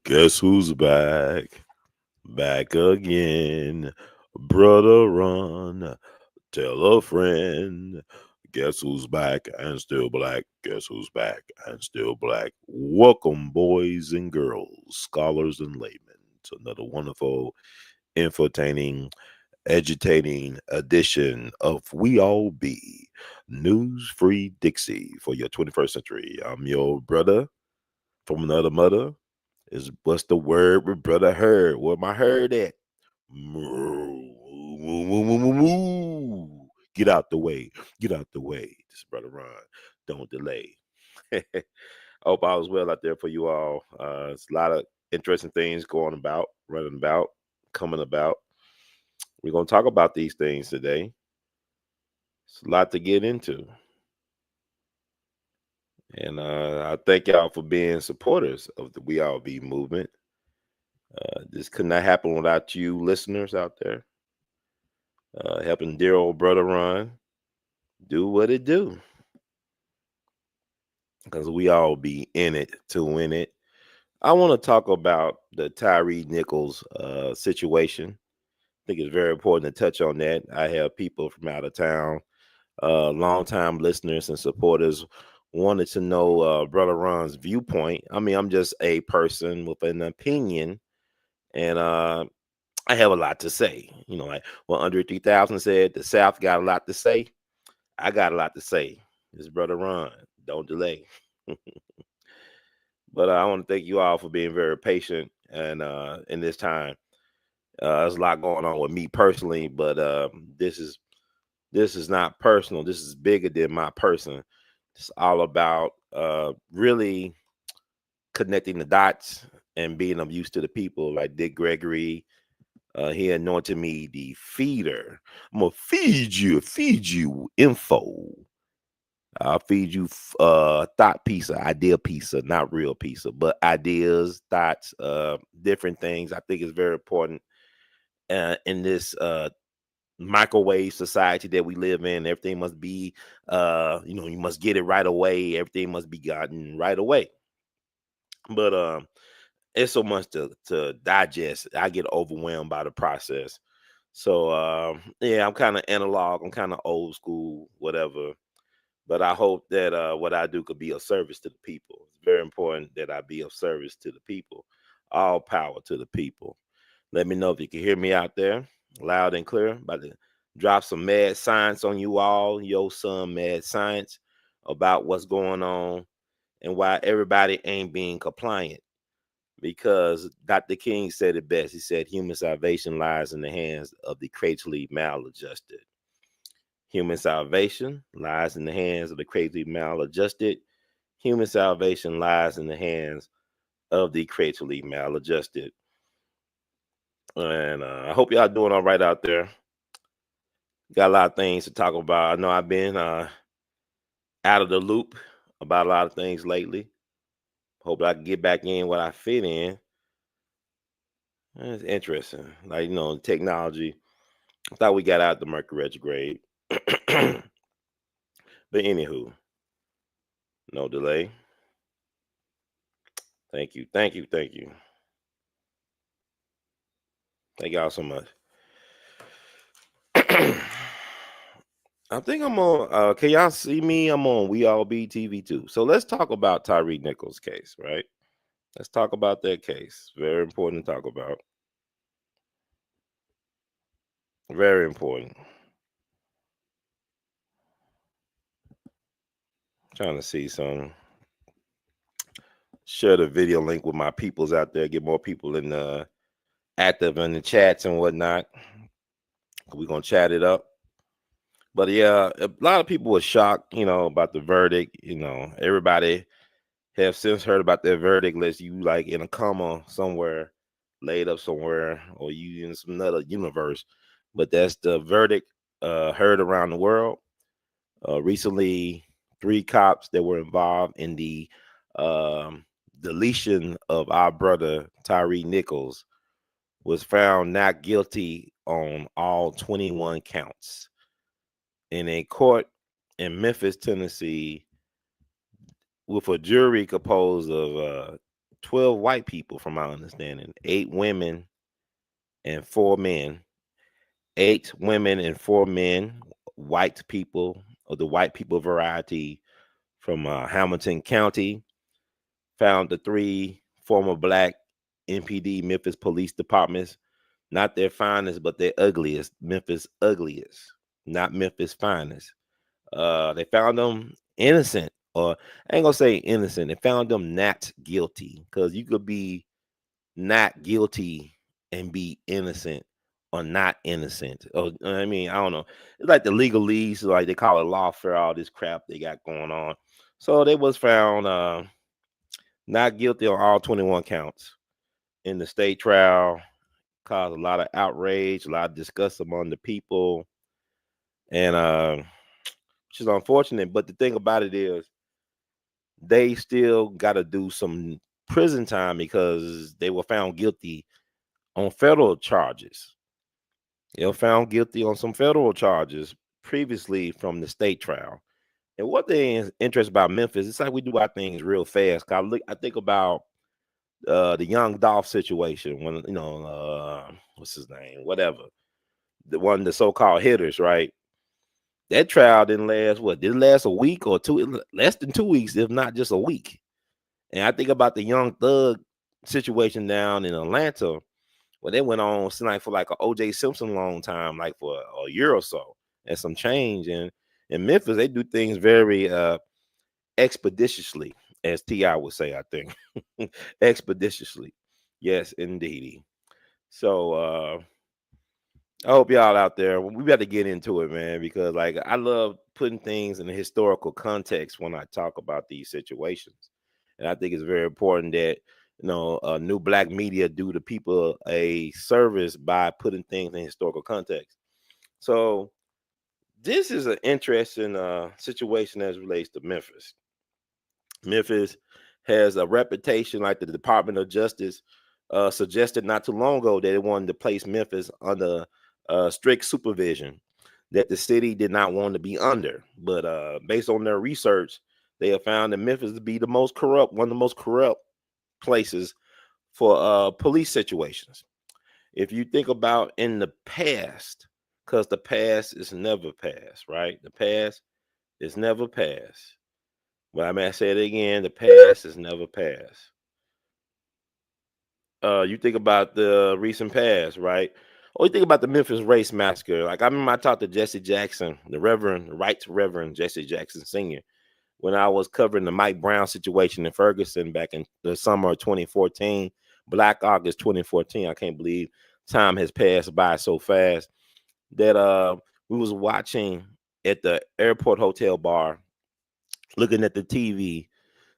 Guess who's back? Back again. Brother Run. Tell a friend. Guess who's back and still black? Guess who's back and still black? Welcome, boys and girls, scholars and laymen, to another wonderful, infotaining, agitating edition of We All Be News Free Dixie for your 21st century. I'm your brother from another mother. Is what's the word with brother heard? Where my heard at? Moo, moo, moo, moo, moo, moo. Get out the way. Get out the way. This is brother Ron. Don't delay. I hope all is well out there for you all. It's a lot of interesting things going about, running about, coming about. We're gonna talk about these things today. It's a lot to get into. And I thank y'all for being supporters of the We All Be movement. This could not happen without you listeners out there helping dear old brother Ron do what it do. Because we all be in it to win it. I want to talk about the Tyre Nichols situation. I think it's very important to touch on that. I have people from out of town, longtime listeners and supporters, wanted to know brother Ron's viewpoint. I mean, I'm just a person with an opinion, and I have a lot to say. You know, like what Andre 3000 said, the South got a lot to say. I got a lot to say. This brother Ron, don't delay. But I want to thank you all for being very patient and in this time. There's a lot going on with me personally, but this is not personal. This is bigger than my person. It's all about really connecting the dots and being of use to the people. Like Dick Gregory, he anointed me the feeder. I'm gonna feed you info. I'll feed you thought pizza, idea pizza, not real pizza, but ideas, thoughts, different things. I think it's very important in this microwave society that we live in. Everything must be, you must get it right away. Everything must be gotten right away. But it's so much to digest. I get overwhelmed by the process. So yeah, I'm kind of analog. I'm kind of old school, whatever. But I hope that what I do could be of service to the people. It's very important that I be of service to the people. All power to the people. Let me know if you can hear me out there, loud and clear. About to drop some mad science on you all, yo son, mad science about what's going on and why everybody ain't being compliant. Because Dr. King said it best. He said, human salvation lies in the hands of the crazily maladjusted. Human salvation lies in the hands of the crazily maladjusted. Human salvation lies in the hands of the crazily maladjusted. And I hope y'all doing all right out there. Got a lot of things to talk about. I know I've been out of the loop about a lot of things lately. Hope I can get back in what I fit in. It's interesting. Like, technology. I thought we got out the Mercury retrograde. But anywho, no delay. Thank you. Thank you. Thank you. Thank y'all so much. I think I'm on. Can y'all see me? I'm on We All Be TV too. So let's talk about Tyre Nichols' case, right? Let's talk about that case. Very important to talk about. Very important. Trying to see some. Share the video link with my peoples out there. Get more people in the active in the chats and whatnot. We're gonna chat it up. But yeah, a lot of people were shocked, about the verdict. Everybody have since heard about that verdict, unless you like in a coma somewhere, laid up somewhere, or you in some other universe. But that's the verdict heard around the world. Recently, 3 cops that were involved in the deletion of our brother Tyre Nichols was found not guilty on all 21 counts in a court in Memphis, Tennessee, with a jury composed of 12 white people, from my understanding, 8 women and 4 men. 8 women and 4 men, white people, of the white people variety, from Hamilton County. Found the 3 former black MPD Memphis police departments, not their finest, but their ugliest. Memphis ugliest, not Memphis finest. They found them innocent, or I ain't gonna say innocent. They found them not guilty, because you could be not guilty and be innocent or not innocent. Or I mean, I don't know. It's like the legalese, like they call it lawfare, all this crap they got going on. So they was found not guilty on all 21 counts in the state trial. Caused a lot of outrage, a lot of disgust among the people, and which is unfortunate. But the thing about it is, they still got to do some prison time because they were found guilty on federal charges. They were found guilty on some federal charges previously from the state trial. And what thing is interesting about Memphis, it's like we do our things real fast. 'Cause I think about the young Dolph situation when what's his name, whatever, the so-called hitters, right? That trial didn't last. What did it last, a week or two? Less than 2 weeks, if not just a week. And I think about the young thug situation down in Atlanta, where they went on like for like a OJ Simpson long time, like for a year or so, and some change. And in Memphis, they do things very expeditiously, as T.I. would say, I think. Expeditiously. Yes, indeed. So I hope y'all out there, we got to get into it, man, because like I love putting things in a historical context when I talk about these situations. And I think it's very important that new black media do the people a service by putting things in historical context. So this is an interesting situation as it relates to Memphis. Memphis has a reputation, like the Department of Justice suggested not too long ago, that it wanted to place Memphis under strict supervision that the city did not want to be under. But based on their research, they have found that Memphis to be the most corrupt, one of the most corrupt places for police situations. If you think about in the past, because the past is never past, right? The past is never past. But I may say it again, the past is never past. You think about the recent past, right? Or you think about the Memphis Race Massacre. Like I remember I talked to Jesse Jackson, the Right Reverend Jesse Jackson Sr., when I was covering the Mike Brown situation in Ferguson back in the summer of 2014, Black August 2014. I can't believe time has passed by so fast. That we was watching at the airport hotel bar, looking at the TV,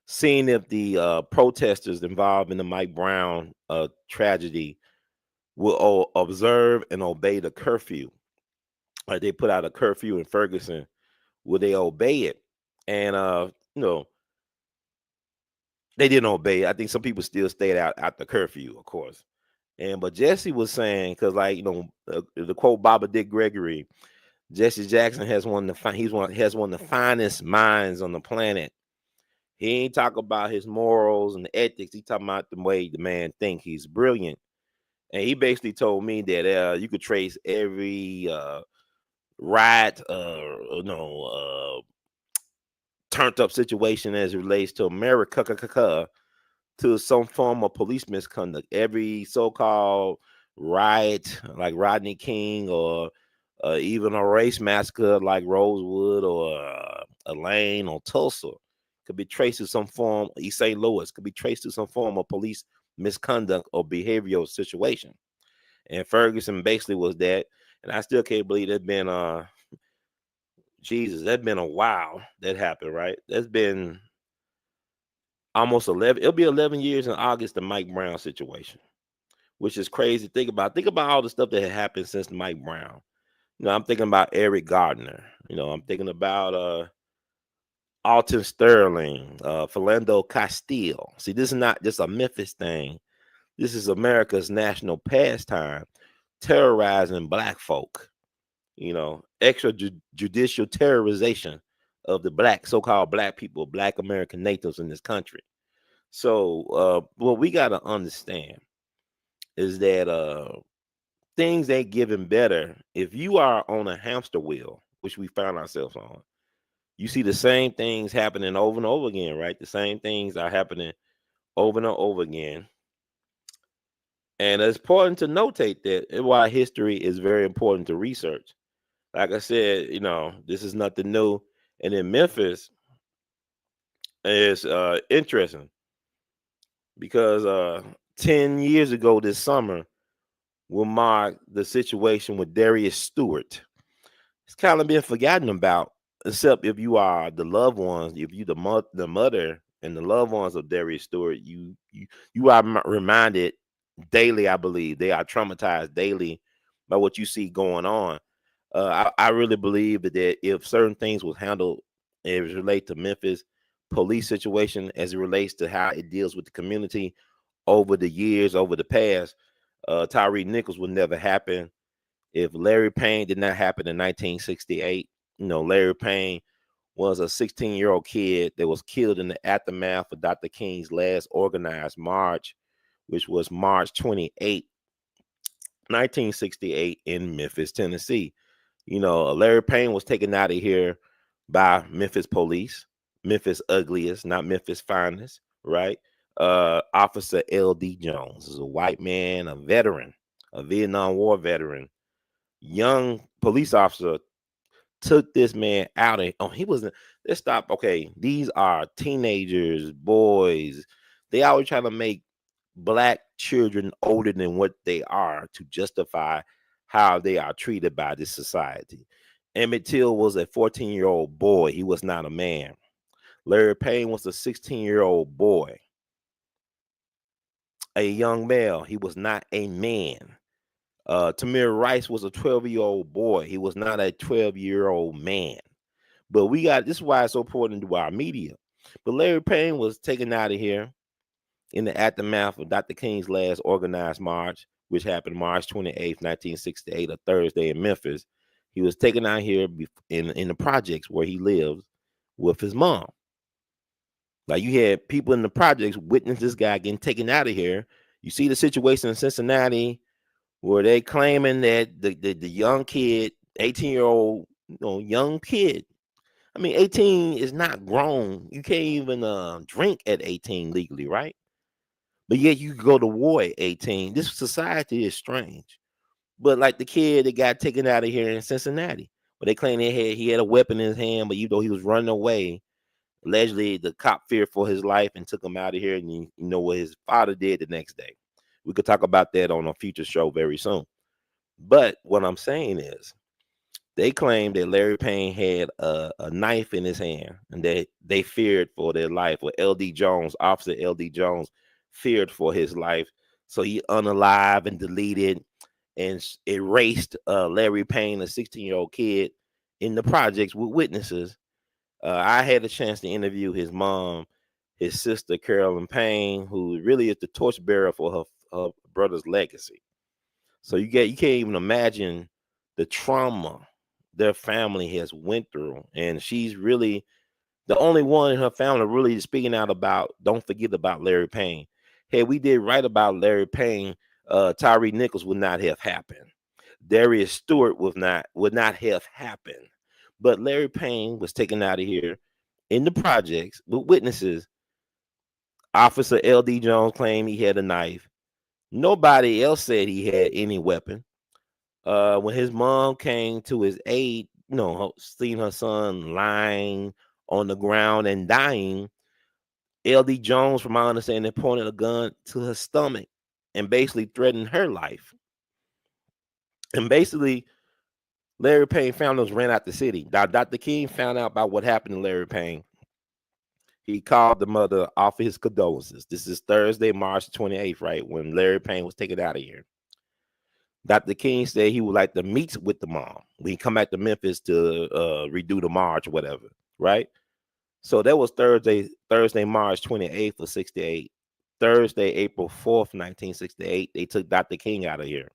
seeing if the protesters involved in the Mike Brown tragedy will observe and obey the curfew. Like they put out a curfew in Ferguson, will they obey it? And they didn't obey. I think some people still stayed out at the curfew, of course. And but Jesse was saying, because like the quote Baba Dick Gregory, Jesse Jackson has has one of the finest minds on the planet. He ain't talk about his morals and ethics. He talking about the way the man think. He's brilliant, and he basically told me that you could trace every riot, turned up situation as it relates to America to some form of police misconduct. Every so-called riot, like Rodney King, or even a race massacre like Rosewood or Elaine or Tulsa, could be traced to some form. East St. Louis could be traced to some form of police misconduct or behavioral situation. And Ferguson basically was that. And I still can't believe it's been Jesus, that's been a while that happened, right? That's been almost 11. It'll be 11 years in August, the Mike Brown situation, which is crazy. Think about all the stuff that had happened since Mike Brown. I'm thinking about Eric Gardner. I'm thinking about Alton Sterling, Philando Castile. See, this is not just a Memphis thing. This is America's national pastime, terrorizing black folk. Extrajudicial terrorization of the so-called black people, black American natives in this country. So what we got to understand is that things ain't getting better if you are on a hamster wheel, which we found ourselves on. You see the same things happening over and over again, right? The same things are happening over and over again. And it's important to notate that why history is very important to research. Like I said, this is nothing new. And in Memphis, it's interesting because 10 years ago this summer will mark the situation with Darius Stewart. It's kind of been forgotten about, except if you are the loved ones, if you the mother and the loved ones of Darius Stewart, you are reminded daily. I believe they are traumatized daily by what you see going on. I really believe that if certain things was handled as it relates to Memphis police situation, as it relates to how it deals with the community over the years, over the past, Tyre Nichols would never happen. If Larry Payne did not happen in 1968, Larry Payne was a 16-year-old kid that was killed in the aftermath of Dr. King's last organized march, which was March 28, 1968 in Memphis, Tennessee. Larry Payne was taken out of here by Memphis police, Memphis ugliest, not Memphis finest, right? Officer L.D. Jones is a white man, a veteran, a Vietnam War veteran, young police officer, took this man out of, he wasn't, let's stop. Okay, these are teenagers, boys. They always trying to make black children older than what they are to justify how they are treated by this society. Emmett Till was a 14-year-old boy. He was not a man. Larry Payne was a 16-year-old boy, a young male. He was not a man. Tamir Rice was a 12-year-old boy. He was not a 12-year-old man. But this is why it's so important to our media. But Larry Payne was taken out of here in the aftermath of Dr. King's last organized march, which happened March 28th, 1968, a Thursday in Memphis. He was taken out here in the projects where he lived with his mom. Like, you had people in the projects witness this guy getting taken out of here. You see the situation in Cincinnati where they claiming that the young kid, 18-year-old, young kid. I mean, 18 is not grown. You can't even drink at 18 legally, right? But yet you go to war at 18. This society is strange. But like the kid that got taken out of here in Cincinnati, where they claim he had a weapon in his hand, but he was running away. Allegedly, the cop feared for his life and took him out of here. And you know what his father did the next day. We could talk about that on a future show very soon. But what I'm saying is, they claimed that Larry Payne had a knife in his hand and that they feared for their life. Or L.D. Jones, Officer L.D. Jones, feared for his life. So he unalived and deleted and erased Larry Payne, a 16-year-old kid, in the projects with witnesses. I had a chance to interview his mom, his sister, Carolyn Payne, who really is the torchbearer for her brother's legacy. So you can't even imagine the trauma their family has went through, and she's really the only one in her family really speaking out about, don't forget about Larry Payne. Hey, we did right about Larry Payne. Tyre Nichols would not have happened. Darius Stewart would not have happened. But Larry Payne was taken out of here in the projects with witnesses. Officer L.D. Jones claimed he had a knife. Nobody else said he had any weapon. When his mom came to his aid, seeing her son lying on the ground and dying, L.D. Jones, from my understanding, pointed a gun to her stomach and basically threatened her life. And basically, Larry Payne families ran out the city. Now, Dr. King found out about what happened to Larry Payne. He called the mother, offered his condolences. This is Thursday, March 28th, right, when Larry Payne was taken out of here. Dr. King said he would like to meet with the mom when he come back to Memphis to redo the march or whatever, right? So that was Thursday, March 28th of 68. Thursday, April 4th, 1968, they took Dr. King out of here.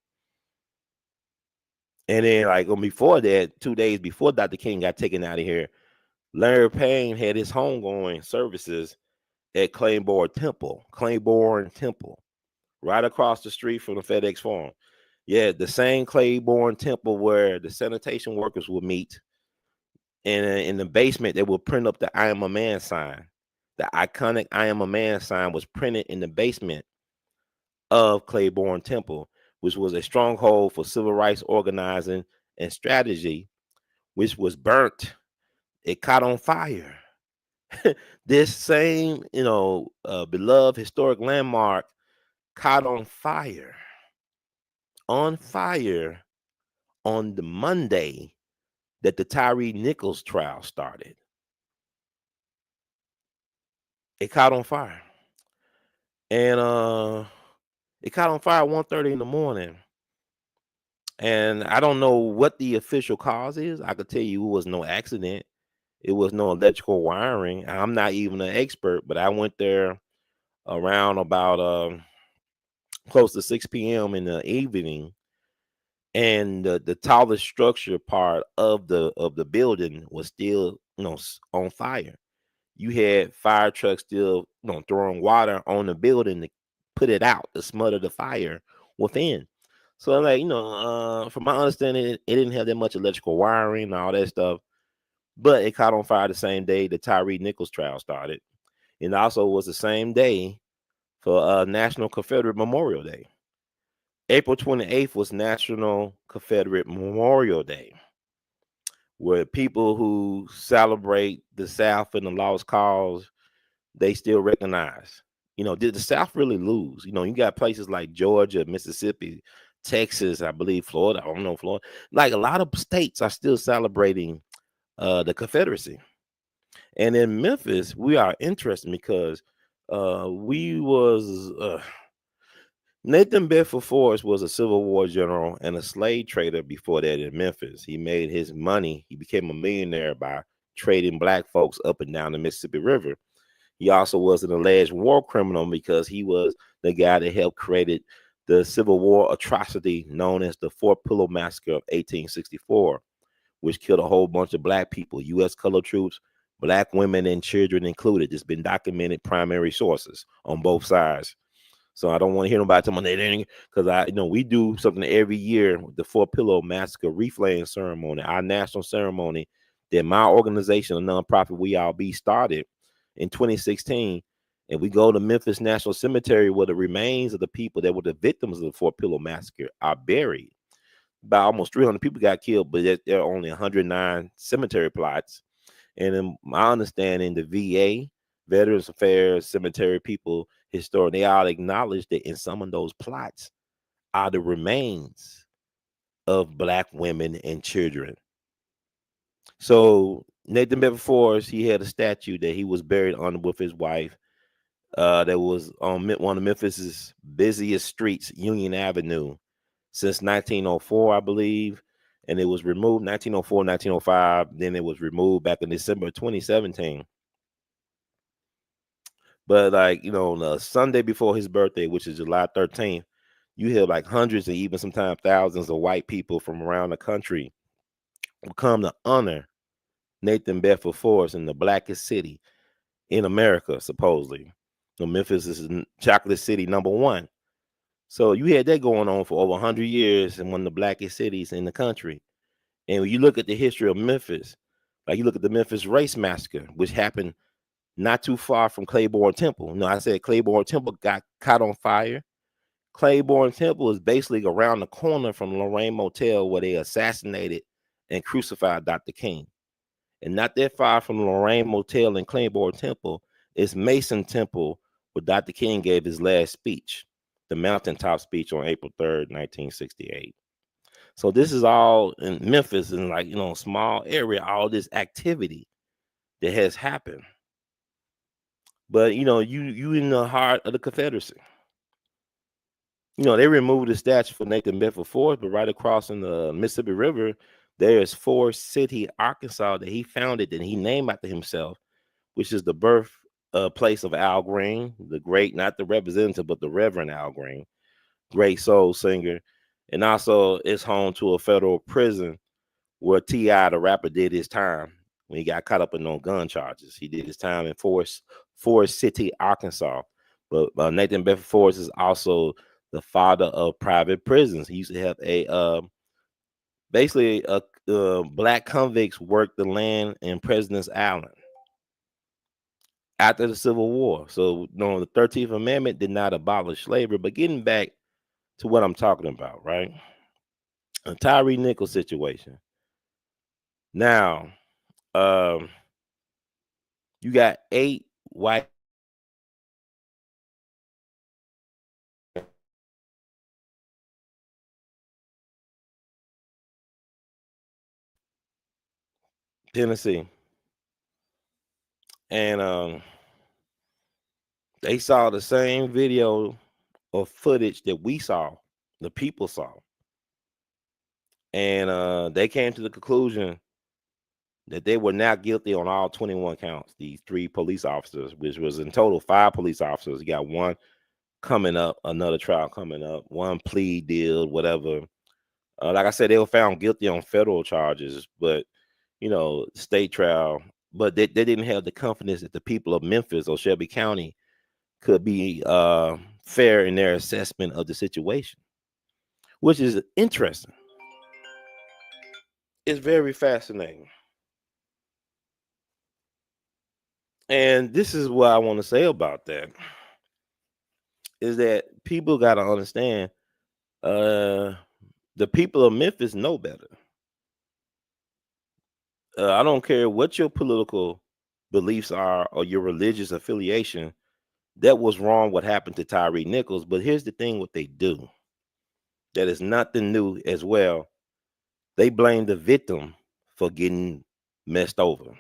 And then, like, before that, 2 days before Dr. King got taken out of here, Larry Payne had his homegoing services at Claiborne Temple, right across the street from the FedEx Forum. Yeah, the same Claiborne Temple where the sanitation workers would meet. And in the basement, they would print up the I Am a Man sign. The iconic I Am a Man sign was printed in the basement of Claiborne Temple, which was a stronghold for civil rights organizing and strategy, which was burnt. It caught on fire. This same, beloved historic landmark caught on fire on the Monday that the Tyre Nichols trial started. It caught on fire. And it caught on fire at 1:30 in the morning. And I don't know what the official cause is. I could tell you it was no accident. It was no electrical wiring. I'm not even an expert, but I went there around about close to 6 p.m. in the evening, and the tallest structure part of the building was still on fire. You had fire trucks still throwing water on the building to put it out, to smother the fire within. So like from my understanding, it didn't have that much electrical wiring and all that stuff, but it caught on fire the same day the Tyre Nichols trial started. And also was the same day for National Confederate Memorial Day. April 28th was National Confederate Memorial Day, where people who celebrate the South and the lost cause, they still recognize. Did the South really lose? You got places like Georgia, Mississippi, Texas, I believe Florida. I don't know Florida. Like a lot of states are still celebrating the Confederacy. And in Memphis, we are interested because we was Nathan Bedford Forrest was a Civil War general and a slave trader before that in Memphis. He made his money. He became a millionaire by trading black folks up and down the Mississippi River. He also was an alleged war criminal because he was the guy that helped create the Civil War atrocity known as the Fort Pillow Massacre of 1864, which killed a whole bunch of black people, U.S. colored troops, black women and children included. It's been documented, primary sources on both sides. So I don't want to hear nobody tell me because we do something every year, the Fort Pillow Massacre Reflaying Ceremony, our national ceremony that my organization, a nonprofit We All Be, started in 2016. And we go to Memphis National Cemetery where the remains of the people that were the victims of the Fort Pillow Massacre are buried. About almost 300 people got killed, but there are only 109 cemetery plots. And in my understanding, the VA, Veterans Affairs, cemetery people, historian, they all acknowledge that in some of those plots are the remains of black women and children. So Nathan Bedford Forrest, he had a statue that he was buried under with his wife. That was on one of Memphis's busiest streets, Union Avenue, since 1904, I believe. And it was removed 1904, 1905. Then it was removed back in December 2017. But on the Sunday before his birthday, which is July 13th, you have like hundreds and even sometimes thousands of white people from around the country who come to honor Nathan Bedford Forrest in the blackest city in America, supposedly. Memphis is chocolate city #1. So you had that going on for over 100 years in one of the blackest cities in the country. And when you look at the history of Memphis, like you look at the Memphis Race Massacre, which happened not too far from Claiborne Temple. I said Claiborne Temple got caught on fire. Claiborne Temple is basically around the corner from Lorraine Motel where they assassinated and crucified Dr. King. And not that far from Lorraine Motel and Claiborne Temple is Mason Temple, where Dr. King gave his last speech, the mountaintop speech on April 3rd, 1968. So this is all in Memphis, in small area, all this activity that has happened. But you in the heart of the Confederacy. They removed the statue for Nathan Bedford Forrest, but right across in the Mississippi River, there's Forest City, Arkansas, that he founded and he named after himself, which is the birth place of Al Green, the great, not the representative, but the Reverend Al Green, great soul singer. And also it's home to a federal prison where T.I., the rapper, did his time when he got caught up in no gun charges. He did his time in Forest Forest City, Arkansas. But Nathan Bedford Forrest is also the father of private prisons. He used to have a basically black convicts worked the land in President's Island after the Civil War. So, the 13th Amendment did not abolish slavery. But getting back to what I'm talking about, right? A Tyre Nichols situation. Now, you got 8 white Tennessee, and they saw the same video or footage that we saw, the people saw, and they came to the conclusion that they were not guilty on all 21 counts. These 3 police officers, which was in total 5 police officers. You got one coming up, another trial coming up, one plea deal, whatever. Like I said, they were found guilty on federal charges, but state trial. But they didn't have the confidence that the people of Memphis or Shelby County could be fair in their assessment of the situation, which is interesting. It's very fascinating. And this is what I want to say about that, is that people got to understand the people of Memphis know better. I don't care what your political beliefs are or your religious affiliation. That was wrong what happened to Tyre Nichols. But here's the thing, what they do that is nothing new as well. They blame the victim for getting messed over.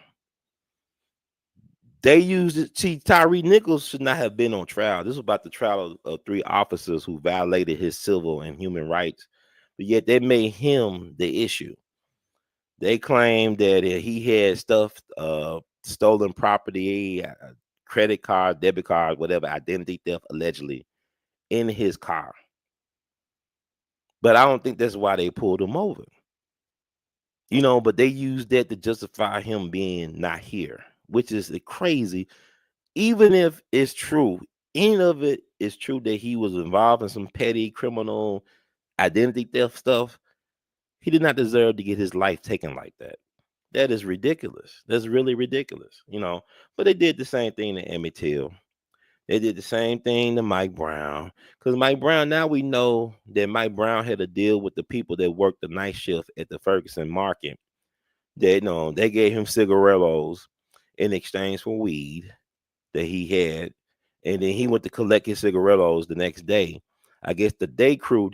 They used it. See, Tyre Nichols should not have been on trial. This was about the trial of 3 officers who violated his civil and human rights, but yet they made him the issue. They claimed that he had stuff, stolen property, credit card, debit card, whatever, identity theft allegedly in his car. But I don't think that's why they pulled him over. But they used that to justify him being not here, which is crazy. Even if it's true, any of it is true that he was involved in some petty criminal identity theft stuff, he did not deserve to get his life taken like that. That is ridiculous. That's really ridiculous, But they did the same thing to Emmett Till. They did the same thing to Mike Brown. Because Mike Brown, now we know that Mike Brown had a deal with the people that worked the night shift at the Ferguson market. They gave him cigarillos in exchange for weed that he had. And then he went to collect his cigarillos the next day. I guess the day crew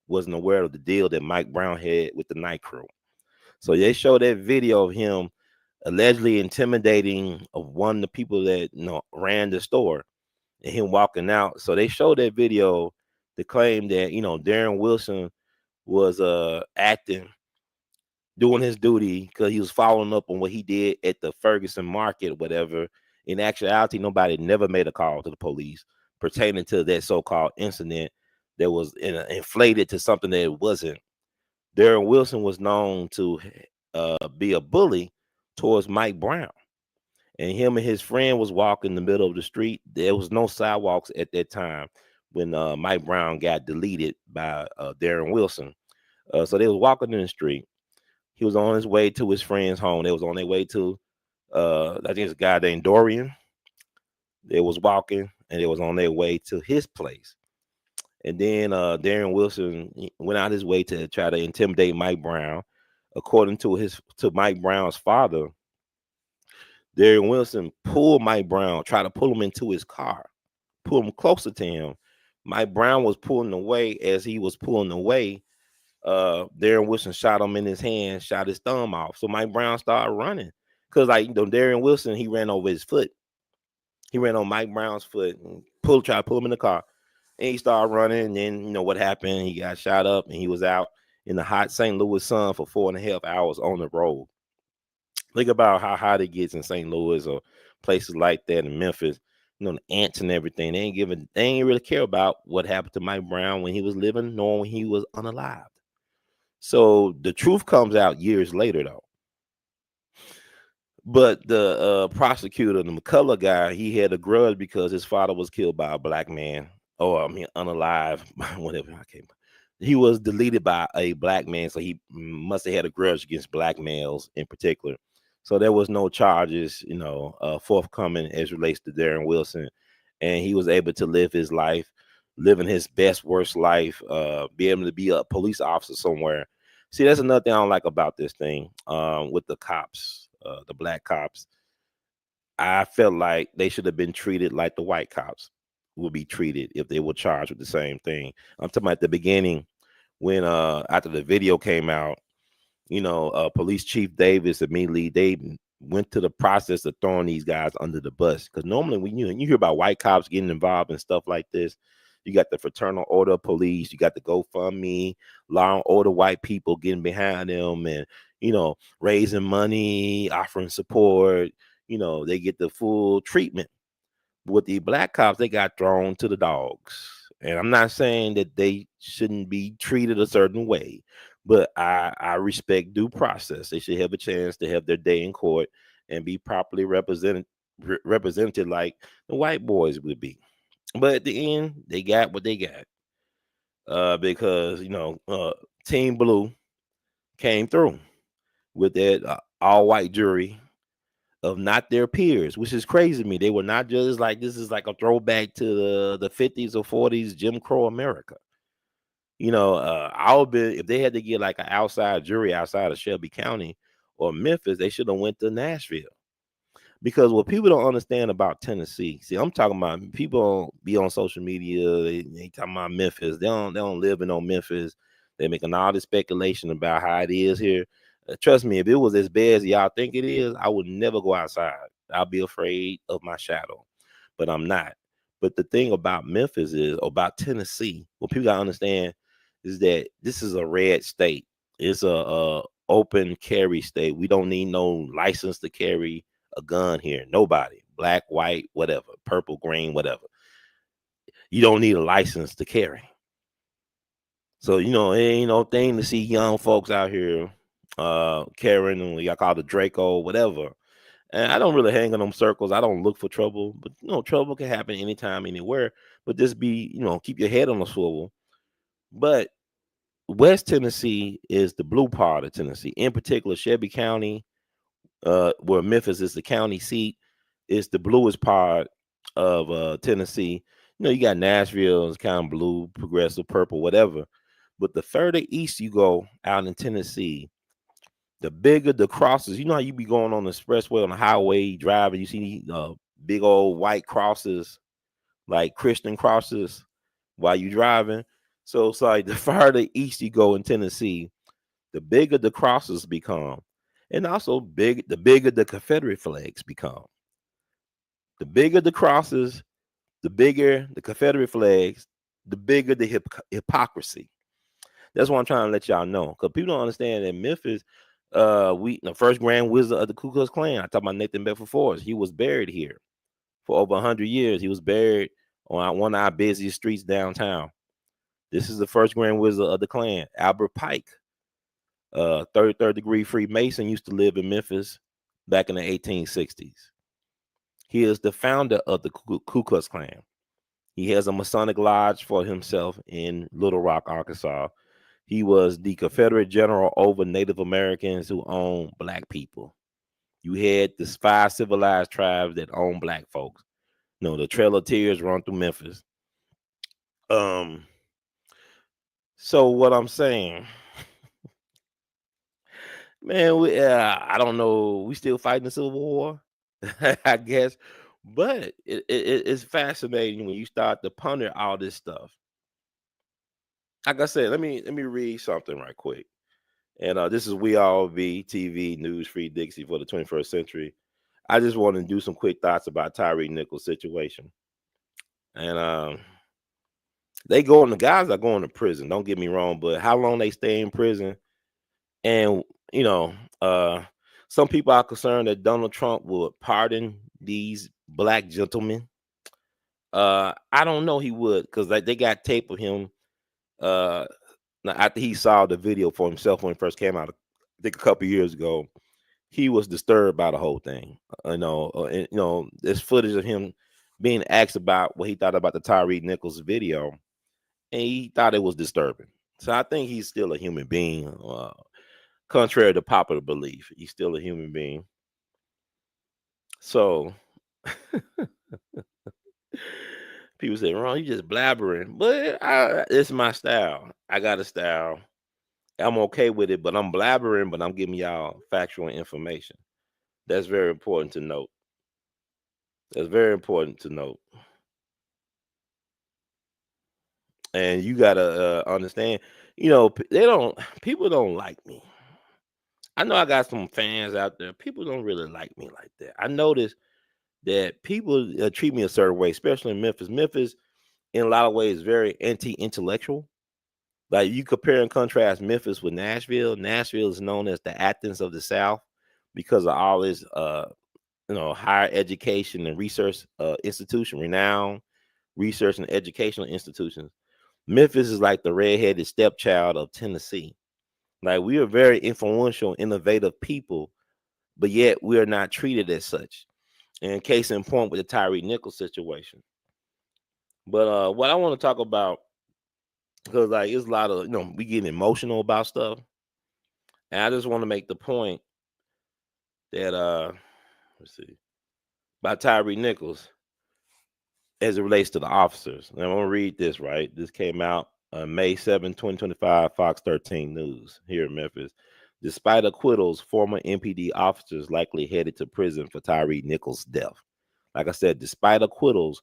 wasn't aware of the deal that Mike Brown had with the night crew. So they showed that video of him allegedly intimidating of one of the people that ran the store and him walking out. So they showed that video to claim that Darren Wilson was acting, doing his duty because he was following up on what he did at the Ferguson market or whatever. In actuality, nobody never made a call to the police pertaining to that so-called incident that was inflated to something that it wasn't. Darren Wilson was known to be a bully towards Mike Brown. And him and his friend was walking in the middle of the street. There was no sidewalks at that time when Mike Brown got deleted by Darren Wilson. So they was walking in the street. He was on his way to his friend's home. They was on their way to, I think it's a guy named Dorian. They was walking, and they was on their way to his place. And then Darren Wilson went out his way to try to intimidate Mike Brown. According to Mike Brown's father, Darren Wilson pulled Mike Brown, tried to pull him into his car, pull him closer to him. Mike Brown was pulling away. As he was pulling away, Darren Wilson shot him in his hand, shot his thumb off. So Mike Brown started running because, Darren Wilson, he ran over his foot. He ran on Mike Brown's foot and tried to pull him in the car. And he started running. And then, what happened? He got shot up and he was out in the hot St. Louis sun for 4.5 hours on the road. Think about how hot it gets in St. Louis or places like that in Memphis. The ants and everything. They ain't really care about what happened to Mike Brown when he was living, nor when he was unalived. So the truth comes out years later, though. But the prosecutor, the McCullough guy, he had a grudge because his father was killed by a black man. Or I mean, unalive, whatever. I can't. He was deleted by a black man, so he must have had a grudge against black males in particular. So there was no charges, forthcoming as relates to Darren Wilson, and he was able to live his life, living his best, worst life, be able to be a police officer somewhere. See, that's another thing I don't like about this thing with the cops, the black cops. I felt like they should have been treated like the white cops would be treated if they were charged with the same thing. I'm talking about the beginning when after the video came out, Police Chief Davis immediately they went to the process of throwing these guys under the bus. Because normally when you hear about white cops getting involved in stuff like this, you got the Fraternal Order of Police, you got the GoFundMe, Law and Order white people getting behind them and raising money, offering support. They get the full treatment. With the black cops, they got thrown to the dogs. And I'm not saying that they shouldn't be treated a certain way, but I respect due process. They should have a chance to have their day in court and be properly represented like the white boys would be. But at the end, they got what they got. Because Team Blue came through with that all white jury of not their peers, which is crazy to me. They were not just like this is like a throwback to the 50s or 40s Jim Crow America. I would be if they had to get like an outside jury outside of Shelby County or Memphis, they should have went to Nashville. Because what people don't understand about Tennessee, see, I'm talking about people don't be on social media, they talking about Memphis. They don't live in no Memphis. They're making all this speculation about how it is here. Trust me, if it was as bad as y'all think it is, I would never go outside. I'll be afraid of my shadow, but I'm not. But the thing about Memphis is, or about Tennessee, what people gotta understand is that this is a red state. It's a open carry state. We don't need no license to carry a gun here. Nobody, black, white, whatever, purple, green, whatever. You don't need a license to carry. So it ain't no thing to see young folks out here carrying them. Y'all call it Draco, whatever. And I don't really hang in them circles. I don't look for trouble, but trouble can happen anytime, anywhere. But just keep your head on the swivel. But West Tennessee is the blue part of Tennessee, in particular Shelby County, where Memphis is the county seat, is the bluest part of Tennessee. You got Nashville, it's kind of blue, progressive, purple, whatever. But the further east you go out in Tennessee, the bigger the crosses. You know how you be going on the expressway on the highway driving, you see big old white crosses, like Christian crosses, while you driving. So it's like the farther east you go in Tennessee, the bigger the crosses become. And also the bigger the Confederate flags become. The bigger the crosses, the bigger the Confederate flags, the bigger the hypocrisy. That's what I'm trying to let y'all know. Because people don't understand that Memphis, the first Grand Wizard of the Ku Klux Klan, I talk about Nathan Bedford Forrest, he was buried here for over 100 years. He was buried on one of our busiest streets downtown. This is the first Grand Wizard of the Klan, Albert Pike. 33rd degree Freemason, used to live in Memphis back in the 1860s. He is the founder of the Ku Klux Klan. He has a Masonic lodge for himself in Little Rock, Arkansas. He was the Confederate general over Native Americans who owned black people. You had the 5 civilized tribes that own black folks. The Trail of Tears run through Memphis. So what I'm saying, man, I don't know. We still fighting the Civil War, I guess. But it's fascinating when you start to ponder all this stuff. Like I said, let me read something right quick. And this is We All Be TV News Free Dixie for the 21st century. I just want to do some quick thoughts about Tyre Nichols' situation. And the guys are going to prison. Don't get me wrong, but how long they stay in prison? And some people are concerned that Donald Trump would pardon these black gentlemen. I don't know he would, because they got tape of him after he saw the video for himself when it first came out, I think a couple years ago. he was disturbed by the whole thing. And, there's footage of him being asked about what he thought about the Tyre Nichols video, and he thought it was disturbing. So I think he's still a human being, contrary to popular belief. He's still a human being. So people say, "Ron, you just blabbering," but it's my style. I got a style. I'm okay with it, but I'm blabbering, but I'm giving y'all factual information. That's very important to note. That's very important to note. And you gotta understand, people don't like me. I know I got some fans out there. People don't really like me like that. I notice that people treat me a certain way, especially in Memphis. Memphis, in a lot of ways, very anti-intellectual. Like you compare and contrast Memphis with Nashville. Nashville is known as the Athens of the South because of all its, higher education and research institution, renowned research and educational institutions. Memphis is like the redheaded stepchild of Tennessee. Like we are very influential, innovative people, but yet we are not treated as such. And case in point with the Tyre Nichols situation. But what I want to talk about, because like it's a lot of we getting emotional about stuff, and I just want to make the point that let's see, about Tyre Nichols as it relates to the officers. And I'm gonna read this right. This came out May 7, 2025, Fox 13 News here in Memphis. Despite acquittals, former MPD officers likely headed to prison for Tyre Nichols' death. Like I said, despite acquittals,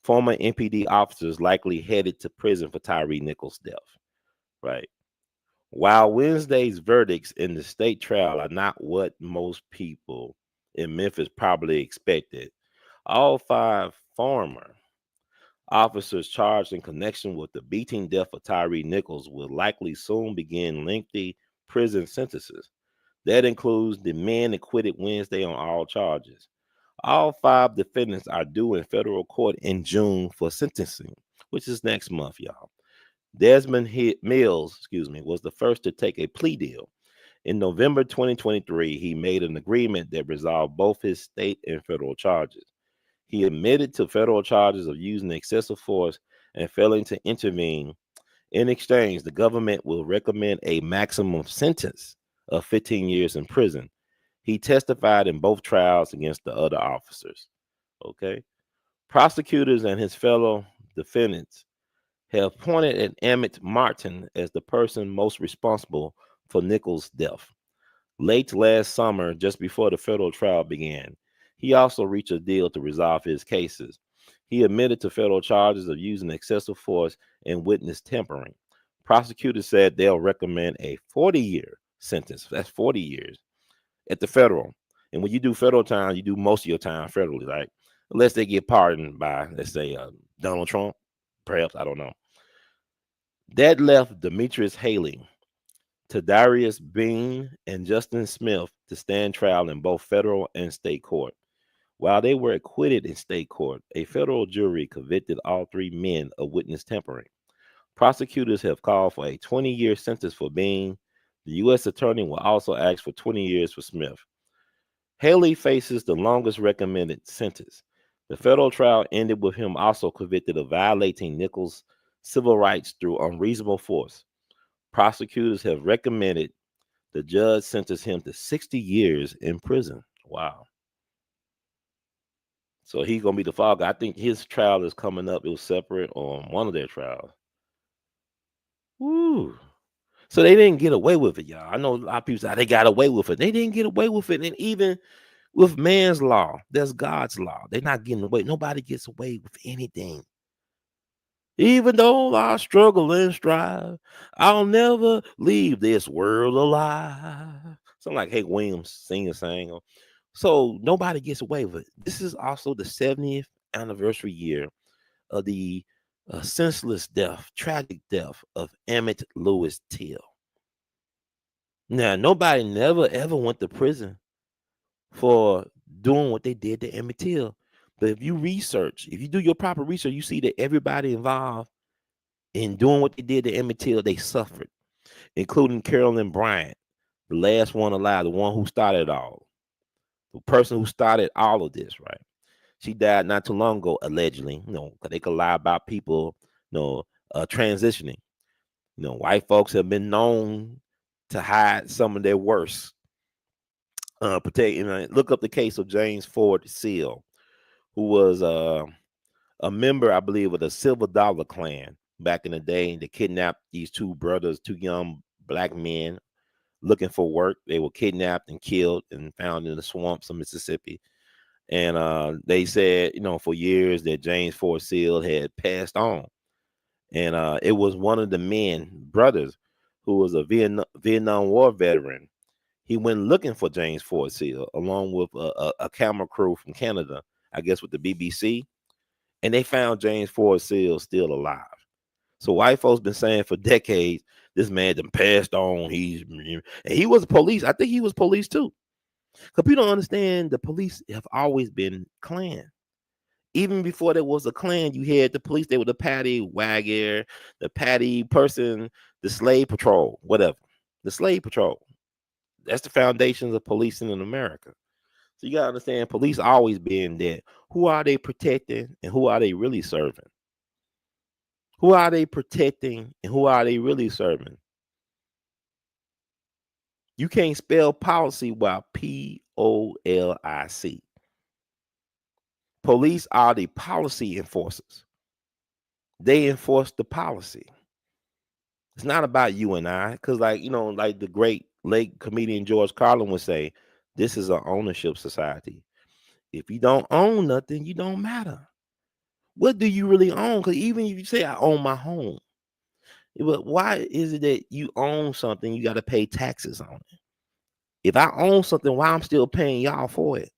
former MPD officers likely headed to prison for Tyre Nichols' death. Right. While Wednesday's verdicts in the state trial are not what most people in Memphis probably expected, all five former officers charged in connection with the beating death of Tyre Nichols will likely soon begin lengthy prison sentences. That includes the men acquitted Wednesday on all charges. All five defendants are due in federal court in June for sentencing, which is next month, y'all. Desmond Mills, was the first to take a plea deal. In November 2023, he made an agreement that resolved both his state and federal charges. He admitted to federal charges of using excessive force and failing to intervene. In exchange, the government will recommend a maximum sentence of 15 years in prison. He testified in both trials against the other officers. Okay. Prosecutors and his fellow defendants have pointed at Emmett Martin as the person most responsible for Nichols' death. Late last summer, just before the federal trial began, he also reached a deal to resolve his cases. He admitted to federal charges of using excessive force and witness tampering. Prosecutors said they'll recommend a 40-year sentence. That's 40 years at the federal. And when you do federal time, you do most of your time federally, right? Unless they get pardoned by, let's say, Donald Trump, perhaps, I don't know. That left Demetrius Haley, Tadarius Bean, and Justin Smith to stand trial in both federal and state court. While they were acquitted in state court, a federal jury convicted all three men of witness tampering. Prosecutors have called for a 20-year sentence for Bean. The U.S. attorney will also ask for 20 years for Smith. Haley faces the longest recommended sentence. The federal trial ended with him also convicted of violating Nichols' civil rights through unreasonable force. Prosecutors have recommended the judge sentence him to 60 years in prison. Wow. So he's going to be the fall guy. I think his trial is coming up. It was separate on one of their trials. Woo. So they didn't get away with it, y'all. I know a lot of people say they got away with it. They didn't get away with it. And even with man's law, there's God's law. They're not getting away. Nobody gets away with anything. Even though I struggle and strive, I'll never leave this world alive. Something like Hank Williams sang. So nobody gets away with it. This is also the 70th anniversary year of the senseless death, tragic death of Emmett Lewis Till. Now, nobody never ever went to prison for doing what they did to Emmett Till. But if you do your proper research, you see that everybody involved in doing what they did to Emmett Till, they suffered, including Carolyn Bryant, the last one alive, the one who started it all. the person who started all of this, right? She died not too long ago, allegedly. You know, 'cause they could lie about people, transitioning. You know, white folks have been known to hide some of their worst. Protect. Look up the case of James Ford Seal, who was a member, I believe, of the Silver Dollar Clan back in the day. They kidnapped these two brothers, two young black men looking for work. They were kidnapped and killed and found in the swamps of Mississippi. And they said, for years that James Ford Seal had passed on. And it was one of the brothers, who was a Vietnam War veteran. He went looking for James Ford Seal along with a camera crew from Canada, I guess with the BBC. And they found James Ford Seal still alive. So white folks been saying for decades, this man done passed on. And he was police. I think he was police too. Because people don't understand, the police have always been Klan. Even before there was a Klan, you had the police. They were the patty wagger, the patty person, the slave patrol, whatever. The slave patrol. That's the foundations of policing in America. So you gotta understand, police always been there. Who are they protecting and who are they really serving? Who are they protecting and who are they really serving? You can't spell policy without polic. Police are the policy enforcers. They enforce the policy. It's not about you and I, because like the great late comedian George Carlin would say, this is an ownership society. If you don't own nothing, you don't matter. What do you really own? Because even if you say I own my home, but why is it that you own something, you got to pay taxes on it? If I own something, why I'm still paying y'all for it?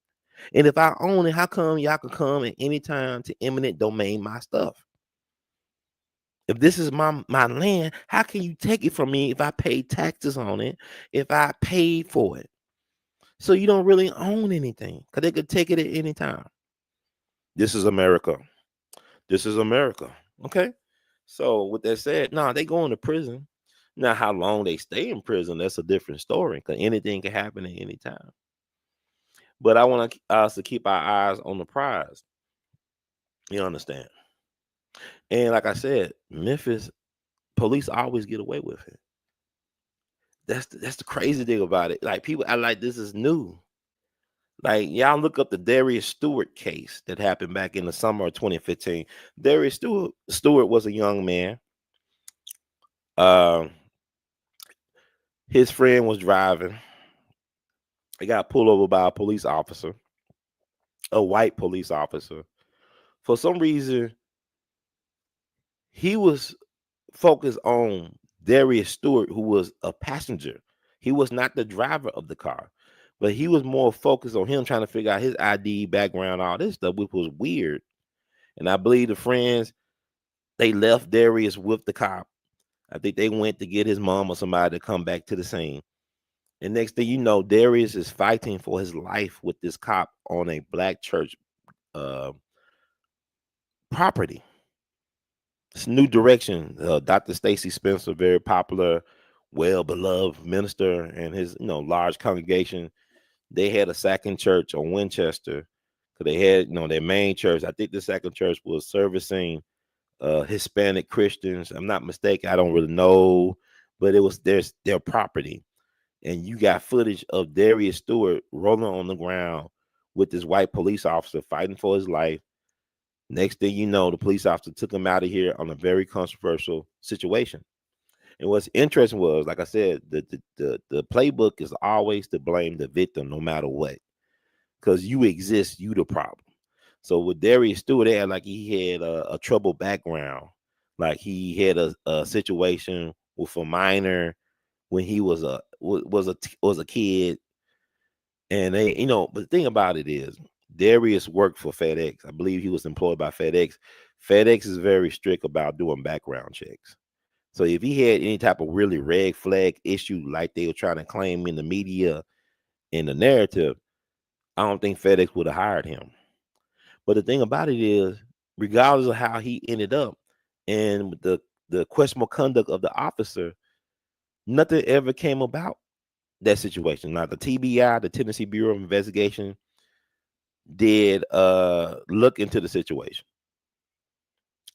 And if I own it, how come y'all can come at any time to eminent domain my stuff? If this is my land, how can you take it from me if I pay taxes on it, if I paid for it? So you don't really own anything, because they could take it at any time. This is America. This is America. Okay. So with that said, they going to prison. Now, how long they stay in prison, that's a different story, because anything can happen at any time. But I want us to keep our eyes on the prize. You understand? And like I said, Memphis police always get away with it. That's the crazy thing about it. Like, people are like, this is new. Like, y'all look up the Darius Stewart case that happened back in the summer of 2015. Darius Stewart was a young man. His friend was driving. He got pulled over by a police officer, a white police officer. For some reason, he was focused on Darius Stewart, who was a passenger. He was not the driver of the car, but he was more focused on him trying to figure out his ID, background, all this stuff, which was weird. And I believe the friends, they left Darius with the cop. I think they went to get his mom or somebody to come back to the scene. And next thing you know, Darius is fighting for his life with this cop on a black church property. It's New Direction. Dr. Stacy Spencer, very popular, well-beloved minister, and his large congregation. They had a second church on Winchester. So they had their main church. I think the second church was servicing Hispanic Christians. I'm not mistaken. I don't really know, but it was their property. And you got footage of Darius Stewart rolling on the ground with this white police officer fighting for his life. Next thing you know, the police officer took him out of here on a very controversial situation. And what's interesting was, like I said, the playbook is always to blame the victim no matter what, because you exist, you the problem. So with Darius Stewart, they had like he had a troubled background, like he had a situation with a minor when he was a kid, and they but the thing about it is, Darius worked for FedEx. I believe he was employed by FedEx. FedEx is very strict about doing background checks. So if he had any type of really red flag issue, like they were trying to claim in the media, in the narrative, I don't think FedEx would have hired him. But the thing about it is, regardless of how he ended up and the questionable conduct of the officer, nothing ever came about that situation. Now, the TBI, the Tennessee Bureau of Investigation, did look into the situation,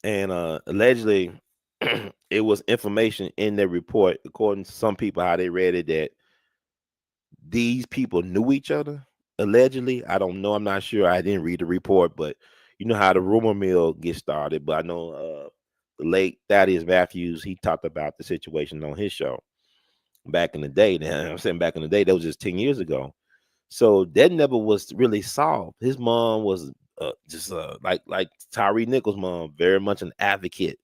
and allegedly it was information in their report, according to some people how they read it, that these people knew each other. Allegedly, I don't know. I'm not sure. I didn't read the report, but you know how the rumor mill gets started. But I know the late Thaddeus Matthews, he talked about the situation on his show back in the day. Now, I'm saying back in the day, that was just 10 years ago. So that never was really solved. His mom was just like Tyre Nichols' mom, very much an advocate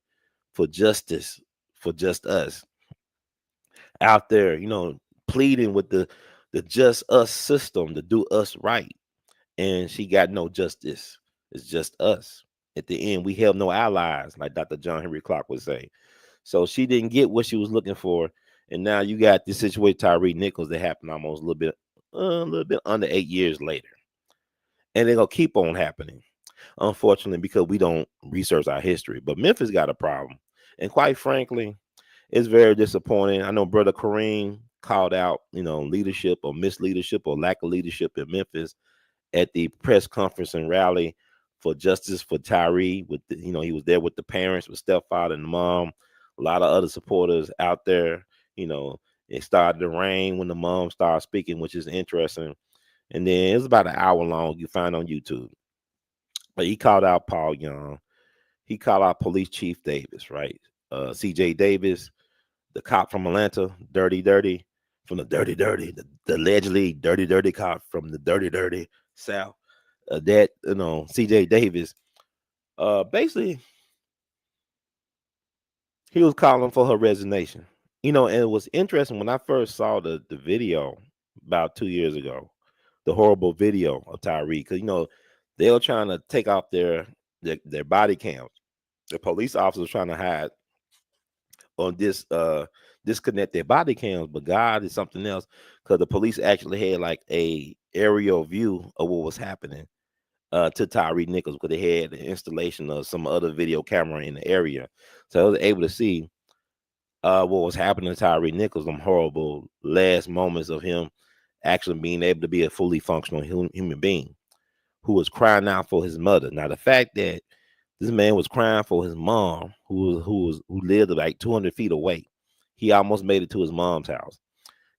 for justice, for just us out there, pleading with the just us system to do us right. And she got no justice. It's just us. At the end, we have no allies, like Dr. John Henry Clark would say. So she didn't get what she was looking for. And now you got this situation, Tyre Nichols, that happened almost a little bit under 8 years later. And they're gonna keep on happening, unfortunately, because we don't research our history. But Memphis got a problem. And quite frankly, it's very disappointing. I know Brother Kareem called out, leadership or misleadership or lack of leadership in Memphis at the press conference and rally for justice for Tyre. With he was there with the parents, with stepfather and the mom, a lot of other supporters out there. It started to rain when the mom started speaking, which is interesting. And then it's about an hour long. You find on YouTube. But he called out Paul Young. He called out Police Chief Davis, right? C.J. Davis, the cop from Atlanta, Dirty, from the Dirty, the allegedly Dirty cop from the Dirty South. That C.J. Davis, basically, he was calling for her resignation. And it was interesting when I first saw the video about 2 years ago, the horrible video of Tyre, because they were trying to take off their body cams. The police officers trying to hide on disconnect their body cams, but God is something else, because the police actually had like a aerial view of what was happening to Tyre Nichols, because they had the installation of some other video camera in the area, so I was able to see what was happening to Tyre Nichols, them horrible last moments of him actually being able to be a fully functional human being who was crying out for his mother. Now, the fact that this man was crying for his mom, who lived like 200 feet away. He almost made it to his mom's house,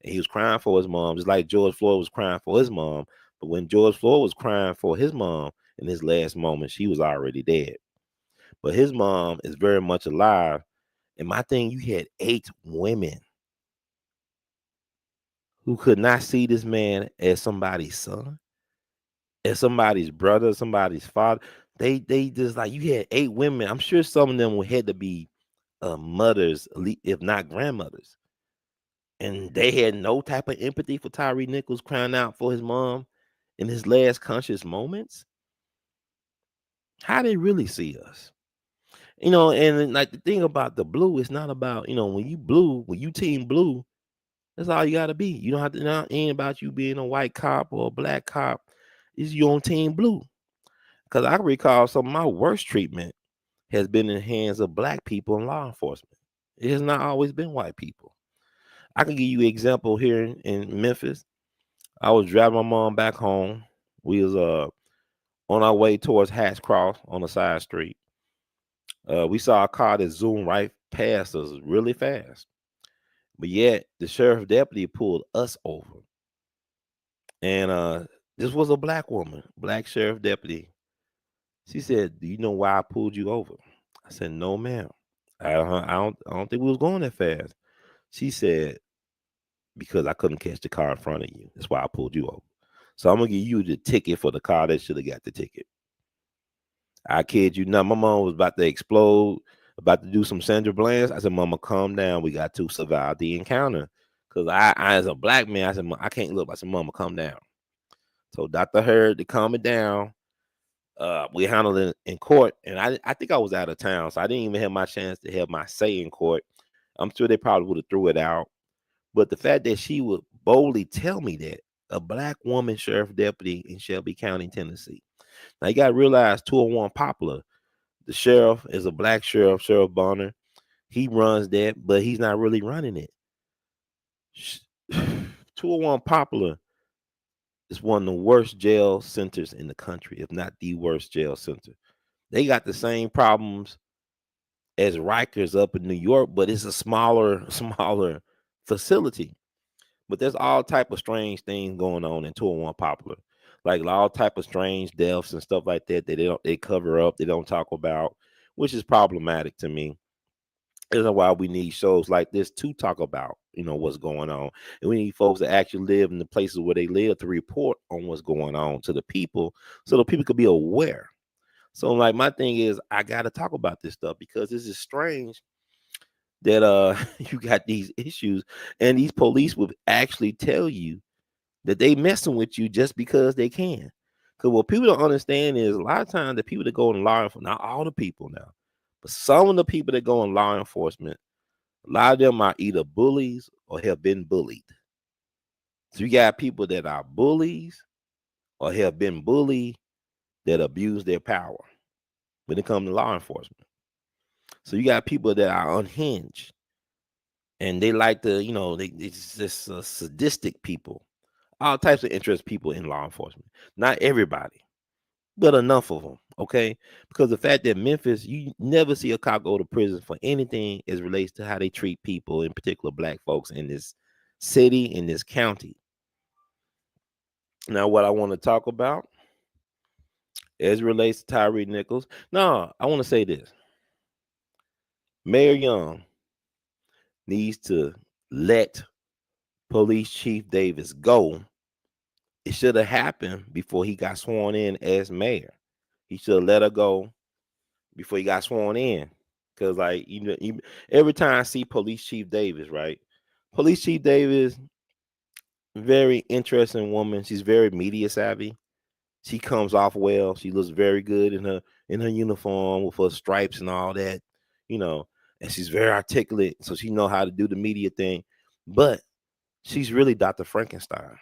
and he was crying for his mom, just like George Floyd was crying for his mom. But when George Floyd was crying for his mom in his last moment, she was already dead. But his mom is very much alive. And my thing, you had 8 women who could not see this man as somebody's son, as somebody's brother, somebody's father. They just, like, you had 8 women. I'm sure some of them had to be mothers, if not grandmothers. And they had no type of empathy for Tyre Nichols crying out for his mom in his last conscious moments. How they really see us? And like the thing about the blue, it's not about, when you team blue, that's all you gotta be. You don't have to, not ain't about you being a white cop or a black cop. It's you on team blue. Because I recall some of my worst treatment has been in the hands of black people in law enforcement. It has not always been white people. I can give you an example here in Memphis. I was driving my mom back home. We was on our way towards Hatch Cross on the side street. We saw a car that zoomed right past us really fast. But yet the sheriff deputy pulled us over. And this was a black woman, black sheriff deputy. She said, "Do you know why I pulled you over?" I said, "No, ma'am. I don't think we was going that fast." She said, "Because I couldn't catch the car in front of you. That's why I pulled you over. So I'm gonna give you the ticket for the car that should have got the ticket." I kid you not, my mom was about to explode, about to do some Sandra Bland. I said, "Mama, calm down. We got to survive the encounter." Because I as a black man, I said, "I can't look." I said, "Mama, calm down." So Dr. Heard to calm it down. We handled it in court, and I think I was out of town, so I didn't even have my chance to have my say in court. I'm sure they probably would have threw it out. But the fact that she would boldly tell me that, a black woman sheriff deputy in Shelby County, Tennessee. Now you got to realize 201 Poplar, the sheriff is a black sheriff, Sheriff Bonner. He runs that, but he's not really running it. 201 Poplar is one of the worst jail centers in the country, if not the worst jail center. They got the same problems as Rikers up in New York, but it's a smaller facility. But there's all type of strange things going on in 201 Poplar, like all type of strange deaths and stuff like that that they cover up, they don't talk about, which is problematic to me. Is why we need shows like this to talk about, what's going on, and we need folks that actually live in the places where they live to report on what's going on to the people, so the people could be aware. So, like, my thing is, I got to talk about this stuff because this is strange that you got these issues, and these police would actually tell you that they messing with you just because they can. Because what people don't understand is a lot of times the people that go in law enforcement, not all the people now, but some of the people that go in law enforcement, a lot of them are either bullies or have been bullied. So you got people that are bullies or have been bullied that abuse their power when it comes to law enforcement. So you got people that are unhinged and they like to, it's just sadistic people, all types of interest people in law enforcement. Not everybody, but enough of them, okay? Because the fact that Memphis, you never see a cop go to prison for anything as relates to how they treat people, in particular black folks in this city, in this county. Now, what I want to talk about as it relates to Tyre Nichols. No, I want to say this. Mayor Young needs to let Police Chief Davis go. It should have happened before he got sworn in as mayor. He should have let her go before he got sworn in. Because, like, every time I see Police Chief Davis, right? Police Chief Davis, very interesting woman. She's very media savvy. She comes off well. She looks very good in her uniform with her stripes and all that, you know. And she's very articulate, so she know how to do the media thing. But she's really Dr. Frankenstein.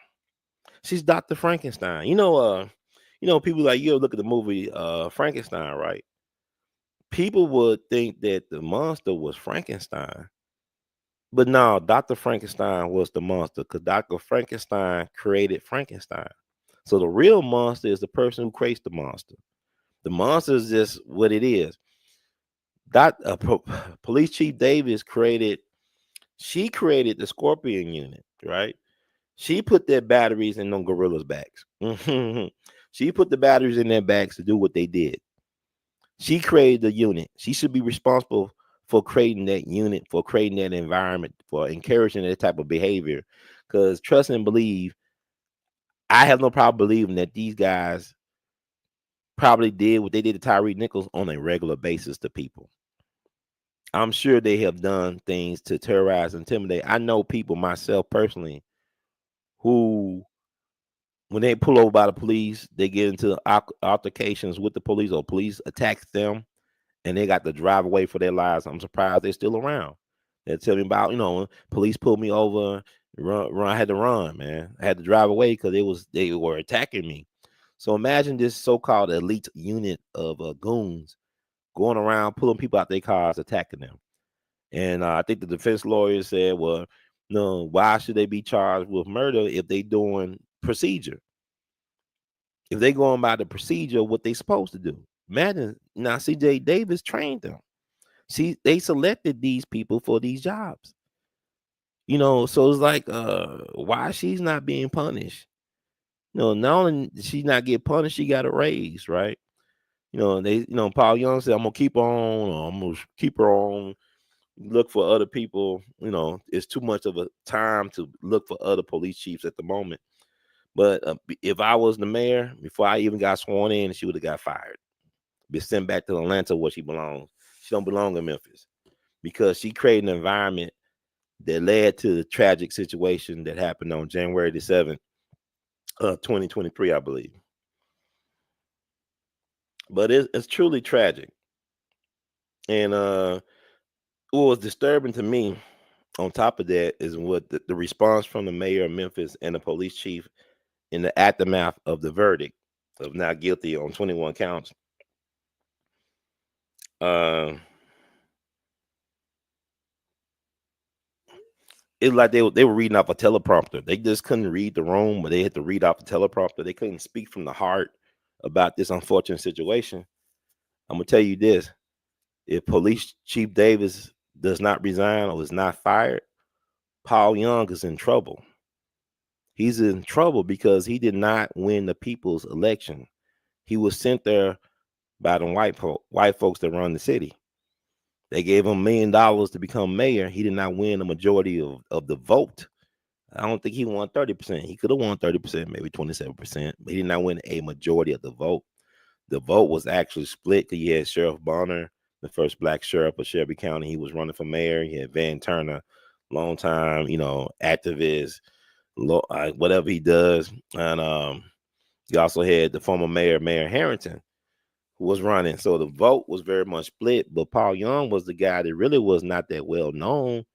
She's Dr. Frankenstein. People like, you ever look at the movie Frankenstein, right? People would think that the monster was Frankenstein. But no, Dr. Frankenstein was the monster because Dr. Frankenstein created Frankenstein. So the real monster is the person who creates the monster. The monster is just what it is. Police Chief Davis she created the Scorpion unit, right? She put their batteries in them gorillas' backs. She put the batteries in their backs to do what they did. She created the unit. She should be responsible for creating that unit, for creating that environment, for encouraging that type of behavior. Because trust and believe, I have no problem believing that these guys probably did what they did to Tyre Nichols on a regular basis to people. I'm sure they have done things to terrorize, intimidate. I know people myself personally who, when they pull over by the police, they get into altercations with the police or police attacks them and they got to drive away for their lives. I'm surprised they're still around. They're telling me about, police pulled me over, run. I had to run, man. I had to drive away because they were attacking me. So imagine this so-called elite unit of goons going around pulling people out their cars, attacking them. And I think the defense lawyer said, well, no, why should they be charged with murder if they doing procedure? If they going by the procedure, what they supposed to do? Imagine now, C.J. Davis trained them. See, they selected these people for these jobs. So it's like, why she's not being punished? Not only did she not get punished, she got a raise, right? Paul Young said, I'm gonna keep on, or I'm gonna keep her on, look for other people. It's too much of a time to look for other police chiefs at the moment. But if I was the mayor, before I even got sworn in, she would have got fired, be sent back to Atlanta where she belongs. She don't belong in Memphis because she created an environment that led to the tragic situation that happened on January the 7th, 2023, I believe. But it's truly tragic. And what was disturbing to me on top of that is what the response from the mayor of Memphis and the police chief in the aftermath of the verdict of not guilty on 21 counts. Uh, It's like they were reading off a teleprompter. They just couldn't read the room, but they had to read off a teleprompter. They couldn't speak from the heart about this unfortunate situation. I'm gonna tell you this: if Police Chief Davis does not resign or is not fired, Paul Young is in trouble. He's in trouble because he did not win the people's election. He was sent there by the white folks that run the city. They gave him $1 million to become mayor. He did not win the majority of the vote. I don't think he won 30%. He could have won 30%, maybe 27%, but he did not win a majority of the vote. The vote was actually split because you had Sheriff Bonner, the first black sheriff of Shelby County. He was running for mayor. You had Van Turner, long time, activist, whatever he does. And you also had the former Mayor Harrington, who was running. So the vote was very much split, but Paul Young was the guy that really was not that well known.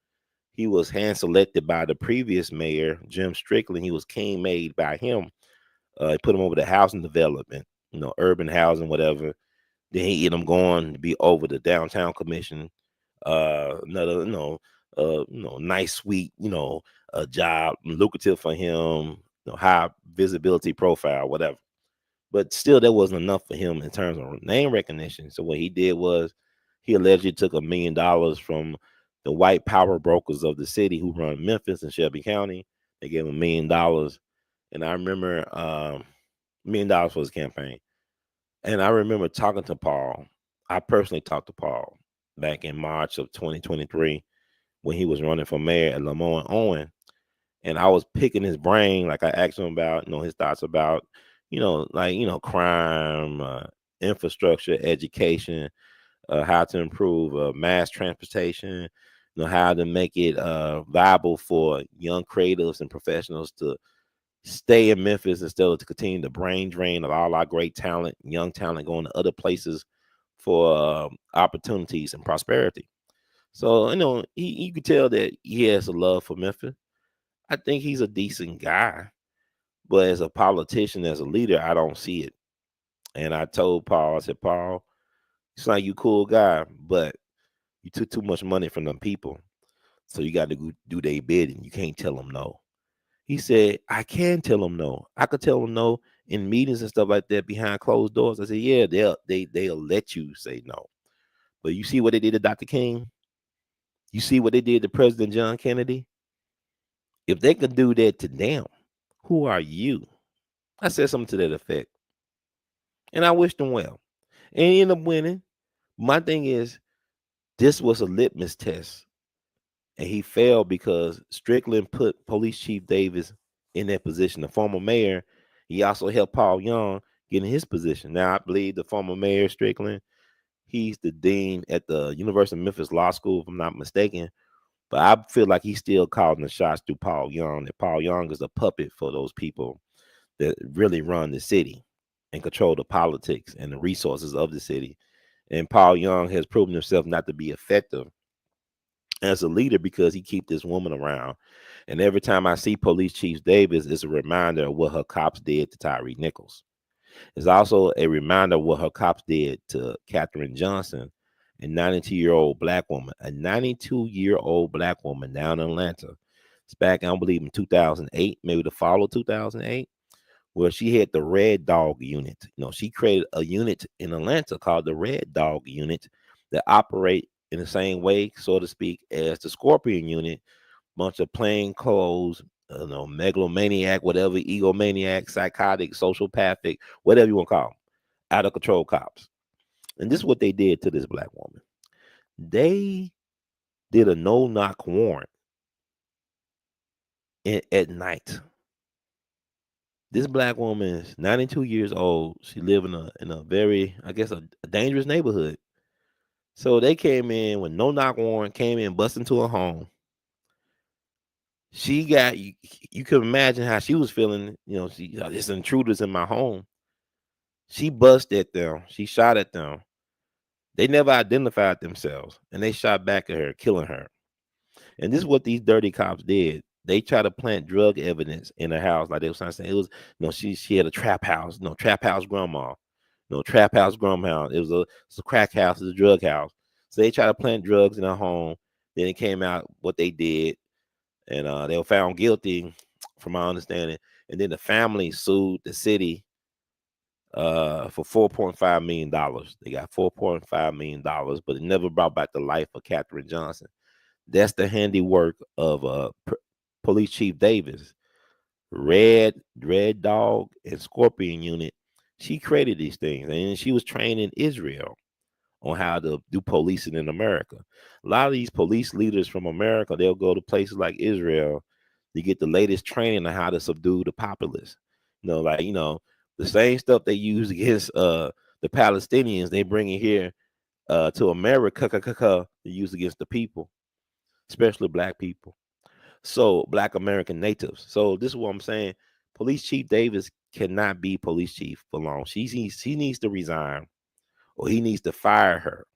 He was hand selected by the previous mayor, Jim Strickland. He was king made by him. He put him over the housing development, urban housing, whatever. Then he ended up going to be over the downtown commission. Another, nice, sweet, a job, lucrative for him, high visibility profile, whatever. But still, that wasn't enough for him in terms of name recognition. So what he did was he allegedly took $1 million from the white power brokers of the city who run Memphis and Shelby County. They gave him $1 million. And I remember $1 million for his campaign. And I remember talking to Paul. I personally talked to Paul back in March of 2023 when he was running for mayor at Lamont Owen. And I was picking his brain, like I asked him about, his thoughts about, crime, infrastructure, education, how to improve mass transportation, how to make it viable for young creatives and professionals to stay in Memphis instead of to continue the brain drain of all our great talent, young talent going to other places for opportunities and prosperity. So, you could tell that he has a love for Memphis. I think he's a decent guy, but as a politician, as a leader, I don't see it. And I told Paul, I said, Paul, it's like you cool guy, but you took too much money from them people. So you got to do their bidding. You can't tell them no. He said, I can tell them no. I could tell them no in meetings and stuff like that behind closed doors. I said, yeah, they'll let you say no. But you see what they did to Dr. King? You see what they did to President John Kennedy? If they could do that to them, who are you? I said something to that effect. And I wished him well. And he ended up winning. My thing is, this was a litmus test. And he failed because Strickland put Police Chief Davis in that position. The former mayor, he also helped Paul Young get in his position. Now, I believe the former mayor, Strickland, he's the dean at the University of Memphis Law School, if I'm not mistaken. But I feel like he's still calling the shots through Paul Young, that Paul Young is a puppet for those people that really run the city and control the politics and the resources of the city. And Paul Young has proven himself not to be effective as a leader because he keep this woman around. And every time I see Police Chief Davis, it's a reminder of what her cops did to Tyre Nichols. It's also a reminder of what her cops did to Katherine Johnson, a 92-year-old black woman, down in Atlanta. It's back, I believe, in 2008, maybe the fall of 2008, where she had the Red Dog Unit. She created a unit in Atlanta called the Red Dog Unit that operate in the same way, so to speak, as the Scorpion Unit. Bunch of plain clothes, megalomaniac, whatever, egomaniac, psychotic, sociopathic, whatever you want to call them, out of control cops. And this is what they did to this black woman. They did a no-knock warrant at night. This black woman is 92 years old. She live in a very, I guess, a dangerous neighborhood. So they came in with no-knock warrant, came in, busted into her home. She got, you can imagine how she was feeling. There's intruders in my home. She busted at them. She shot at them. They never identified themselves, and they shot back at her, killing her. And this is what these dirty cops did. They tried to plant drug evidence in her house, like they was trying to say it was. She had a trap house. Trap house grandma. Trap house grandma. It's a crack house. It's a drug house. So they tried to plant drugs in her home. Then it came out what they did. and they were found guilty, from my understanding. And then the family sued the city for $4.5 million. They got $4.5 million, but it never brought back the life of Katherine Johnson. That's the handiwork of Police Chief Davis, Red Dog, and Scorpion Unit. She created these things, and she was trained in Israel on how to do policing in America. A lot of these police leaders from America, they'll go to places like Israel to get the latest training on how to subdue the populace. Like the same stuff they use against the Palestinians, they bring it here to America to use against the people, especially black people. So black American natives. So this is what I'm saying. Police Chief Davis cannot be police chief for long. He needs to resign, or he needs to fire her.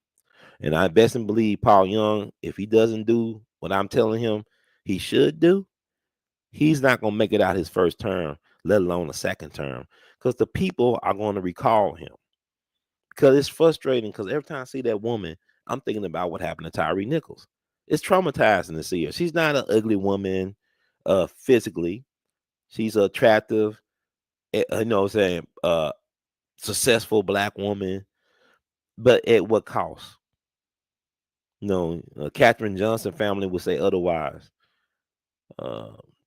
And I best and believe Paul Young, if he doesn't do what I'm telling him he should do, he's not going to make it out his first term, let alone a second term, because the people are going to recall him. Because it's frustrating, because every time I see that woman, I'm thinking about what happened to Tyre Nichols. It's traumatizing to see her. She's not an ugly woman physically. She's an attractive, successful black woman. But at what cost? Katherine Johnson family would say otherwise.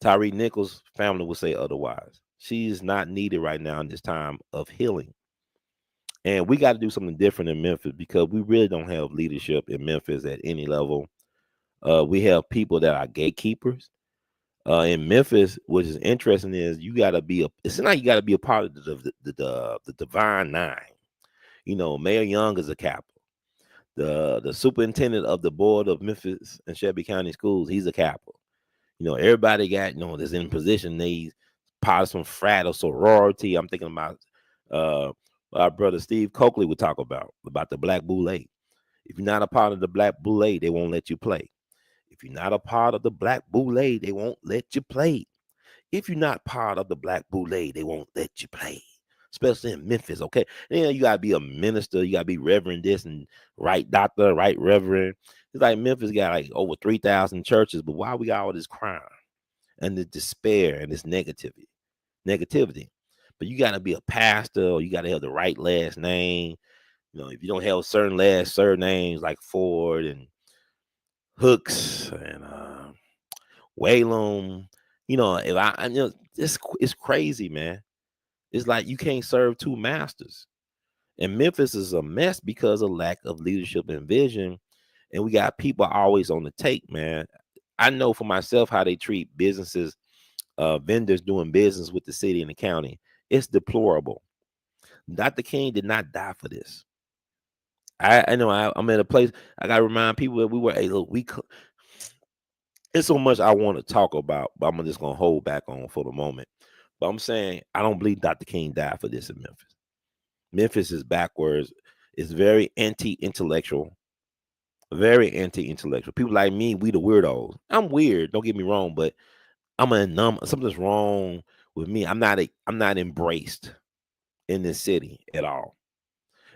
Tyre Nichols family would say otherwise. She is not needed right now in this time of healing. And we got to do something different in Memphis, because we really don't have leadership in Memphis at any level. We have people that are gatekeepers. In Memphis, which is interesting, is you got to be it's not you got to be a part of the Divine Nine. Mayor Young is a capital. The superintendent of the board of Memphis and Shelby County Schools, he's a capital. Everybody got, that's in position, they part of some frat or sorority. I'm thinking about our brother Steve Coakley would talk about the Black Boule. If you're not a part of the Black Boule, they won't let you play. If you're not a part of the Black Boule, they won't let you play. If you're not part of the Black Boule, they won't let you play. Especially in Memphis, okay? You gotta be a minister, you gotta be reverend this and right doctor, right reverend. It's like Memphis got like over 3,000 churches, but why we got all this crime and the despair and this negativity? But you gotta be a pastor, or you gotta have the right last name. If you don't have certain last surnames like Ford and Hooks and Whalum, if it's crazy, man. It's like you can't serve two masters. And Memphis is a mess because of lack of leadership and vision. And we got people always on the take, man. I know for myself how they treat businesses, vendors doing business with the city and the county. It's deplorable. Dr. King did not die for this. I know I'm at a place, I got to remind people that we were, hey, look, it's so much I want to talk about, but I'm just going to hold back on for the moment. But I'm saying I don't believe Dr. King died for this in Memphis. Memphis is backwards. It's very anti-intellectual. Very anti-intellectual. People like me, we the weirdos. I'm weird, don't get me wrong, but something's wrong with me. I'm not embraced in this city at all.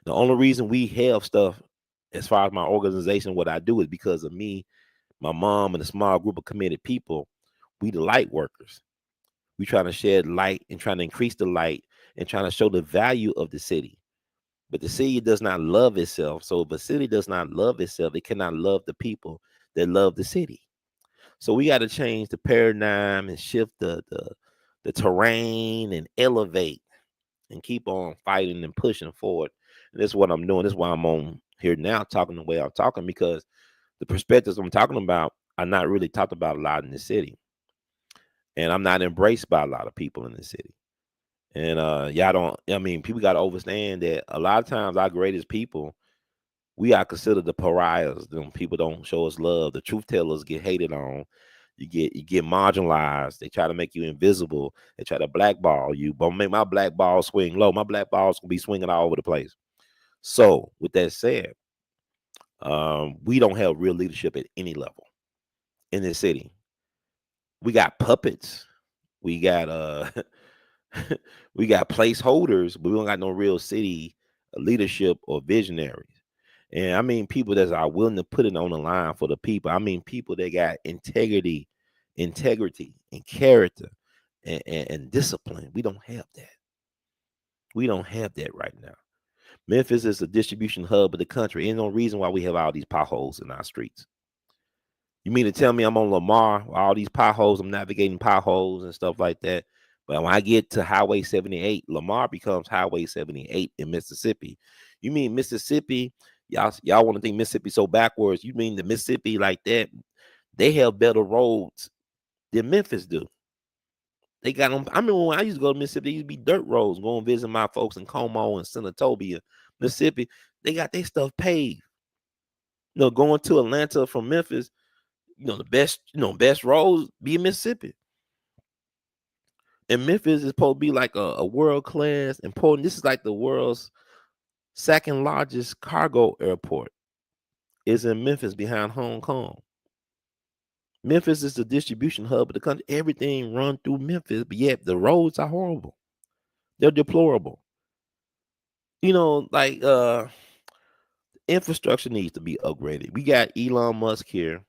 The only reason we have stuff as far as my organization, what I do, is because of me, my mom, and a small group of committed people. We the light workers. We trying to shed light and trying to increase the light and trying to show the value of the city. But the city does not love itself. So if a city does not love itself, it cannot love the people that love the city. So we got to change the paradigm and shift the terrain and elevate and keep on fighting and pushing forward. And this is what I'm doing. This is why I'm on here now talking the way I'm talking, because the perspectives I'm talking about are not really talked about a lot in the city. And I'm not embraced by a lot of people in the city. And people got to understand that a lot of times our greatest people, we are considered the pariahs. Them people don't show us love. The truth tellers get hated on. You get marginalized. They try to make you invisible. They try to blackball you. But make my black ball swing low. My black balls gonna be swinging all over the place. So with that said, we don't have real leadership at any level in this city. We got puppets. We got we got placeholders, but we don't got no real city leadership or visionaries. And I mean people that are willing to put it on the line for the people. I mean people that got integrity integrity and character and discipline. We don't have that. We don't have that right now. Memphis is a distribution hub of the country. Ain't no reason why we have all these potholes in our streets. You mean to tell me I'm on Lamar, all these potholes, I'm navigating potholes and stuff like that. But when I get to Highway 78, Lamar becomes Highway 78 in Mississippi. You mean Mississippi? Y'all want to think Mississippi so backwards. You mean the Mississippi like that? They have better roads than Memphis do. They got them. I remember when I used to go to Mississippi, there used to be dirt roads. Going to visit my folks in Como and Senatobia, Mississippi. They got their stuff paved. Going to Atlanta from Memphis, the best roads be in Mississippi. And Memphis is supposed to be like a world-class important. This is like the world's second largest cargo airport. Is in Memphis behind Hong Kong. Memphis is the distribution hub of the country. Everything run through Memphis, but yet the roads are horrible. They're deplorable. Like infrastructure needs to be upgraded. We got Elon Musk here,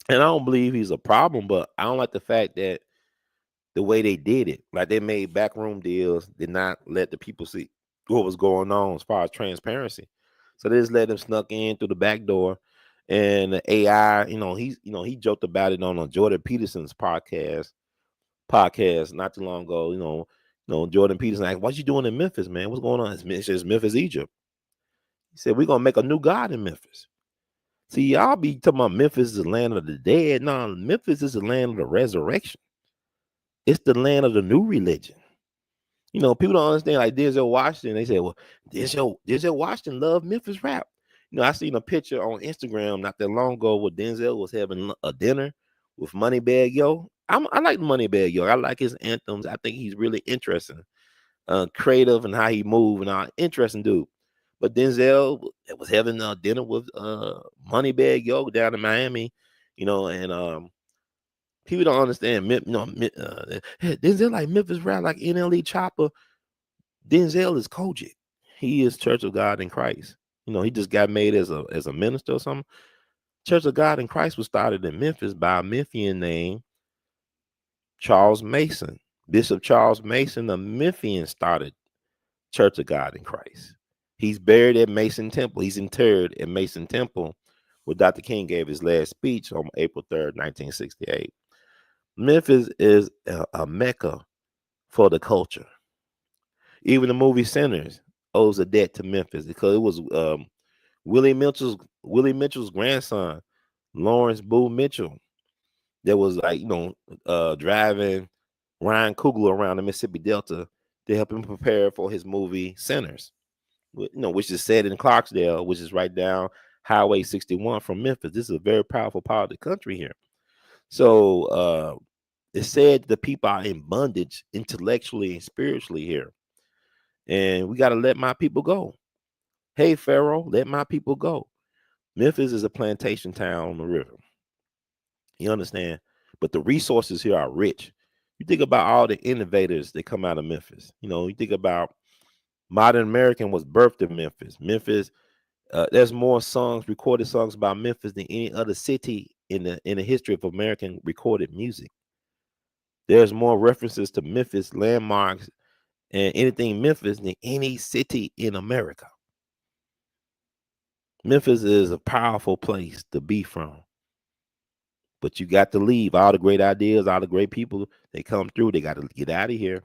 and I don't believe he's a problem, but I don't like the fact that the way they did it, like they made backroom deals, did not let the people see what was going on as far as transparency. So they just let them snuck in through the back door. And the AI, he joked about it on Jordan Peterson's podcast not too long ago. Jordan Peterson asked, "What you doing in Memphis, man? What's going on?" It's just Memphis, Egypt. He said, "We're gonna make a new god in Memphis." See, y'all be talking about Memphis is the land of the dead. No, Memphis is the land of the resurrection. It's the land of the new religion. People don't understand, like Denzel Washington. They say, well, Denzel Washington loved Memphis rap. I seen a picture on Instagram not that long ago where Denzel was having a dinner with Moneybagg Yo. I like Moneybagg Yo. I like his anthems. I think he's really interesting, creative, and how he move, and all. Interesting dude. But Denzel was having a dinner with Moneybagg Yo down in Miami, and people don't understand. Denzel like Memphis rap like NLE Chopper. Denzel is Kojic. He is Church of God in Christ. He just got made as a minister or something. Church of God in Christ was started in Memphis by a Memphian named Charles Mason. Bishop Charles Mason, a Memphian, started Church of God in Christ. He's buried at Mason Temple. He's interred at Mason Temple, where Dr. King gave his last speech on April 3rd, 1968. Memphis is a mecca for the culture. Even the movie Sinners owes a debt to Memphis because it was Willie Mitchell's grandson, Lawrence Boo Mitchell, that was like driving Ryan Coogler around the Mississippi Delta to help him prepare for his movie Sinners, which is set in Clarksdale, which is right down Highway 61 from Memphis. This is a very powerful part of the country here. So it's said the people are in bondage intellectually and spiritually here. And we got to let my people go. Hey, Pharaoh, let my people go. Memphis is a plantation town on the river. You understand? But the resources here are rich. You think about all the innovators that come out of Memphis. You think about Modern American was birthed in Memphis. Memphis, there's more recorded songs about Memphis than any other city in the history of American recorded music. There's more references to Memphis landmarks and anything Memphis than any city in America. Memphis is a powerful place to be from. But you got to leave. All the great ideas, all the great people, they come through. They got to get out of here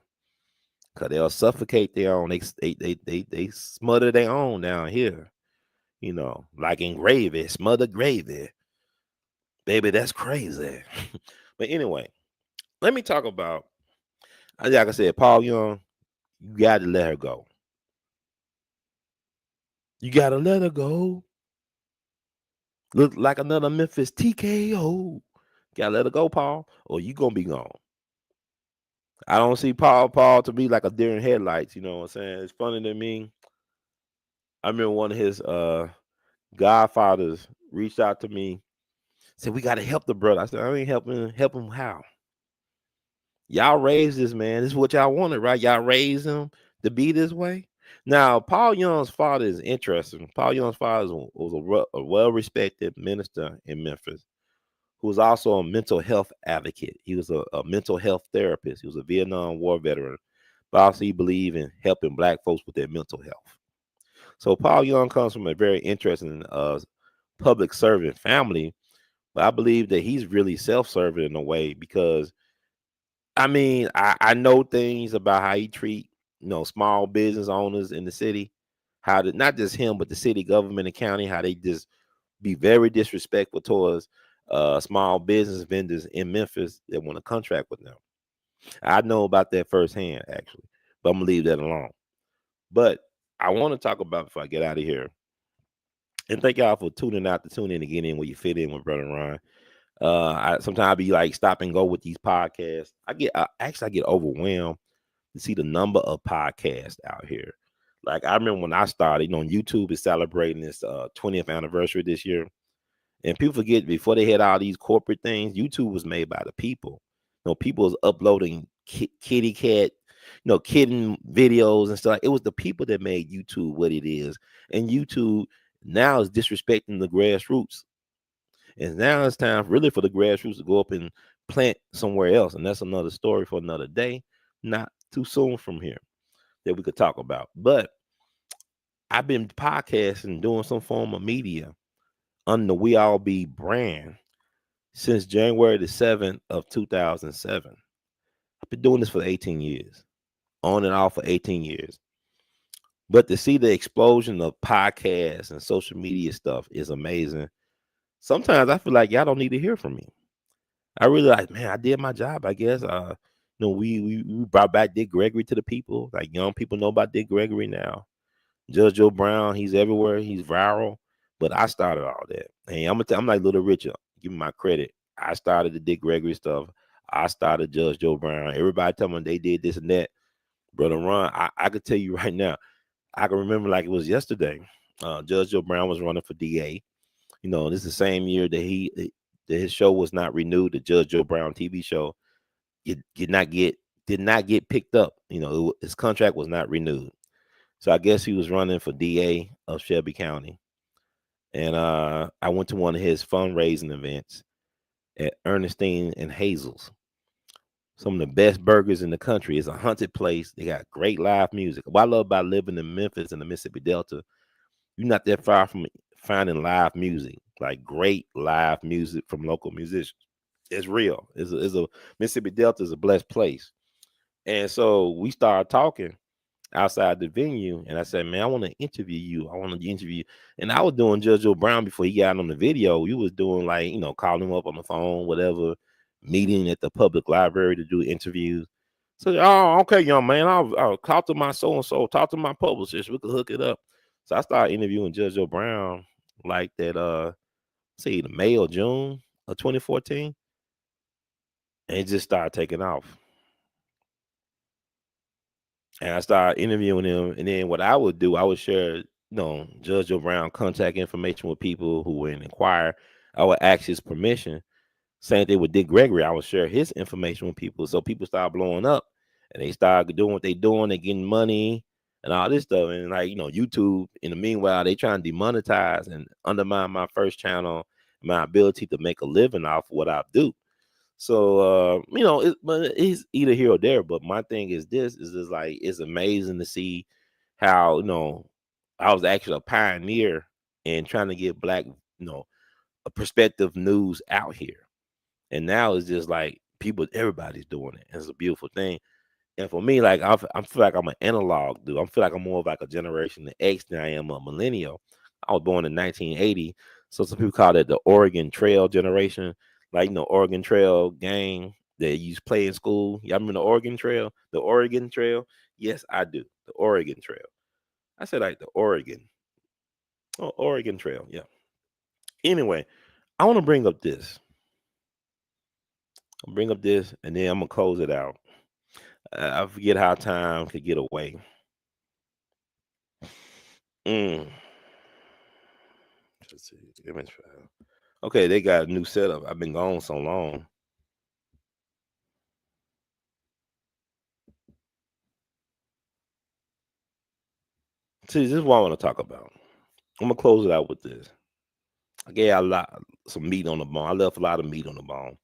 because they'll suffocate their own. They smother their own down here. Like in gravy, smothered gravy. Baby, that's crazy. But anyway, let me talk about, like I said, Paul Young, you got to let her go. You got to let her go. Look like another Memphis TKO. Gotta let her go, Paul, or you gonna be gone. I don't see Paul to be like a deer in headlights. You know what I'm saying? It's funny to me. I remember one of his godfathers reached out to me, said, "We gotta help the brother." I said, "I ain't helping. Help him how? Y'all raised this man. This is what y'all wanted, right? Y'all raised him to be this way." Now, Paul Young's father is interesting. Paul Young's father was a well-respected minister in Memphis who was also a mental health advocate. He was a mental health therapist. He was a Vietnam War veteran, but also he believed in helping Black folks with their mental health. So Paul Young comes from a very interesting public servant family, but I believe that he's really self-serving in a way because I mean I know things about how he treat small business owners in the city, how to, not just him but the city government and county, how they just be very disrespectful towards small business vendors in Memphis that want to contract with them. I know about that firsthand actually, but I'm gonna leave that alone. But I want to talk about before I get out of here. And thank y'all for tuning out to tune in to get in where you fit in with Brother Ron. I sometimes I be like stop and go with these podcasts. I get overwhelmed to see the number of podcasts out here. Like I remember when I started, YouTube is celebrating its 20th anniversary this year. And people forget before they had all these corporate things, YouTube was made by the people. People was uploading kitty cat, kitten videos and stuff. It was the people that made YouTube what it is. And YouTube now is disrespecting the grassroots. And now it's time really for the grassroots to go up and plant somewhere else. And that's another story for another day. Not too soon from here that we could talk about. But I've been podcasting, doing some form of media under the We All Be brand since January the 7th of 2007. I've been doing this for 18 years, on and off for 18 years. But to see the explosion of podcasts and social media stuff is amazing. Sometimes I feel like y'all don't need to hear from me. I really like, man, I did my job, I guess. We brought back Dick Gregory to the people. Like young people know about Dick Gregory now. Judge Joe Brown, he's everywhere. He's viral. But I started all that. Hey, I'm like Little Richard. Give me my credit. I started the Dick Gregory stuff. I started Judge Joe Brown. Everybody tell me they did this and that. Brother Ron, I could tell you right now, I can remember like it was yesterday. Judge Joe Brown was running for DA. This is the same year that his show was not renewed. The Judge Joe Brown TV show did not get picked up. His contract was not renewed. So I guess he was running for DA of Shelby County. And I went to one of his fundraising events at Ernestine and Hazel's. Some of the best burgers in the country. It's a haunted place. They got great live music. What I love about living in Memphis and the Mississippi Delta, you're not that far from finding live music, like great live music from local musicians. It's real. It's a Mississippi Delta is a blessed place. And so we started talking outside the venue, and I said, "Man, I want to interview you. I want to interview you." And I was doing Judge Joe Brown before he got on the video. You was doing like calling him up on the phone, whatever, meeting at the public library to do interviews. So, oh, okay, young man, I'll talk to my so and so, talk to my publicist. We could hook it up. So I started interviewing Judge Joe Brown like that. See, the May or June of 2014, and it just started taking off. And I started interviewing him. And then what I would do, I would share, Judge Joe Brown contact information with people who would inquire. I would ask his permission. Same thing with Dick Gregory. I would share his information with people. So people start blowing up and they start doing what they doing. They getting money and all this stuff. And like, YouTube, in the meanwhile, they trying to demonetize and undermine my first channel, my ability to make a living off what I do. So but it's either here or there. But my thing is this is just like it's amazing to see how I was actually a pioneer in trying to get black a perspective news out here. And now it's just like everybody's doing it. It's a beautiful thing. And for me, like I feel like I'm an analog dude. I feel like I'm more of like a generation X than I am a millennial. I was born in 1980, so some people call it the Oregon Trail generation. Like Oregon Trail game that you used to play in school. Y'all remember the Oregon Trail? The Oregon Trail? Yes, I do. The Oregon Trail. I said like the Oregon. Oh, Oregon Trail. Yeah. Anyway, I want to bring up this. I'll bring up this, and then I'm gonna close it out. I forget how time could get away. Mm. Let's see. Image file. Okay, they got a new setup. I've been gone so long. See, this is what I want to talk about. I'm gonna close it out with this. I gave a lot some meat on the bone. I left a lot of meat on the bone.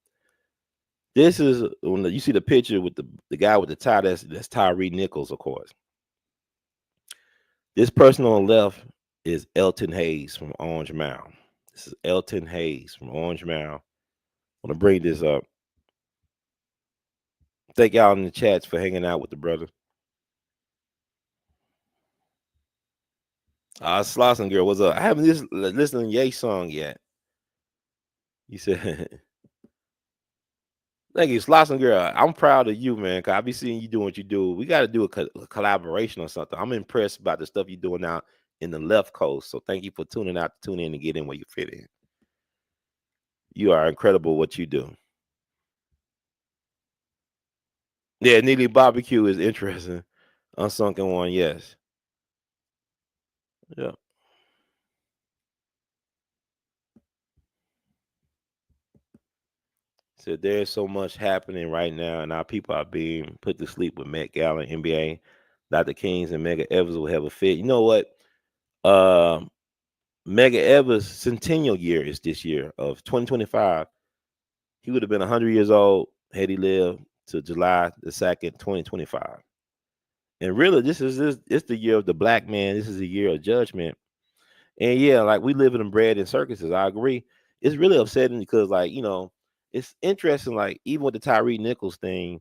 This is when you see the picture with the guy with the tie. That's Tyre Nichols, of course. This person on the left is Elton Hayes from Orange Mound. This is Elton Hayes from Orange Mound. I want to bring this up. Thank y'all in the chats for hanging out with the brother. Slauson girl, what's up? I haven't listened to Ye song yet. You said, thank you, Slauson girl. I'm proud of you, man. Cause I be seeing you doing what you do. We got to do a collaboration or something. I'm impressed about the stuff you're doing out in the left coast. So thank you for tuning in and get in where you fit in. You are incredible what you do. Yeah, Neely Barbecue is interesting. Unsunken one, yes. Yeah. So there's so much happening right now, and our people are being put to sleep with Met Gala, NBA. Dr. Kings and Mega Evers will have a fit. You know what? Mega Evers' centennial year is this year of 2025. He would have been 100 years old had he lived to July the 2nd, 2025. And really, it's the year of the black man. This is the year of judgment. And yeah, like we live in bread and circuses. I agree. It's really upsetting because, like, it's interesting. Like, even with the Tyre Nichols thing,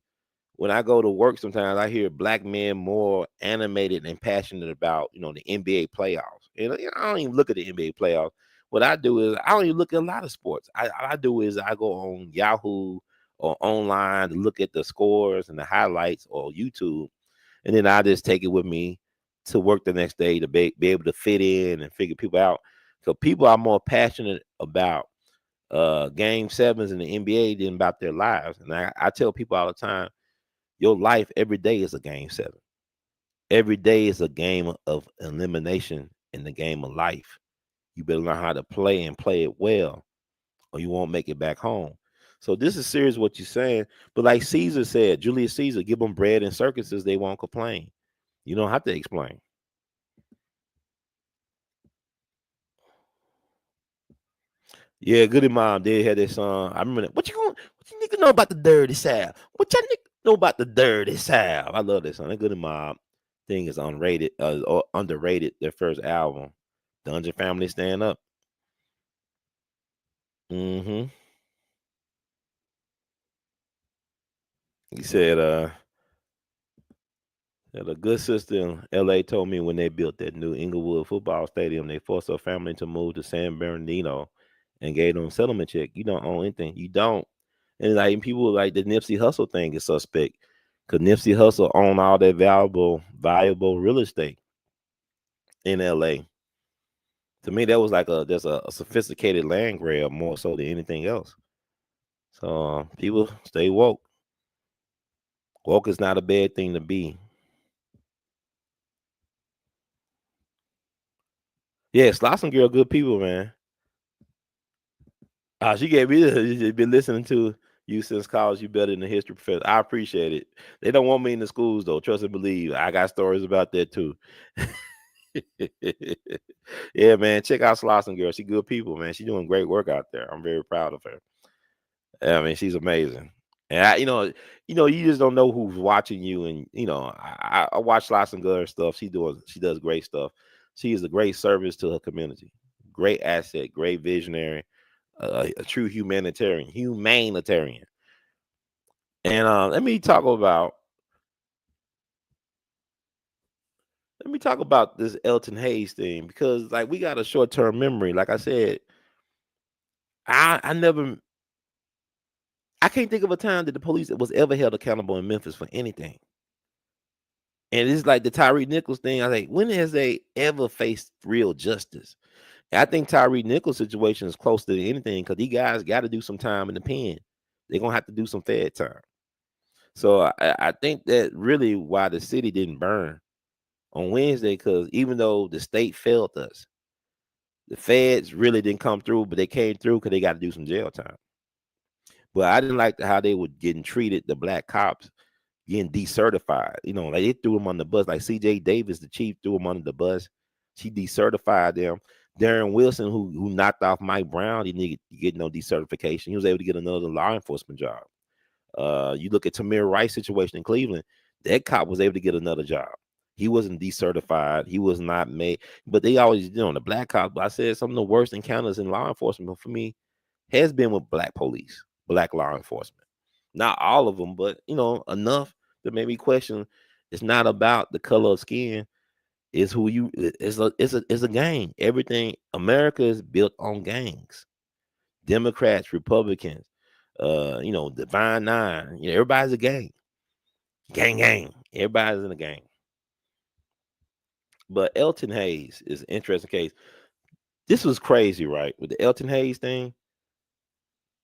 when I go to work, sometimes I hear black men more animated and passionate about, the NBA playoffs. And I don't even look at the NBA playoffs. What I do is I don't even look at a lot of sports. All I do is I go on Yahoo or online to look at the scores and the highlights or YouTube, and then I just take it with me to work the next day to be able to fit in and figure people out. So people are more passionate about game sevens in the NBA than about their lives. And I tell people all the time, your life every day is a game seven. Every day is a game of elimination in the game of life. You better learn how to play and play it well, or you won't make it back home. So this is serious what you're saying. But like Caesar said, Julius Caesar, give them bread and circuses, they won't complain. You don't have to explain. Yeah, Goody Mom did have that song. I remember that. What you nigga know about the dirty South? What y'all nigga know about the dirty South? I love that song. That Goody Mom thing is unrated, or underrated. Their first album, Dungeon Family Stand Up. Mm-hmm. He said, that a good sister in L.A. told me when they built that new Inglewood football stadium, they forced her family to move to San Bernardino and gave them a settlement check. You don't own anything. You don't. And like people like the Nipsey Hustle thing is suspect because Nipsey Hustle owned all that valuable real estate in LA. To me, that was like there's a sophisticated land grab more so than anything else. So people stay woke. Woke is not a bad thing to be. Yeah, Slauson girl, good people, man. She gave me this. She's been listening to you since college. You better than the history professor. I appreciate it. They don't want me in the schools though. Trust and believe. I got stories about that too. Yeah, man. Check out Slauson girl. She good people, man. She doing great work out there. I'm very proud of her. I mean, she's amazing. And you just don't know who's watching you. And I watch Slauson girl stuff. She does great stuff. She is a great service to her community. Great asset. Great visionary. A true humanitarian. And let me talk about this Elton Hayes thing because like we got a short term memory. Like I said, I can't think of a time that the police was ever held accountable in Memphis for anything. And it's like the Tyre Nichols thing. I think when has they ever faced real justice? And I think Tyre Nichols' situation is close to anything because these guys got to do some time in the pen. They're gonna have to do some fed time. So I think that really why the city didn't burn on Wednesday, because even though the state failed us, the feds really didn't come through, but they came through because they got to do some jail time. But I didn't like how they were getting treated, the black cops getting decertified. Like they threw them on the bus. Like C.J. Davis, the chief, threw them under the bus. She decertified them. Darren Wilson, who knocked off Mike Brown, he didn't get no decertification. He was able to get another law enforcement job. You look at Tamir Rice's situation in Cleveland, that cop was able to get another job. He wasn't decertified. He was not made, but they always, the black cops. But I said some of the worst encounters in law enforcement for me has been with black police, black law enforcement. Not all of them, but enough to make me question. It's not about the color of skin. It's who you. It's a gang. Everything America is built on gangs. Democrats, Republicans, Divine Nine. Everybody's a gang. Gang. Everybody's in a gang. But Elton Hayes is an interesting case. This was crazy, right? With the Elton Hayes thing.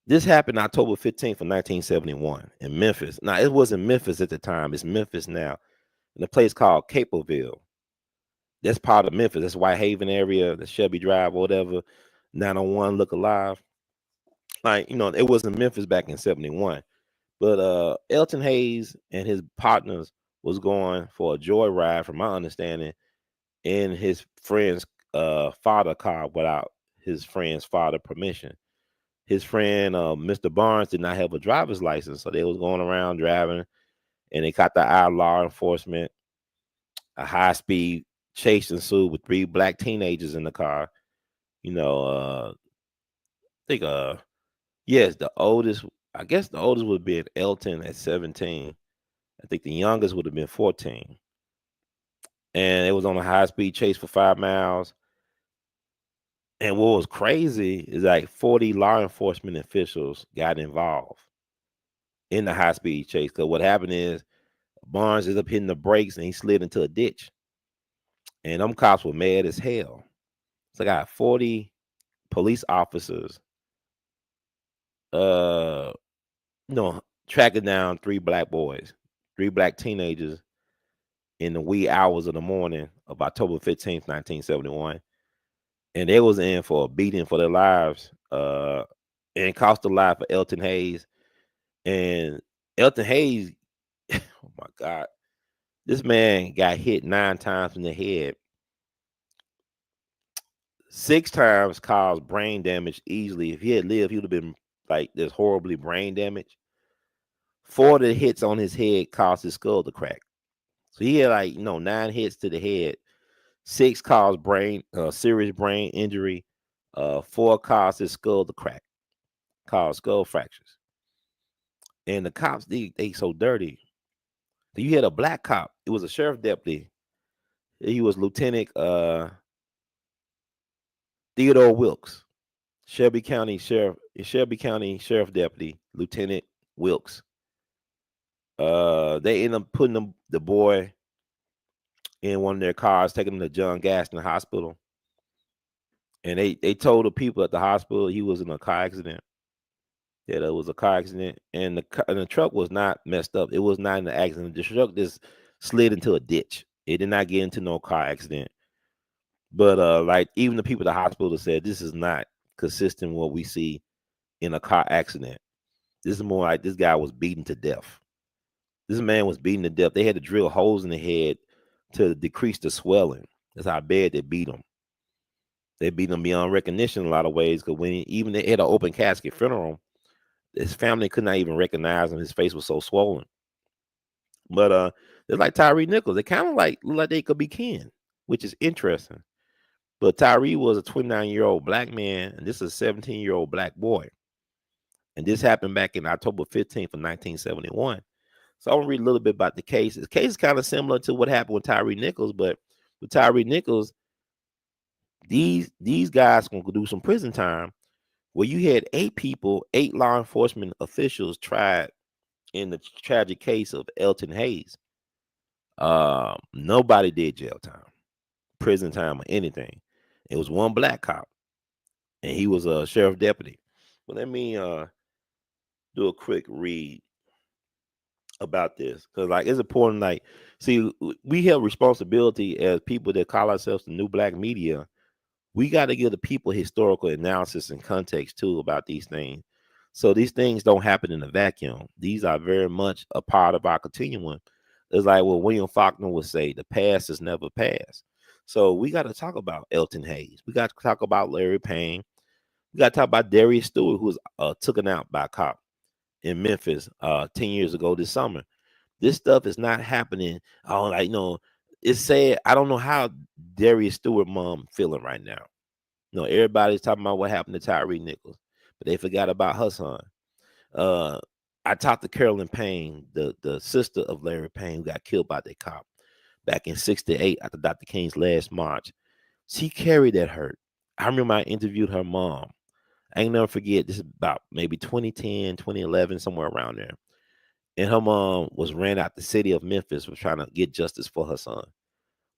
This happened October 15th of 1971 in Memphis. Now, it wasn't Memphis at the time. It's Memphis now. In a place called Capeville. That's part of Memphis. That's Whitehaven area, the Shelby Drive, or whatever. 901 Look Alive. It wasn't Memphis back in 71. But Elton Hayes and his partners was going for a joyride, from my understanding, in his friend's father car without his friend's father permission. His friend, Mr. Barnes, did not have a driver's license, so they was going around driving, and they caught the eye of law enforcement. A high-speed chase ensued with 3 black teenagers in the car. I think, yes, I guess the oldest would have been Elton at 17. I think the youngest would have been 14. And it was on a high-speed chase for 5 miles. And what was crazy is like 40 law enforcement officials got involved in the high-speed chase. Because what happened is Barnes ended up hitting the brakes and he slid into a ditch. And them cops were mad as hell. So I got 40 police officers tracking down 3 black boys, 3 black teenagers in the wee hours of the morning of October 15th, 1971. And they was in for a beating for their lives. And cost the life of Elton Hayes. And Elton Hayes, oh my God, this man got hit 9 times in the head. 6 times caused brain damage easily. If he had lived, he would have been like this horribly brain damage. 4 of the hits on his head caused his skull to crack. So he had 9 hits to the head. 6 caused serious brain injury. 4 caused his skull to crack, caused skull fractures. And the cops, they so dirty. You had a black cop. It was a sheriff deputy. He was Lieutenant Theodore Wilkes, Shelby County Sheriff Deputy, Lieutenant Wilkes. They ended up putting the boy in one of their cars, taking him to John Gaston Hospital. And they told the people at the hospital he was in a car accident. Yeah, it was a car accident, and the truck was not messed up. It was not in an accident. The truck just slid into a ditch. It did not get into no car accident. But even the people at the hospital said this is not consistent with what we see in a car accident. This is more like this guy was beaten to death. This man was beaten to death. They had to drill holes in the head to decrease the swelling. That's how bad they beat him. They beat him beyond recognition in a lot of ways, because when even they had an open casket funeral, his family could not even recognize him. His face was so swollen. But they're like Tyre Nichols. They kind of look like they could be kin, which is interesting. But Tyre was a 29-year-old black man, and this is a 17-year-old black boy. And this happened back in October 15th of 1971. So I want to read a little bit about the case. The case is kind of similar to what happened with Tyre Nichols, but with Tyre Nichols, these guys going to do some prison time, where you had 8 law enforcement officials tried in the tragic case of Elton Hayes. Nobody did jail time, prison time, or anything. It was one black cop, and he was a sheriff deputy. But let me do a quick read about this, because it's important. See, we have responsibility as people that call ourselves the new black media. We got to give the people historical analysis and context too about these things. So these things don't happen in a vacuum. These are very much a part of our continuum. It's like what William Faulkner would say: the past is never past. So we got to talk about Elton Hayes. We got to talk about Larry Payne. We got to talk about Darius Stewart, who was taken out by a cop in Memphis 10 years ago this summer. This stuff is not happening. Oh, like, no, it's sad. I don't know how Darius Stewart mom feeling right now. Everybody's talking about what happened to Tyre Nichols, but they forgot about her son. Uh, I talked to Carolyn Payne, the sister of Larry Payne, who got killed by that cop back in '68 after Dr. King's last march. She carried that hurt. I remember I interviewed her mom. I ain't never forget. This is about maybe 2010, 2011, somewhere around there. And her mom was ran out the city of Memphis for trying to get justice for her son.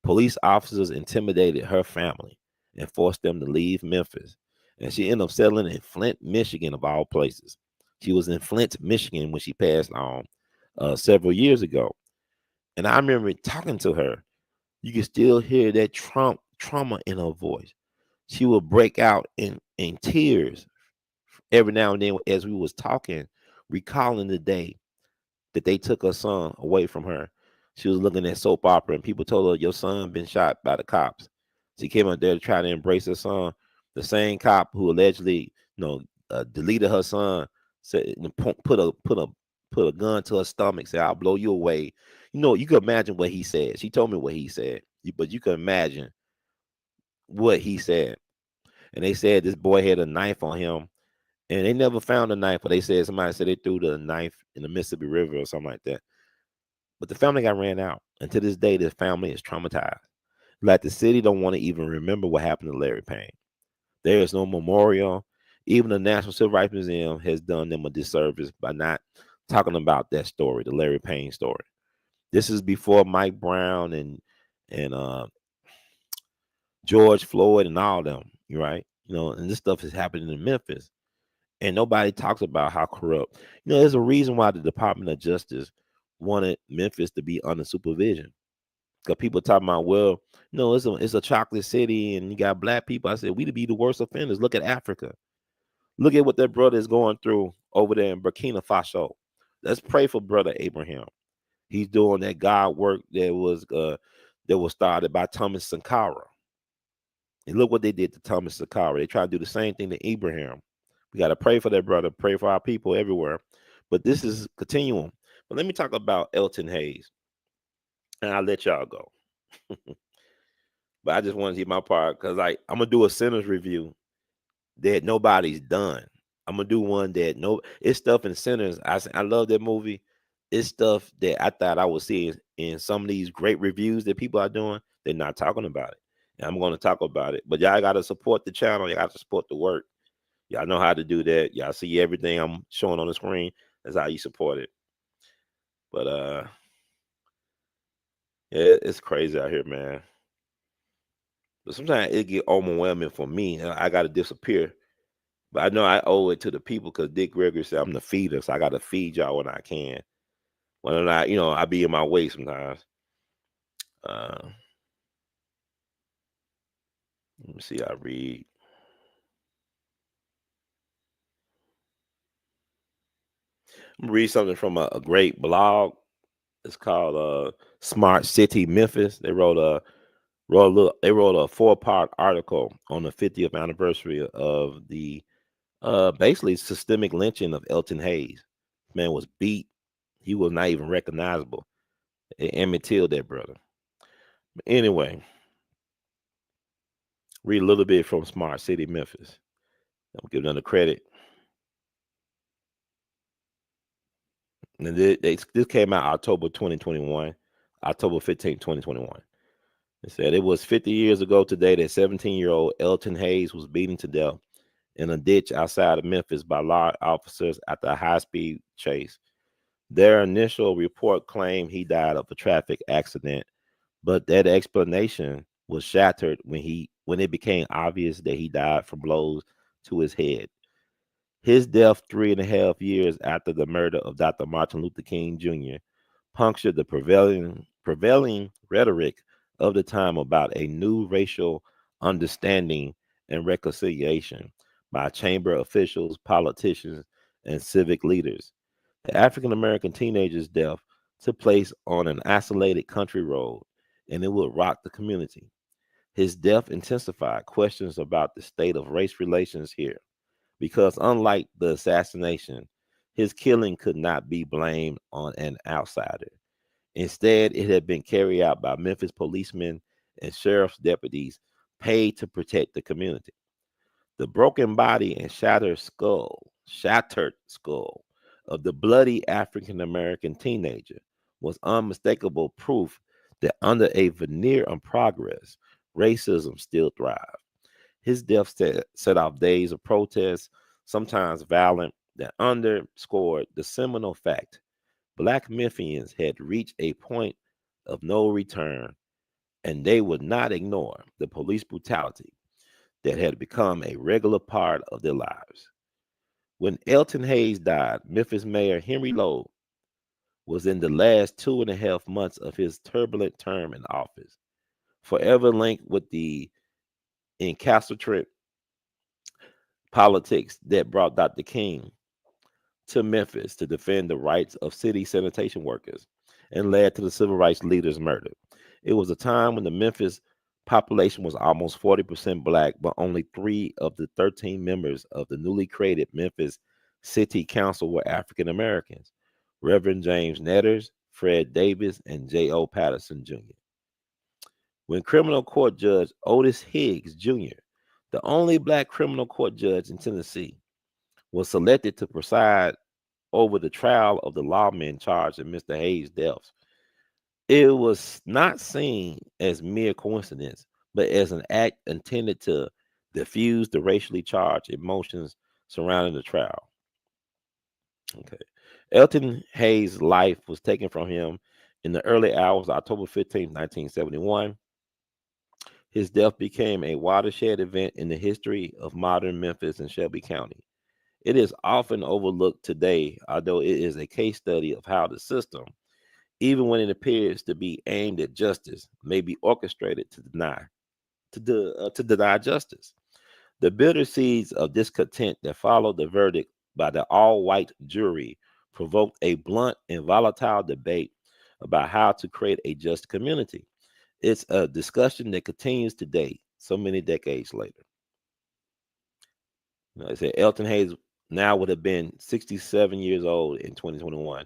Police officers intimidated her family and forced them to leave Memphis. And she ended up settling in Flint, Michigan, of all places. She was in Flint, Michigan when she passed on several years ago. And I remember talking to her. You can still hear that trauma in her voice. She would break out in tears every now and then as we was talking, recalling the day that they took her son away from her. She was looking at soap opera, and people told her your son been shot by the cops. She came up there to try to embrace her son. The same cop who allegedly, deleted her son, said put a gun to her stomach, said, "I'll blow you away." You can imagine what he said. She told me what he said, but you can imagine what he said. And they said this boy had a knife on him, and they never found the knife, but they said somebody said they threw the knife in the Mississippi River or something like that. But the family got ran out. And to this day, this family is traumatized. Like the city don't want to even remember what happened to Larry Payne. There is no memorial. Even the National Civil Rights Museum has done them a disservice by not talking about that story, the Larry Payne story. This is before Mike Brown and George Floyd and all them, right? And this stuff is happening in Memphis. And nobody talks about how corrupt. There's a reason why the Department of Justice wanted Memphis to be under supervision. Because people talking about, well, it's a chocolate city and you got black people. I said, we to be the worst offenders. Look at Africa. Look at what that brother is going through over there in Burkina Faso. Let's pray for brother Abraham. He's doing that God work that was started by Thomas Sankara. And look what they did to Thomas Sankara. They try to do the same thing to Abraham. We got to pray for that brother, pray for our people everywhere. But this is continuum. But let me talk about Elton Hayes, and I'll let y'all go. But I just want to get my part because, I'm gonna do a Sinners review that nobody's done. I'm gonna do one that it's stuff in Sinners. I love that movie. It's stuff that I thought I would see in some of these great reviews that people are doing. They're not talking about it. And I'm going to talk about it. But y'all got to support the channel. Y'all got to support the work. Y'all know how to do that. Y'all see everything I'm showing on the screen. That's how you support it. But yeah, it's crazy out here, man. But sometimes it get overwhelming for me. I got to disappear. But I know I owe it to the people because Dick Gregory said I'm the feeder, so I got to feed y'all when I can. When I be in my way sometimes. Let me see. I read. I'm gonna read something from a great blog. It's called Smart City Memphis. They wrote a 4-part article on the 50th anniversary of the basically systemic lynching of Elton Hayes. Man was beat. He was not even recognizable. Emmett Till, that brother. But anyway, read a little bit from Smart City Memphis. I'm giving them the credit. And this came out October 2021, October 15th, 2021. It said it was 50 years ago today that 17-year-old Elton Hayes was beaten to death in a ditch outside of Memphis by law officers after a high-speed chase. Their initial report claimed he died of a traffic accident, but that explanation was shattered when it became obvious that he died from blows to his head. His death 3.5 years after the murder of Dr. Martin Luther King Jr. punctured the prevailing rhetoric of the time about a new racial understanding and reconciliation by chamber officials, politicians, and civic leaders. The African American teenager's death took place on an isolated country road, and it would rock the community. His death intensified questions about the state of race relations here, because unlike the assassination, his killing could not be blamed on an outsider. Instead, it had been carried out by Memphis policemen and sheriff's deputies paid to protect the community. The broken body and shattered skull of the bloody African American teenager was unmistakable proof that under a veneer of progress, racism still thrived. His death set off days of protest, sometimes violent, that underscored the seminal fact Black Memphians had reached a point of no return, and they would not ignore the police brutality that had become a regular part of their lives. When Elton Hayes died, Memphis Mayor Henry Lowe was in the last 2.5 months of his turbulent term in office, forever linked with the incalcitrant politics that brought Dr. King to Memphis to defend the rights of city sanitation workers and led to the civil rights leaders' murder. It was a time when the Memphis population was almost 40% black, but only 3 of the 13 members of the newly created Memphis City Council were African Americans: Reverend James Netters, Fred Davis, and J.O. Patterson Jr. When criminal court judge Otis Higgs Jr., the only black criminal court judge in Tennessee, was selected to preside over the trial of the lawmen charged in Mr. Hayes' deaths, it was not seen as mere coincidence, but as an act intended to diffuse the racially charged emotions surrounding the trial. Okay. Elton Hayes' life was taken from him in the early hours of October 15, 1971. His death became a watershed event in the history of modern Memphis and Shelby County. It is often overlooked today, although it is a case study of how the system, even when it appears to be aimed at justice, may be orchestrated to deny justice. The bitter seeds of discontent that followed the verdict by the all-white jury provoked a blunt and volatile debate about how to create a just community. It's a discussion that continues today, so many decades later. I said Elton Hayes now would have been 67 years old in 2021.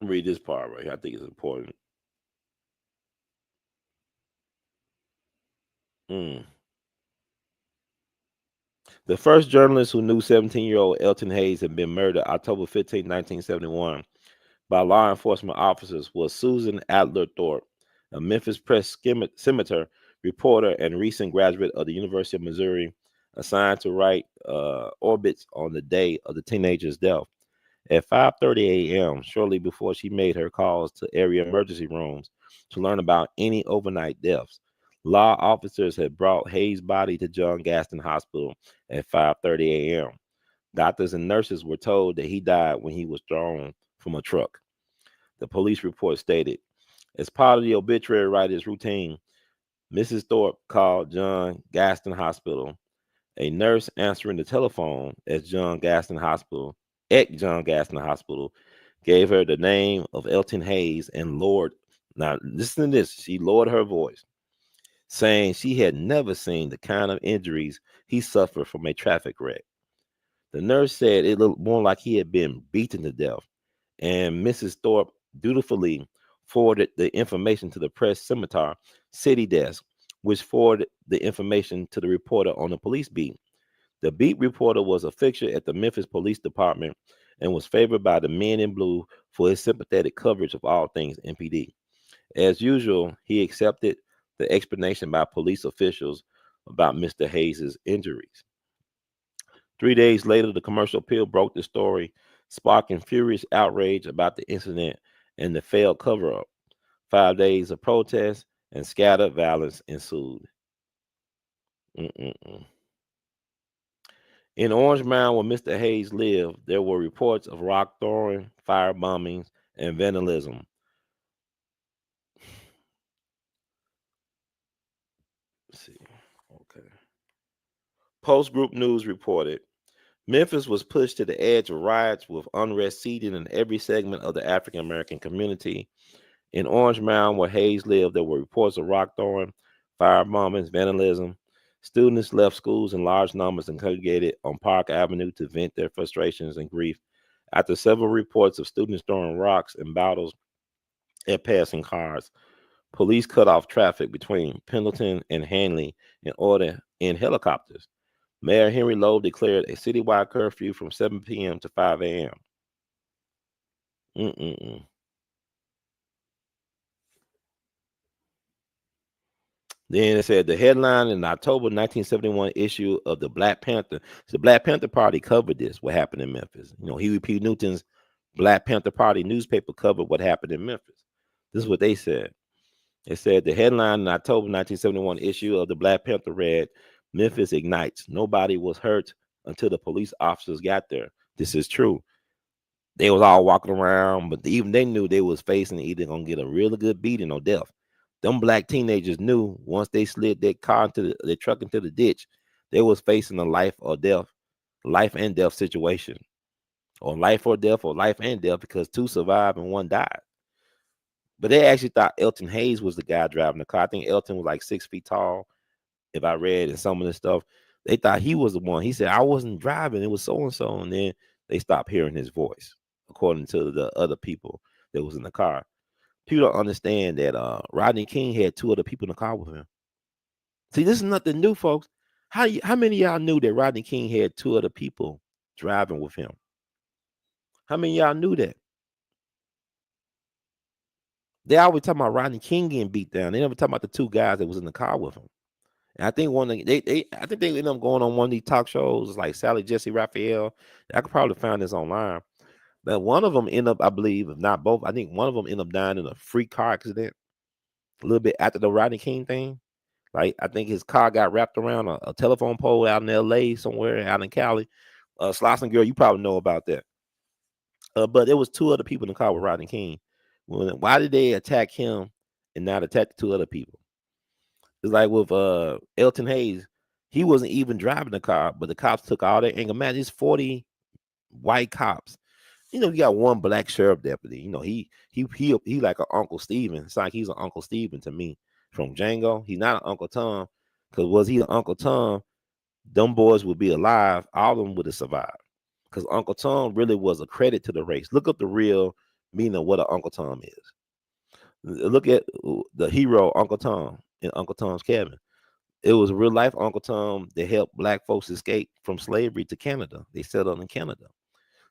Read this part right here. I think it's important. Mm. The first journalist who knew 17-year-old Elton Hayes had been murdered October 15, 1971, by law enforcement officers was Susan Adler Thorpe, a Memphis Press Scimitar reporter and recent graduate of the University of Missouri, assigned to write orbits on the day of the teenager's death. At 5:30 a.m., shortly before she made her calls to area emergency rooms to learn about any overnight deaths, law officers had brought Hayes' body to John Gaston Hospital at 5:30 a.m. Doctors and nurses were told that he died when he was thrown from a truck. The police report stated, as part of the obituary writer's routine, Mrs. Thorpe called John Gaston Hospital. A nurse answering the telephone at John Gaston Hospital, gave her the name of Elton Hayes and lowered. Now, listen to this. She lowered her voice, saying she had never seen the kind of injuries he suffered from a traffic wreck. The nurse said it looked more like he had been beaten to death, and Mrs. Thorpe dutifully forwarded the information to the press scimitar city desk, which forwarded the information to the reporter on the police beat. The beat reporter was a fixture at the Memphis Police Department and was favored by the men in blue for his sympathetic coverage of all things MPD. As usual, he accepted the explanation by police officials about Mr. Hayes's injuries. 3 days later, the Commercial Appeal broke the story, sparking furious outrage about the incident and the failed cover-up. 5 days of protest and scattered violence ensued. Mm-mm-mm. In Orange Mound, where Mr. Hayes lived, there were reports of rock throwing, fire bombings, and vandalism. Let's see. Okay. Post Group News reported Memphis was pushed to the edge of riots with unrest seeding in every segment of the African American community. In Orange Mound, where Hayes lived, there were reports of rock throwing, fire bombings, vandalism. Students left schools in large numbers and congregated on Park Avenue to vent their frustrations and grief. After several reports of students throwing rocks and bottles at passing cars, police cut off traffic between Pendleton and Hanley in order in helicopters. Mayor Henry Lowe declared a citywide curfew from 7 p.m. to 5 a.m. Mm-mm-mm. Then it said the headline in October 1971 issue of the Black Panther. So the Black Panther Party covered this, what happened in Memphis. Huey P. Newton's Black Panther Party newspaper covered what happened in Memphis. This is what they said. It said the headline in October 1971 issue of the Black Panther read, Memphis ignites. Nobody was hurt until the police officers got there. This is true. They was all walking around, but even they knew they was facing either gonna get a really good beating or death. Them black teenagers knew once they slid their car into their truck into the ditch, they was facing a life and death situation, or life or death, or life and death, because two survived and one died. But they actually thought Elton Hayes was the guy driving the car. I think Elton was like 6 feet tall. If I read in some of the stuff, they thought he was the one. He said, I wasn't driving, it was so and so. And then they stopped hearing his voice, according to the other people that was in the car. People don't understand that Rodney King had two other people in the car with him. See, this is nothing new, folks. How many of y'all knew that Rodney King had two other people driving with him? How many of y'all knew that? They always talk about Rodney King getting beat down. They never talk about the two guys that was in the car with him. And I think I think they ended up going on one of these talk shows like Sally Jesse Raphael. I could probably find this online. But one of them ended up, I believe, if not both, I think one of them ended up dying in a freak car accident a little bit after the Rodney King thing. Like, I think his car got wrapped around a telephone pole out in L.A. somewhere, out in Cali. Slauson Girl, you probably know about that. But there was two other people in the car with Rodney King. Why did they attack him and not attack the two other people? It's like with Elton Hayes. He wasn't even driving the car, but the cops took all their anger. Man, it's 40 white cops. You got one black sheriff deputy. He like an Uncle Steven. It's like he's an Uncle Steven to me from Django. He's not an Uncle Tom, because was he an Uncle Tom, them boys would be alive. All of them would have survived, because Uncle Tom really was a credit to the race. Look up the real meaning of what an Uncle Tom is. Look at the hero Uncle Tom in Uncle Tom's Cabin. It was a real life Uncle Tom that helped black folks escape from slavery to Canada. They settled in Canada.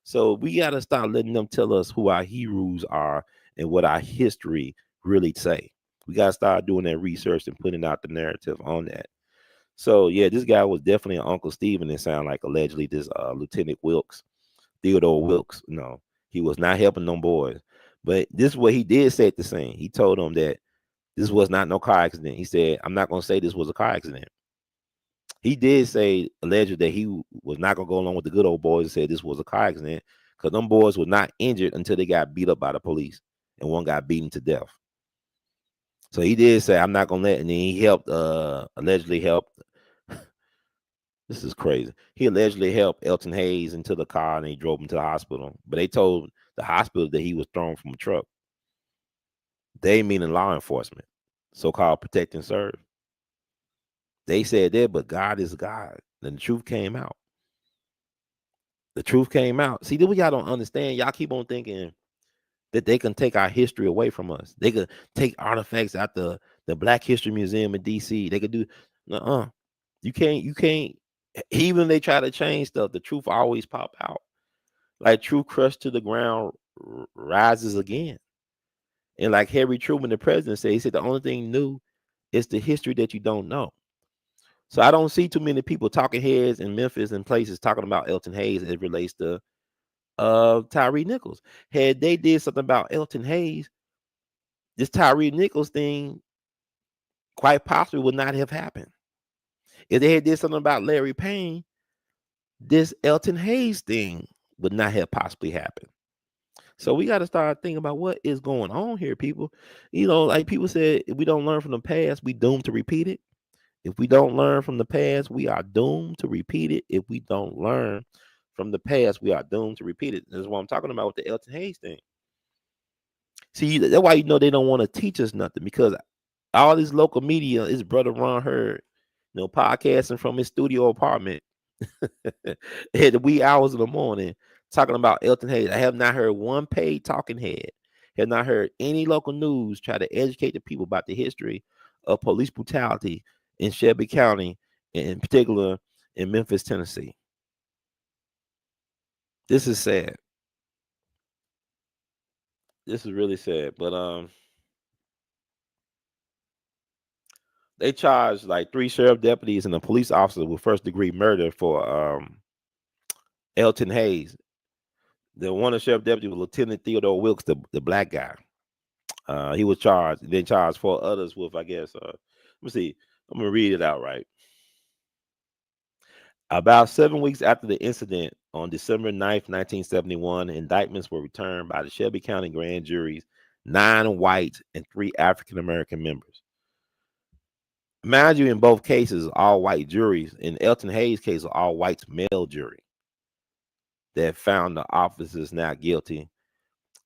So we got to start letting them tell us who our heroes are and what our history really say. We got to start doing that research and putting out the narrative on that. So yeah, this guy was definitely an Uncle Stephen. It sounded like allegedly this Lieutenant Wilkes, Theodore Wilkes. No, he was not helping them boys. But this is what he did say at the scene. He told them that this was not no car accident. He said, I'm not going to say this was a car accident. He did say allegedly that he was not going to go along with the good old boys and say this was a car accident, because them boys were not injured until they got beat up by the police, and one got beaten to death. So he did say, I'm not going to let, and then he helped, allegedly helped. This is crazy. He allegedly helped Elton Hayes into the car, and he drove him to the hospital. But they told the hospital that he was thrown from a truck. They meaning law enforcement, so-called protect and serve. They said that, but God is God. Then the truth came out. The truth came out. See, this what y'all don't understand. Y'all keep on thinking that they can take our history away from us. They could take artifacts out the Black History Museum in DC. They could do, you can't. Even they try to change stuff, the truth always pop out. Like truth crushed to the ground rises again. And like Harry Truman, the president, said, he said the only thing new is the history that you don't know. So I don't see too many people, talking heads in Memphis and places, talking about Elton Hayes as it relates to Tyre Nichols. Had they did something about Elton Hayes, this Tyre Nichols thing quite possibly would not have happened. If they had did something about Larry Payne, this Elton Hayes thing would not have possibly happened. So we got to start thinking about what is going on here, people. Like people said, if we don't learn from the past, we doomed to repeat it. If we don't learn from the past, we are doomed to repeat it if we don't learn from the past, we are doomed to repeat it. That's what I'm talking about with the Elton Hayes thing. See, that's why they don't want to teach us nothing, because all this local media, his brother Ron Hurd, podcasting from his studio apartment at the wee hours of the morning, talking about Elton Hayes. I have not heard one paid talking head. Have not heard any local news try to educate the people about the history of police brutality in Shelby County, in particular in Memphis, Tennessee. This is sad. This is really sad. But they charged like 3 sheriff deputies and a police officer with first degree murder for Elton Hayes. The one of the sheriff deputy was Lieutenant Theodore Wilkes, the black guy. He was charged. Then charged 4 others with, I guess. Let me see. I'm gonna read it out right. About 7 weeks after the incident, on December 9th, 1971, indictments were returned by the Shelby County grand juries, 9 white and 3 African American members. Mind you, in both cases, all white juries. In Elton Hayes' case, all white male jury that found the officers not guilty.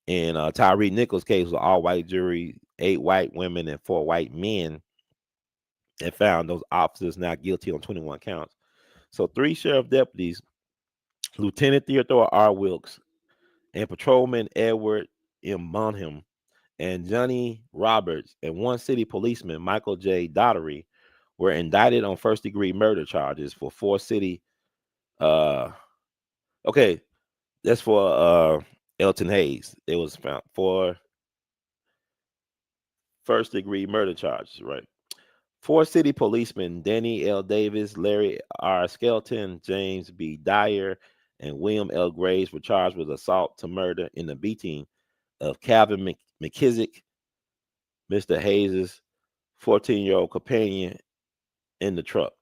In Tyre Nichols' case, was all white jury, 8 white women and 4 white men, and found those officers not guilty on 21 counts. So 3 sheriff deputies, Lieutenant Theodore R. Wilkes and Patrolman Edward M. Bonham and Johnny Roberts, and 1 city policeman, Michael J. Daughtery, were indicted on first degree murder charges for 4 city. Okay, that's for Elton Hayes. It was found 4 first degree murder charges, right? 4 city policemen, Danny L. Davis, Larry R. Skelton, James B. Dyer, and William L. Graves, were charged with assault to murder in the beating of Calvin McKissick, Mr. Hayes' 14-year-old companion, in the truck.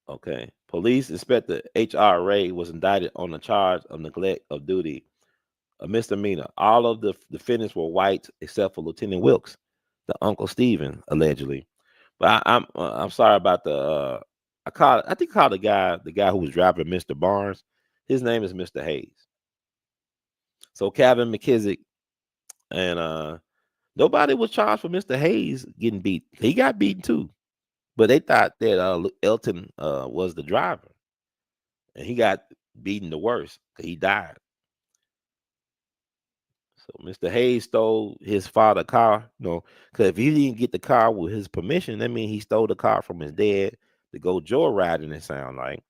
Okay. Police Inspector H.R. Ray was indicted on the charge of neglect of duty, a misdemeanor. All of the defendants were white except for Lieutenant Wilkes, the Uncle Stephen, allegedly. But I'm sorry about the I think I called the guy who was driving Mr. Barnes. His name is Mr. Hayes. So Calvin McKissick, and nobody was charged for Mr. Hayes getting beat. He got beaten too. But they thought that Elton was the driver, and he got beaten the worst because he died. So Mr. Hayes stole his father's car, because if he didn't get the car with his permission, that means he stole the car from his dad to go joyriding. It sound like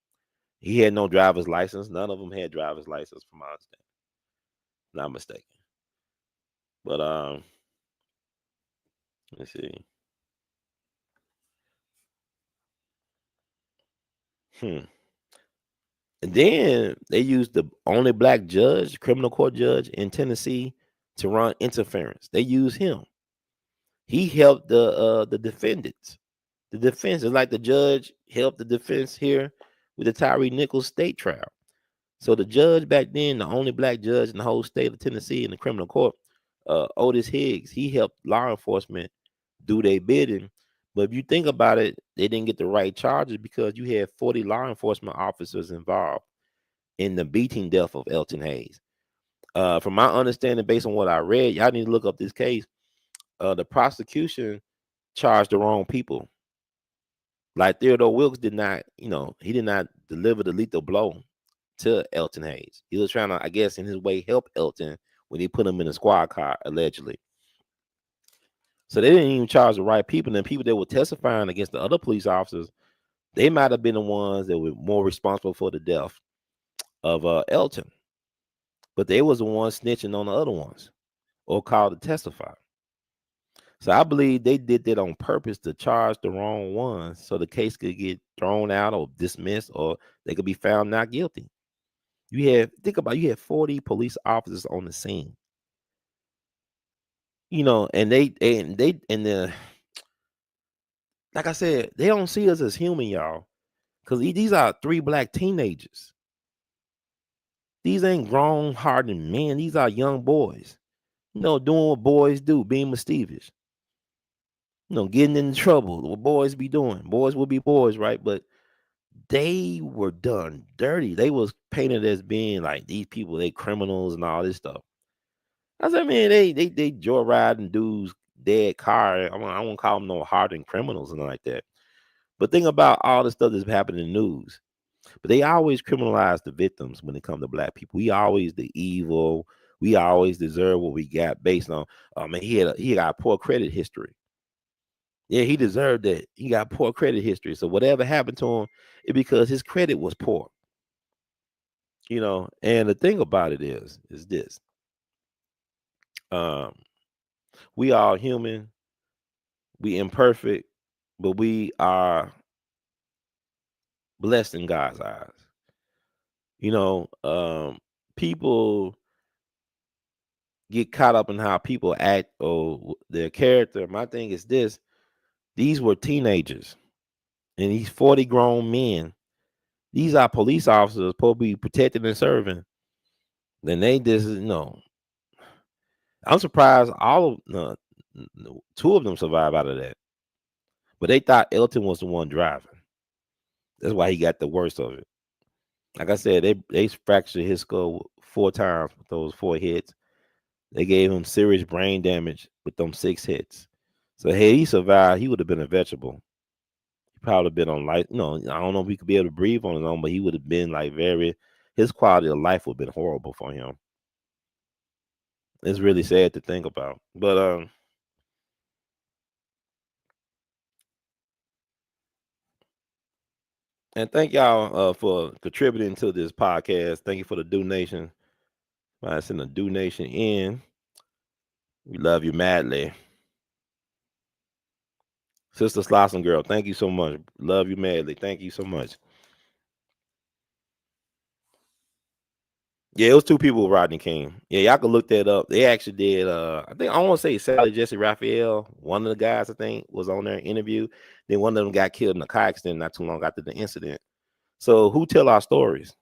he had no driver's license. None of them had driver's license, from my understanding. Not mistaken. But let's see. And then they used the only black judge, criminal court judge in Tennessee, to run interference. They used him. He helped the defendants. The defense is like the judge helped the defense here with the Tyre Nichols state trial. So the judge back then, the only black judge in the whole state of Tennessee in the criminal court, Otis Higgs, he helped law enforcement do their bidding. But if you think about it, they didn't get the right charges because you had 40 law enforcement officers involved in the beating death of Elton Hayes. From my understanding, based on what I read, y'all need to look up this case. The prosecution charged the wrong people. Like Theodore Wilkes did not, he did not deliver the lethal blow to Elton Hayes. He was trying to, I guess, in his way, help Elton when he put him in a squad car, allegedly. So they didn't even charge the right people. And the people that were testifying against the other police officers, they might have been the ones that were more responsible for the death of Elton. But they was the ones snitching on the other ones or called to testify. So I believe they did that on purpose to charge the wrong ones so the case could get thrown out or dismissed, or they could be found not guilty. Think about you had 40 police officers on the scene. And the like I said, they don't see us as human, y'all. Because these are 3 black teenagers. These ain't grown, hardened men. These are young boys. Doing what boys do, being mischievous. Getting in trouble. What boys be doing. Boys will be boys, right? But they were done dirty. They was painted as being like these people, they criminals and all this stuff. I said, man, they joyriding dudes dead car. I won't call them no hardened criminals and like that. But think about all the stuff that's happening in the news. But they always criminalize the victims when it comes to black people. We always the evil. We always deserve what we got based on. Oh man, he got poor credit history. Yeah, he deserved that. He got poor credit history. So whatever happened to him, it because his credit was poor. And the thing about it is this. Um, we all human, we imperfect, but we are blessed in God's eyes. You know, um, People get caught up in how people act or their character. My thing is this: these were teenagers, and these 40 grown men. These are police officers supposed to be protecting and serving. Then they just, I'm surprised all of two of them survived out of that. But they thought Elton was the one driving. That's why he got the worst of it. Like I said, they fractured his skull 4 times with those 4 hits. They gave him serious brain damage with them 6 hits. So hey, he survived. He would have been a vegetable. He probably been on life. I don't know if he could be able to breathe on his own, but he would have been like his quality of life would have been horrible for him. It's really sad to think about. But and thank y'all for contributing to this podcast. Thank you for the donation. I send a donation in. We love you madly. Sister Slosson Girl, thank you so much. Love you madly. Thank you so much. Yeah, it was 2 people with Rodney King. Yeah, y'all can look that up. They actually did. I think I want to say Sally Jesse Raphael. One of the guys I think was on their interview. Then one of them got killed in a car accident not too long after the incident. So who tell our stories?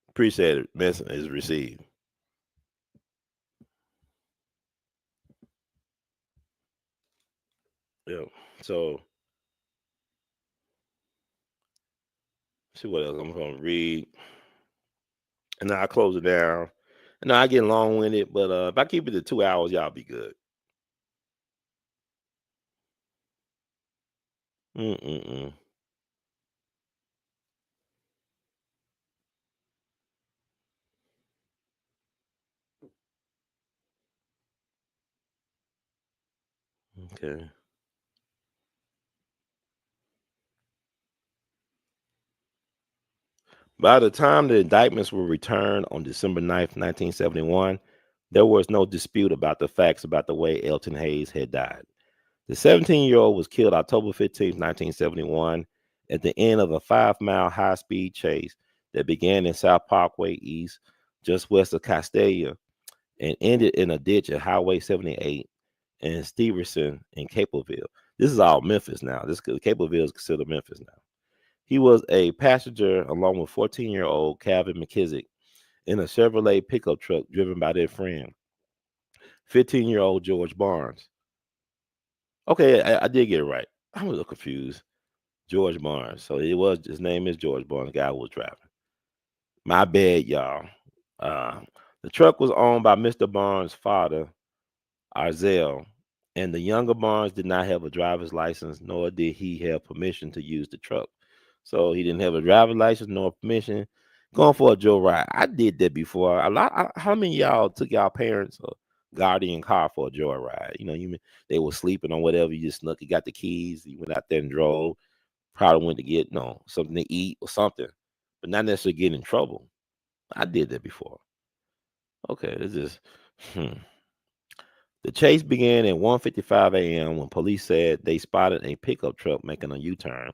Appreciate it. Message is received. Yeah. So see what else I'm gonna read, and then I close it down. And I get long winded, but if I keep it to 2 hours, y'all be good. Mm-mm-mm. Okay. By the time the indictments were returned on December 9th, 1971, there was no dispute about the facts about the way Elton Hayes had died. The 17-year-old was killed October 15th, 1971, at the end of a 5-mile high speed chase that began in South Parkway East, just west of Castalia, and ended in a ditch at Highway 78 and Stevenson in Capeville. This is all Memphis now. Capeville is considered Memphis now. He was a passenger along with 14-year-old Calvin McKissick in a Chevrolet pickup truck driven by their friend, 15-year-old George Barnes. Okay, I did get it right. I'm a little confused. George Barnes. So his name is George Barnes, the guy who was driving. My bad, y'all. Uh, the truck was owned by Mr. Barnes' father, Arzell, and the younger Barnes did not have a driver's license, nor did he have permission to use the truck. So he didn't have a driver's license nor permission. Going for a joyride. I did that before. How many of y'all took y'all parents or guardian car for a joyride? They were sleeping on whatever. You just snuck. You got the keys. You went out there and drove. Probably went to get something to eat or something, but not necessarily get in trouble. I did that before. Okay, this is. Hmm. The chase began at 1:55 a.m. when police said they spotted a pickup truck making a U-turn.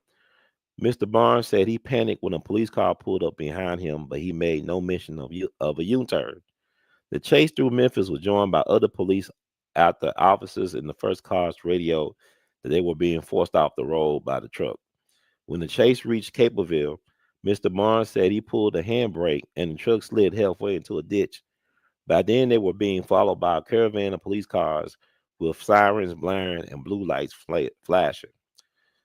Mr. Barnes said he panicked when a police car pulled up behind him, but he made no mention of a U-turn. The chase through Memphis was joined by other police after officers in the first cars radioed that they were being forced off the road by the truck. When the chase reached Capeville, Mr. Barnes said he pulled a handbrake and the truck slid halfway into a ditch. By then, they were being followed by a caravan of police cars with sirens blaring and blue lights flashing.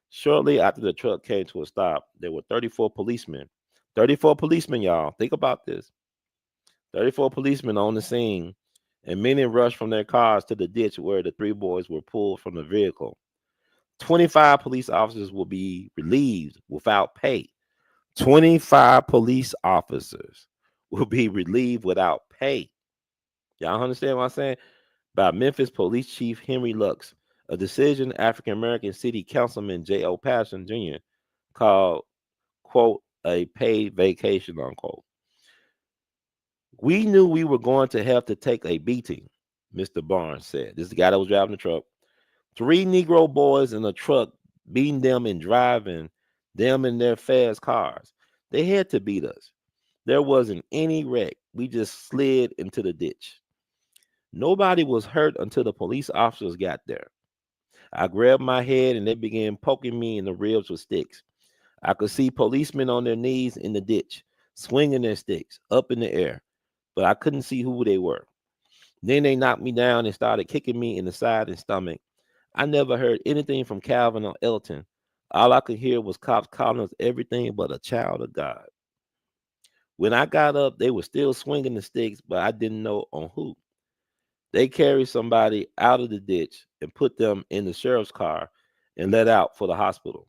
Shortly after the truck came to a stop, there were 34 policemen. 34 policemen, y'all. Think about this. 34 policemen on the scene, and many rushed from their cars to the ditch where the three boys were pulled from the vehicle. 25 police officers will be relieved without pay. 25 police officers will be relieved without pay. Y'all understand what I'm saying? By Memphis Police Chief Henry Lux, a decision African American City Councilman J.O. Patterson Jr. called, quote, a paid vacation, unquote. We knew we were going to have to take a beating, Mr. Barnes said. This is the guy that was driving the truck. 3 Negro boys in a truck beating them and driving them in their fast cars. They had to beat us. There wasn't any wreck. We just slid into the ditch. Nobody was hurt until the police officers got there. I grabbed my head and they began poking me in the ribs with sticks. I could see policemen on their knees in the ditch, swinging their sticks up in the air, but I couldn't see who they were. Then they knocked me down and started kicking me in the side and stomach. I never heard anything from Calvin or Elton. All I could hear was cops calling us everything but a child of God. When I got up, they were still swinging the sticks, but I didn't know on who. They carried somebody out of the ditch and put them in the sheriff's car and let out for the hospital.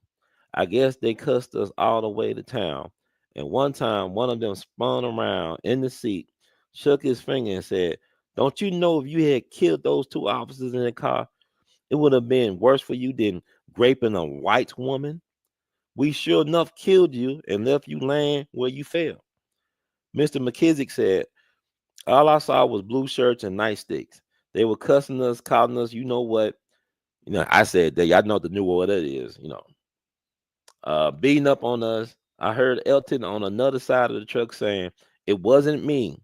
I guess they cussed us all the way to town. And one time, one of them spun around in the seat, shook his finger, and said, "Don't you know if you had killed those 2 officers in the car, it would have been worse for you than raping a white woman? We sure enough killed you and left you laying where you fell." Mr. McKissick said, "All I saw was blue shirts and nightsticks. They were cussing us, calling us, you know what?" I said that y'all know the new word that is, beating up on us. I heard Elton on another side of the truck saying, "It wasn't me.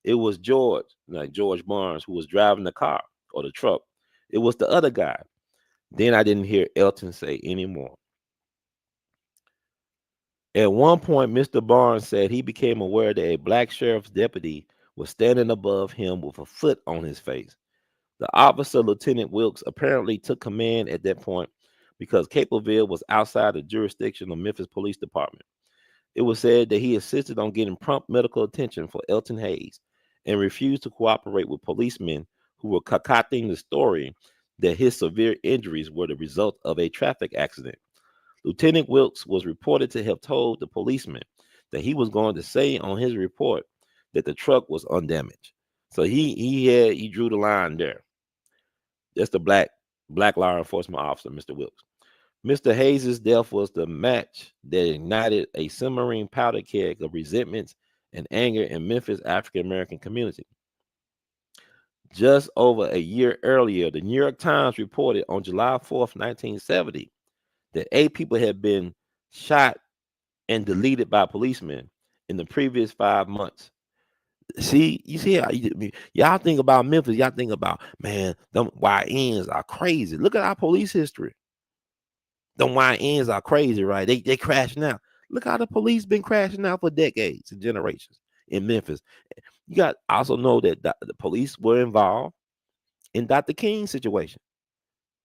It was George," like George Barnes, who was driving the car or the truck. It was the other guy. Then I didn't hear Elton say anymore. At one point, Mr. Barnes said he became aware that a black sheriff's deputy was standing above him with a foot on his face. The officer, Lieutenant Wilkes, apparently took command at that point because Capeville was outside the jurisdiction of Memphis Police Department. It was said that he insisted on getting prompt medical attention for Elton Hayes and refused to cooperate with policemen who were concocting the story that his severe injuries were the result of a traffic accident. Lieutenant Wilkes was reported to have told the policeman that he was going to say on his report that the truck was undamaged. So he drew the line there. That's the black law enforcement officer, Mr. Wilkes. Mr. Hayes' death was the match that ignited a simmering powder keg of resentments and anger in Memphis African American community. Just over a year earlier, the New York Times reported on July 4th, 1970, that 8 people had been shot and deleted by policemen in the previous 5 months. See, you see how y'all think about Memphis, y'all think about, man, them YNs are crazy. Look at our police history. Them YNs are crazy, right? They crashing out. Look how the police been crashing out for decades and generations in Memphis. You got also know that the police were involved in Dr. King's situation.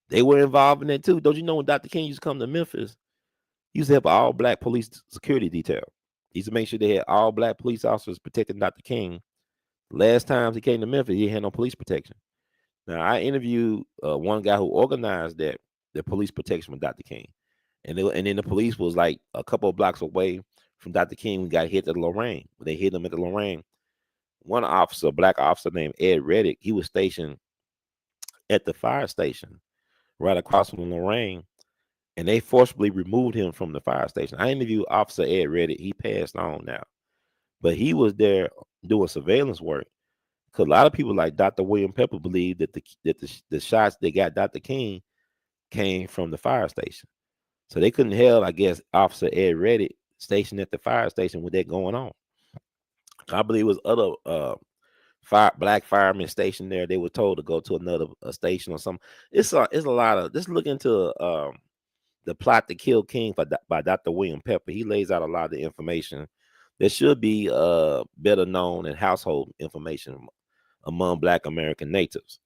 They were involved in that too. Don't you know when Dr. King used to come to Memphis, he used to have an all black police security detail. He used to make sure they had all black police officers protecting Dr. King. Last time he came to Memphis, he had no police protection. Now I interviewed one guy who organized the police protection with Dr. King, and then the police was like a couple of blocks away from Dr. King. We got hit at Lorraine. They hit him at the Lorraine. One officer, a black officer named Ed Reddick, he was stationed at the fire station right across from Lorraine, and they forcibly removed him from the fire station. I interviewed Officer Ed Reddick. He passed on now, but he was there doing surveillance work. Because a lot of people like Dr. William Pepper believe that the shots they got Dr. King came from the fire station. So they couldn't have, I guess, Officer Ed Reddick stationed at the fire station with that going on. I believe it was other black firemen stationed there. They were told to go to another station or something. It's a lot of, just look into the plot to kill King by Dr. William Pepper. He lays out a lot of the information that should be better known and household information among Black American natives.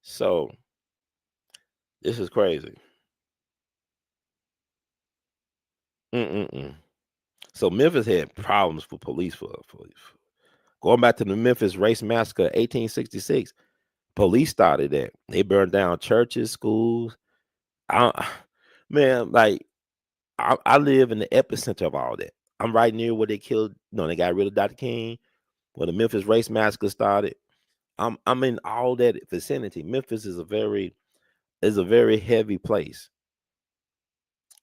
So This is crazy. Mm-mm-mm. So Memphis had problems with police for going back to the Memphis race massacre, 1866. Police started that. They burned down churches, schools. I, man, like I live in the epicenter of all that. I'm right near where they killed. No, they got rid of Dr. King. Where the Memphis race massacre started. I'm in all that vicinity. Memphis is a very heavy place.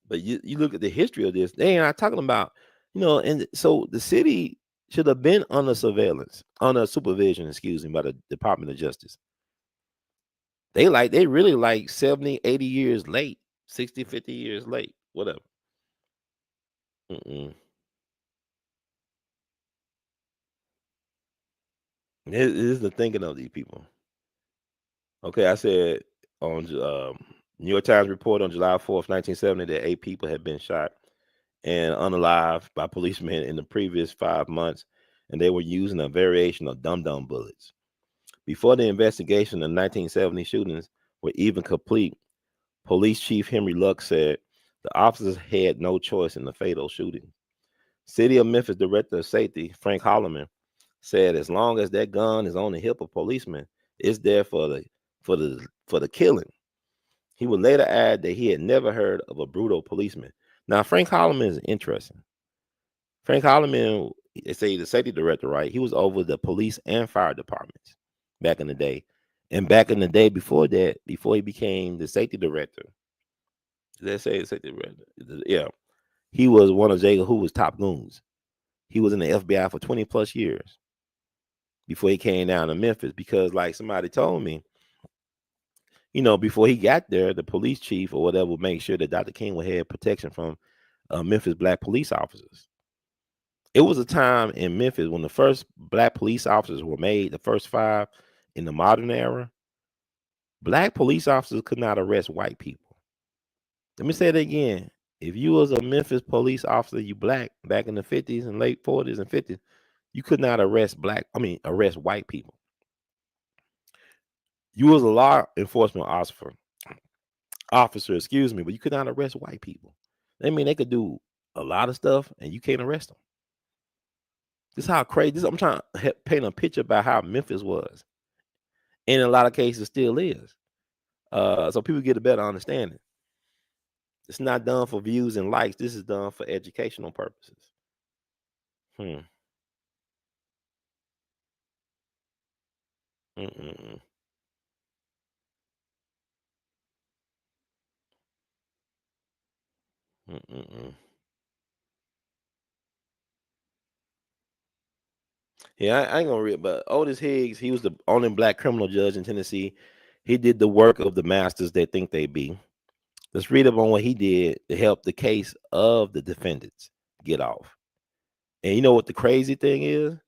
But you look at the history of this, they are talking about, and so the city should have been under surveillance, under supervision, excuse me, by the Department of Justice. They really like 70, 80 years late, 60, 50 years late, whatever. Mm-mm. This is the thinking of these people. Okay, I said on New York Times report on July 4th, 1970, that 8 people had been shot and unalive by policemen in the previous 5 months, and they were using a variation of dum-dum bullets. Before the investigation of 1970 shootings were even complete, Police Chief Henry Luck said the officers had no choice in the fatal shooting. City of Memphis Director of Safety Frank Holloman said, "As long as that gun is on the hip of policemen, it's there for the killing." He would later add that he had never heard of a brutal policeman. Now, Frank Holloman is interesting. Frank Holloman, they say the safety director, right? He was over the police and fire departments back in the day. And back in the day before that, before he became the safety director, let's say the safety director, yeah, he was one of J. Hoover's top goons. He was in the FBI for 20 plus years before he came down to Memphis because, like somebody told me, before he got there, the police chief or whatever would make sure that Dr. King would have protection from Memphis black police officers. It was a time in Memphis when the first black police officers were made, the first 5 in the modern era. Black police officers could not arrest white people. Let me say it again. If you was a Memphis police officer, you black back in the 50s and late 40s and 50s, you could not arrest white people. You was a law enforcement officer, excuse me, but you could not arrest white people. I mean, they could do a lot of stuff and you can't arrest them. This is how crazy this. I'm trying to paint a picture about how Memphis was. In a lot of cases still is. So people get a better understanding. It's not done for views and likes. This is done for educational purposes. Hmm. Mm-mm-mm. Mm-mm-mm. Yeah, I ain't gonna read, but Otis Higgs, he was the only black criminal judge in Tennessee. He did the work of the masters they think they be. Let's read up on what he did to help the case of the defendants get off. And you know what the crazy thing is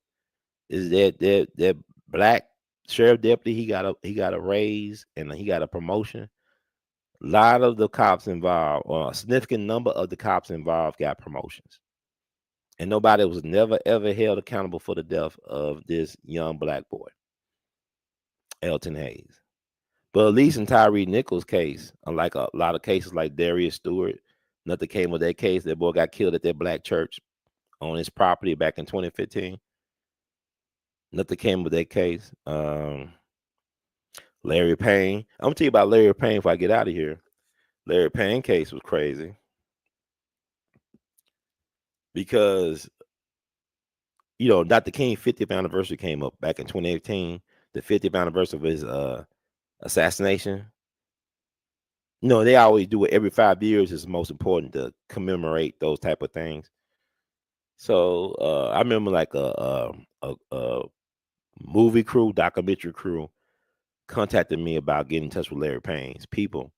that black sheriff deputy, he got a raise and he got a promotion. A lot of the cops involved, or a significant number of the cops involved, got promotions. And nobody was never ever held accountable for the death of this young black boy, Elton Hayes. But at least in Tyre Nichols' case, unlike a lot of cases like Darius Stewart, nothing came of that case. That boy got killed at that black church on his property back in 2015. Nothing came of that case. Larry Payne. I'm gonna tell you about Larry Payne before I get out of here. Larry Payne case was crazy because Dr. King 50th anniversary came up back in 2018, the 50th anniversary of his assassination. They always do it every 5 years. It's most important to commemorate those type of things. So I remember like a movie crew, documentary crew, contacted me about getting in touch with Larry Payne's people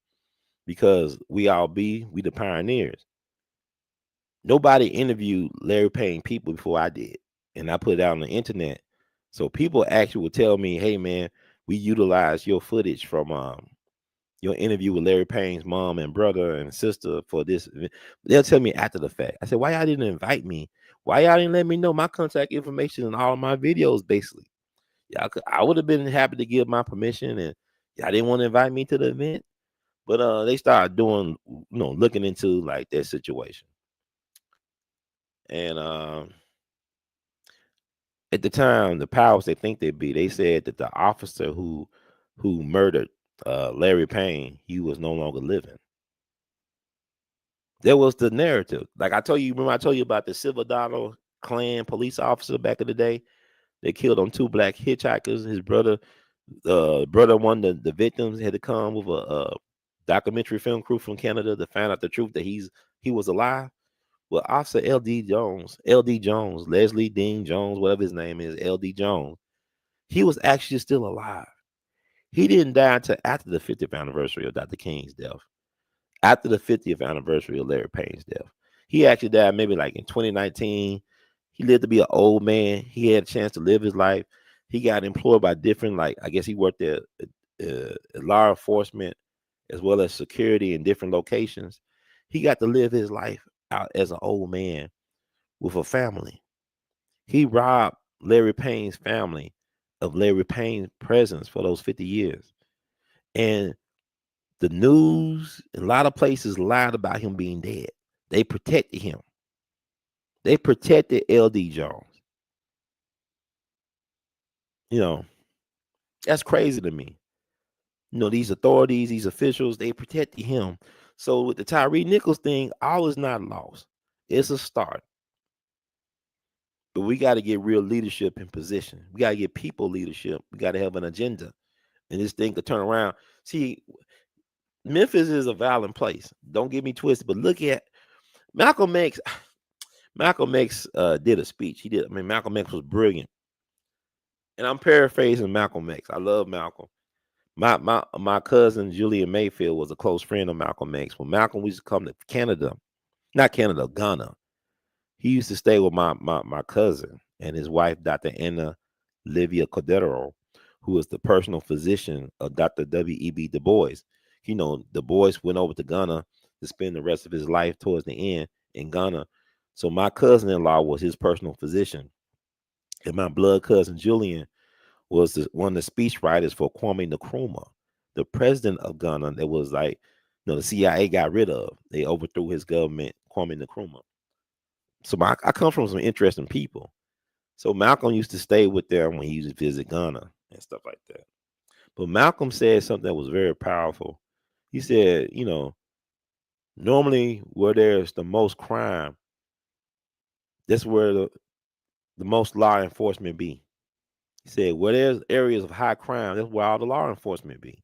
because we the pioneers. Nobody interviewed Larry Payne people before I did, and I put it out on the internet. So people actually would tell me, "Hey man, we utilized your footage from your interview with Larry Payne's mom and brother and sister for this event." They'll tell me after the fact. I said, "Why y'all didn't invite me? Why y'all didn't let me know my contact information and all of my videos?" Basically, I would have been happy to give my permission, and y'all didn't want to invite me to the event. But they started doing, looking into like their situation. And at the time, the powers they think they be, they said that the officer who murdered Larry Payne, he was no longer living. There was the narrative. Like I told you, remember I told you about the Silverado Klan police officer back in the day? They killed on 2 black hitchhikers. His brother, one of the victims, had to come with a documentary film crew from Canada to find out the truth that he was alive. Well, Officer L.D. Jones, Leslie Dean Jones, whatever his name is, L.D. Jones, he was actually still alive. He didn't die until after the 50th anniversary of Dr. King's death, after the 50th anniversary of Larry Payne's death. He actually died maybe like in 2019. He lived to be an old man. He had a chance to live his life. He got employed by different, like, I guess he worked at law enforcement as well as security in different locations. He got to live his life out as an old man with a family. He robbed Larry Payne's family of Larry Payne's presence for those 50 years. And the news, a lot of places lied about him being dead. They protected him. They protected L.D. Jones. That's crazy to me. These authorities, these officials, they protected him. So with the Tyre Nichols thing, all is not lost. It's a start. But we got to get real leadership in position. We got to get people leadership. We got to have an agenda. And this thing could turn around. See, Memphis is a violent place. Don't get me twisted, but look at Malcolm X. Malcolm X did a speech. Malcolm X was brilliant. And I'm paraphrasing Malcolm X. I love Malcolm. My cousin Julian Mayfield was a close friend of Malcolm X. When Malcolm used to come to Ghana, he used to stay with my cousin and his wife, Dr. Anna Livia Cordero, who was the personal physician of Dr. W.E.B. Du Bois. Du Bois went over to Ghana to spend the rest of his life towards the end in Ghana. So my cousin-in-law was his personal physician. And my blood cousin Julian was one of the speech writers for Kwame Nkrumah, the president of Ghana that was like, the CIA got rid of. They overthrew his government, Kwame Nkrumah. So I come from some interesting people. So Malcolm used to stay with them when he used to visit Ghana and stuff like that. But Malcolm said something that was very powerful. He said, normally where there's the most crime, that's where the most law enforcement be. He said, where there's areas of high crime, that's where all the law enforcement be.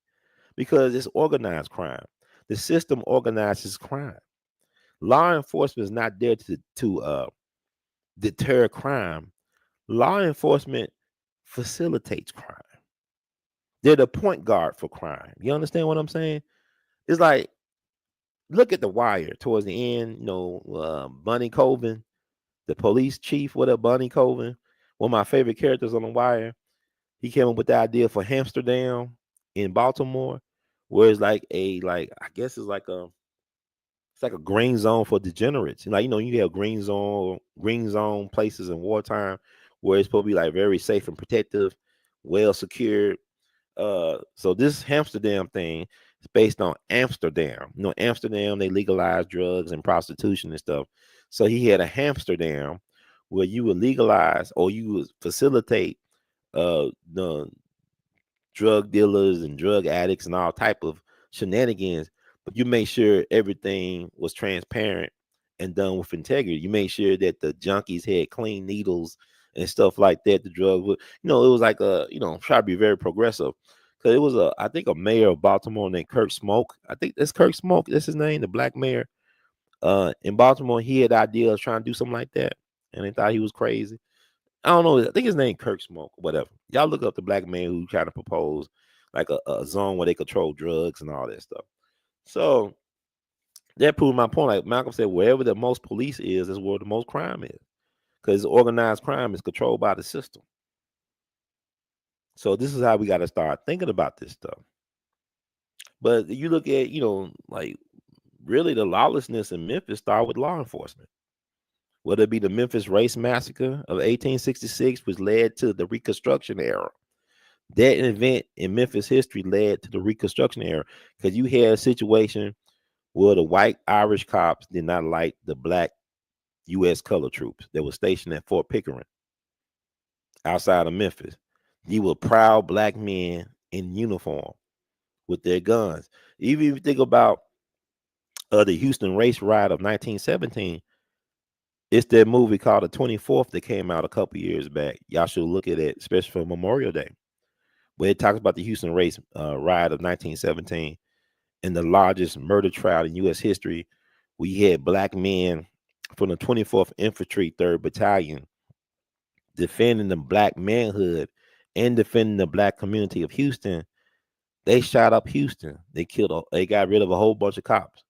Because it's organized crime. The system organizes crime. Law enforcement is not there to deter crime. Law enforcement facilitates crime. They're the point guard for crime. You understand what I'm saying? It's like, look at The Wire towards the end. Bunny Colvin, the police chief, Bunny Colvin, one of my favorite characters on The Wire. He came up with the idea for Amsterdam in Baltimore, where it's like I guess it's like a green zone for degenerates. You have green zone places in wartime where it's supposed to be like very safe and protective, well secured. So this Amsterdam thing is based on Amsterdam. Amsterdam, they legalized drugs and prostitution and stuff. So he had a Amsterdam where you would legalize or you would facilitate the drug dealers and drug addicts and all type of shenanigans, but you make sure everything was transparent and done with integrity. You made sure that the junkies had clean needles and stuff like that. The drug would, it was like try to be very progressive. Cause it was I think a mayor of Baltimore named Kirk Smoke. I think that's Kirk Smoke. That's his name, the black mayor. In Baltimore, he had the idea of trying to do something like that, and they thought he was crazy. I don't know. I think his name Kirk Smoke, whatever. Y'all look up the black man who kind of proposed like a zone where they control drugs and all that stuff. So that proved my point. Like Malcolm said, wherever the most police is where the most crime is, because organized crime is controlled by the system. So this is how we got to start thinking about this stuff. But you look at, like really the lawlessness in Memphis started with law enforcement. Whether it be the Memphis Race Massacre of 1866, which led to the Reconstruction era. That event in Memphis history led to the Reconstruction era because you had a situation where the white Irish cops did not like the black U.S. colored troops that were stationed at Fort Pickering outside of Memphis. You were proud black men in uniform with their guns. Even if you think about the Houston race riot of 1917, it's that movie called The 24th that came out a couple years back. Y'all should look at it, especially for Memorial Day, where it talks about the Houston race riot of 1917 and the largest murder trial in U.S. history. We had black men from the 24th Infantry 3rd Battalion defending the black manhood and defending the black community of Houston. They shot up Houston. They got rid of a whole bunch of cops.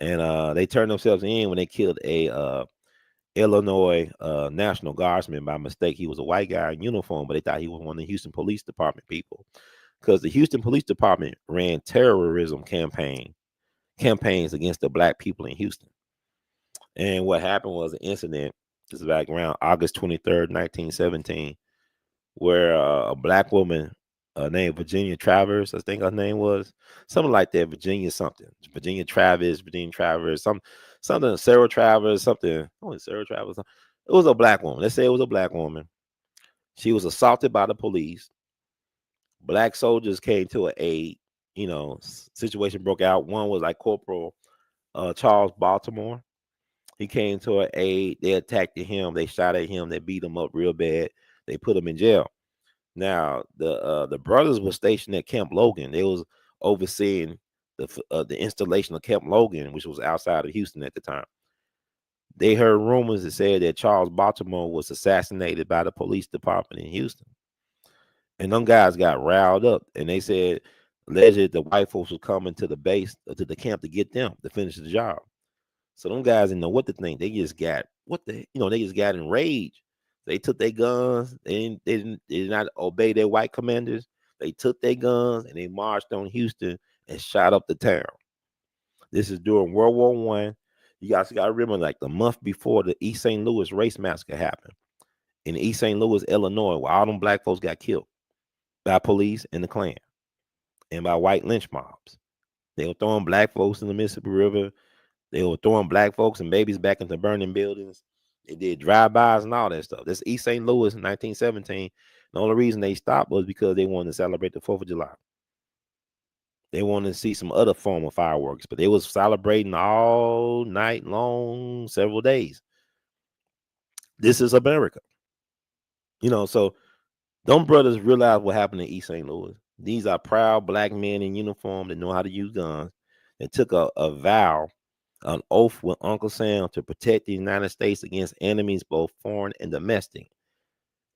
And they turned themselves in when they killed a Illinois National Guardsman by mistake. He was a white guy in uniform, but they thought he was one of the Houston Police Department people because the Houston Police Department ran terrorism campaigns against the black people in Houston. And what happened was an incident. This is back around August 23rd, 1917, where a black woman named Virginia Travers, I think her name was something like that. Virginia Travers, something Sarah Travers, something. Oh, Sarah Travers. It was a black woman. Let's say it was a black woman. She was assaulted by the police. Black soldiers came to her aid. Situation broke out. One was like Corporal Charles Baltimore. He came to her aid. They attacked him. They shot at him. They beat him up real bad. They put him in jail. Now the brothers were stationed at Camp Logan. They was overseeing the installation of Camp Logan, which was outside of Houston at the time. They heard rumors that said that Charles Baltimore was assassinated by the police department in Houston, and them guys got riled up. And they said allegedly the white folks was coming to the base to the camp to get them to finish the job. So them guys didn't know what to think. They just got they just got enraged. They took their guns. They did not obey their white commanders. They took their guns and they marched on Houston and shot up the town. This is during World War One. You guys got to remember, like the month before the East St. Louis race massacre happened in East St. Louis, Illinois, where all them black folks got killed by police and the Klan and by white lynch mobs. They were throwing black folks in the Mississippi River. They were throwing black folks and babies back into burning buildings. They did drive-bys and all that stuff. That's East St. Louis in 1917. The only reason they stopped was because they wanted to celebrate the 4th of July. They wanted to see some other form of fireworks, but they was celebrating all night long, several days. This is America. So them brothers realized what happened in East St. Louis. These are proud black men in uniform that know how to use guns. They took a vow, an oath with Uncle Sam to protect the United States against enemies, both foreign and domestic.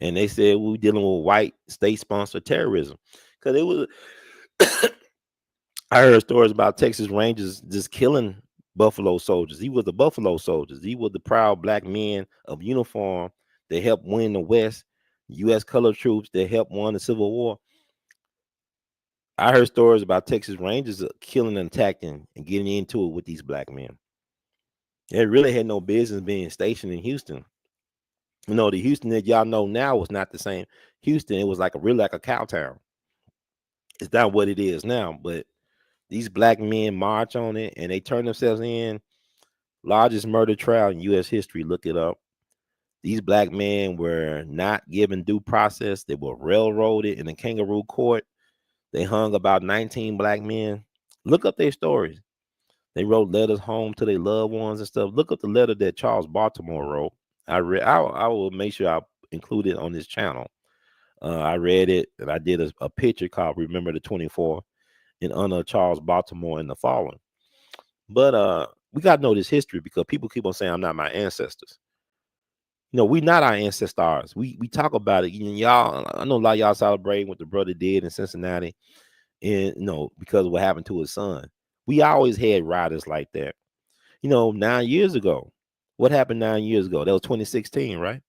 And they said we were dealing with white state-sponsored terrorism. Because it was, I heard stories about Texas Rangers just killing Buffalo soldiers. He was the Buffalo soldiers. He was the proud black men of uniform that helped win the West, U.S. colored troops that helped win the Civil War. I heard stories about Texas Rangers killing and attacking and getting into it with these black men. They really had no business being stationed in Houston. The Houston that y'all know now was not the same Houston. It was really like a cow town. It's not what it is now, but these black men march on it and they turn themselves in. Largest murder trial in U.S. history. Look it up. These black men were not given due process. They were railroaded in a kangaroo court. They hung about 19 black men. Look up their stories. They wrote letters home to their loved ones and stuff. Look up the letter that Charles Baltimore wrote. I will make sure I include it on this channel. I read it and I did a picture called "Remember the 24th" in honor of Charles Baltimore and the fallen. But we got to know this history because people keep on saying I'm not my ancestors. We not our ancestors. We talk about it. Y'all, I know a lot of y'all celebrating what the brother did in Cincinnati, and because of what happened to his son. We always had riders like that. 9 years ago, what happened 9 years ago? That was 2016, right?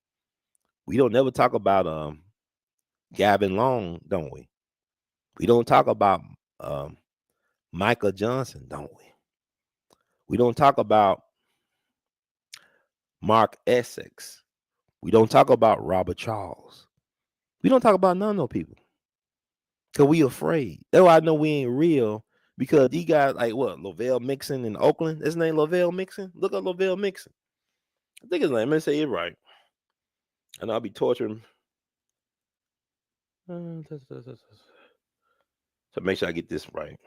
We don't never talk about Gavin Long, don't we? We don't talk about Michael Johnson, don't we? We don't talk about Mark Essex. We don't talk about Robert Charles. We don't talk about none of those people. Cause we afraid. That's why I know we ain't real. Because these guys like what, Lavelle Mixon in Oakland? His name Lavelle Mixon? Look up Lavelle Mixon. I think his name. Let me say it right. And I'll be torturing. So make sure I get this right.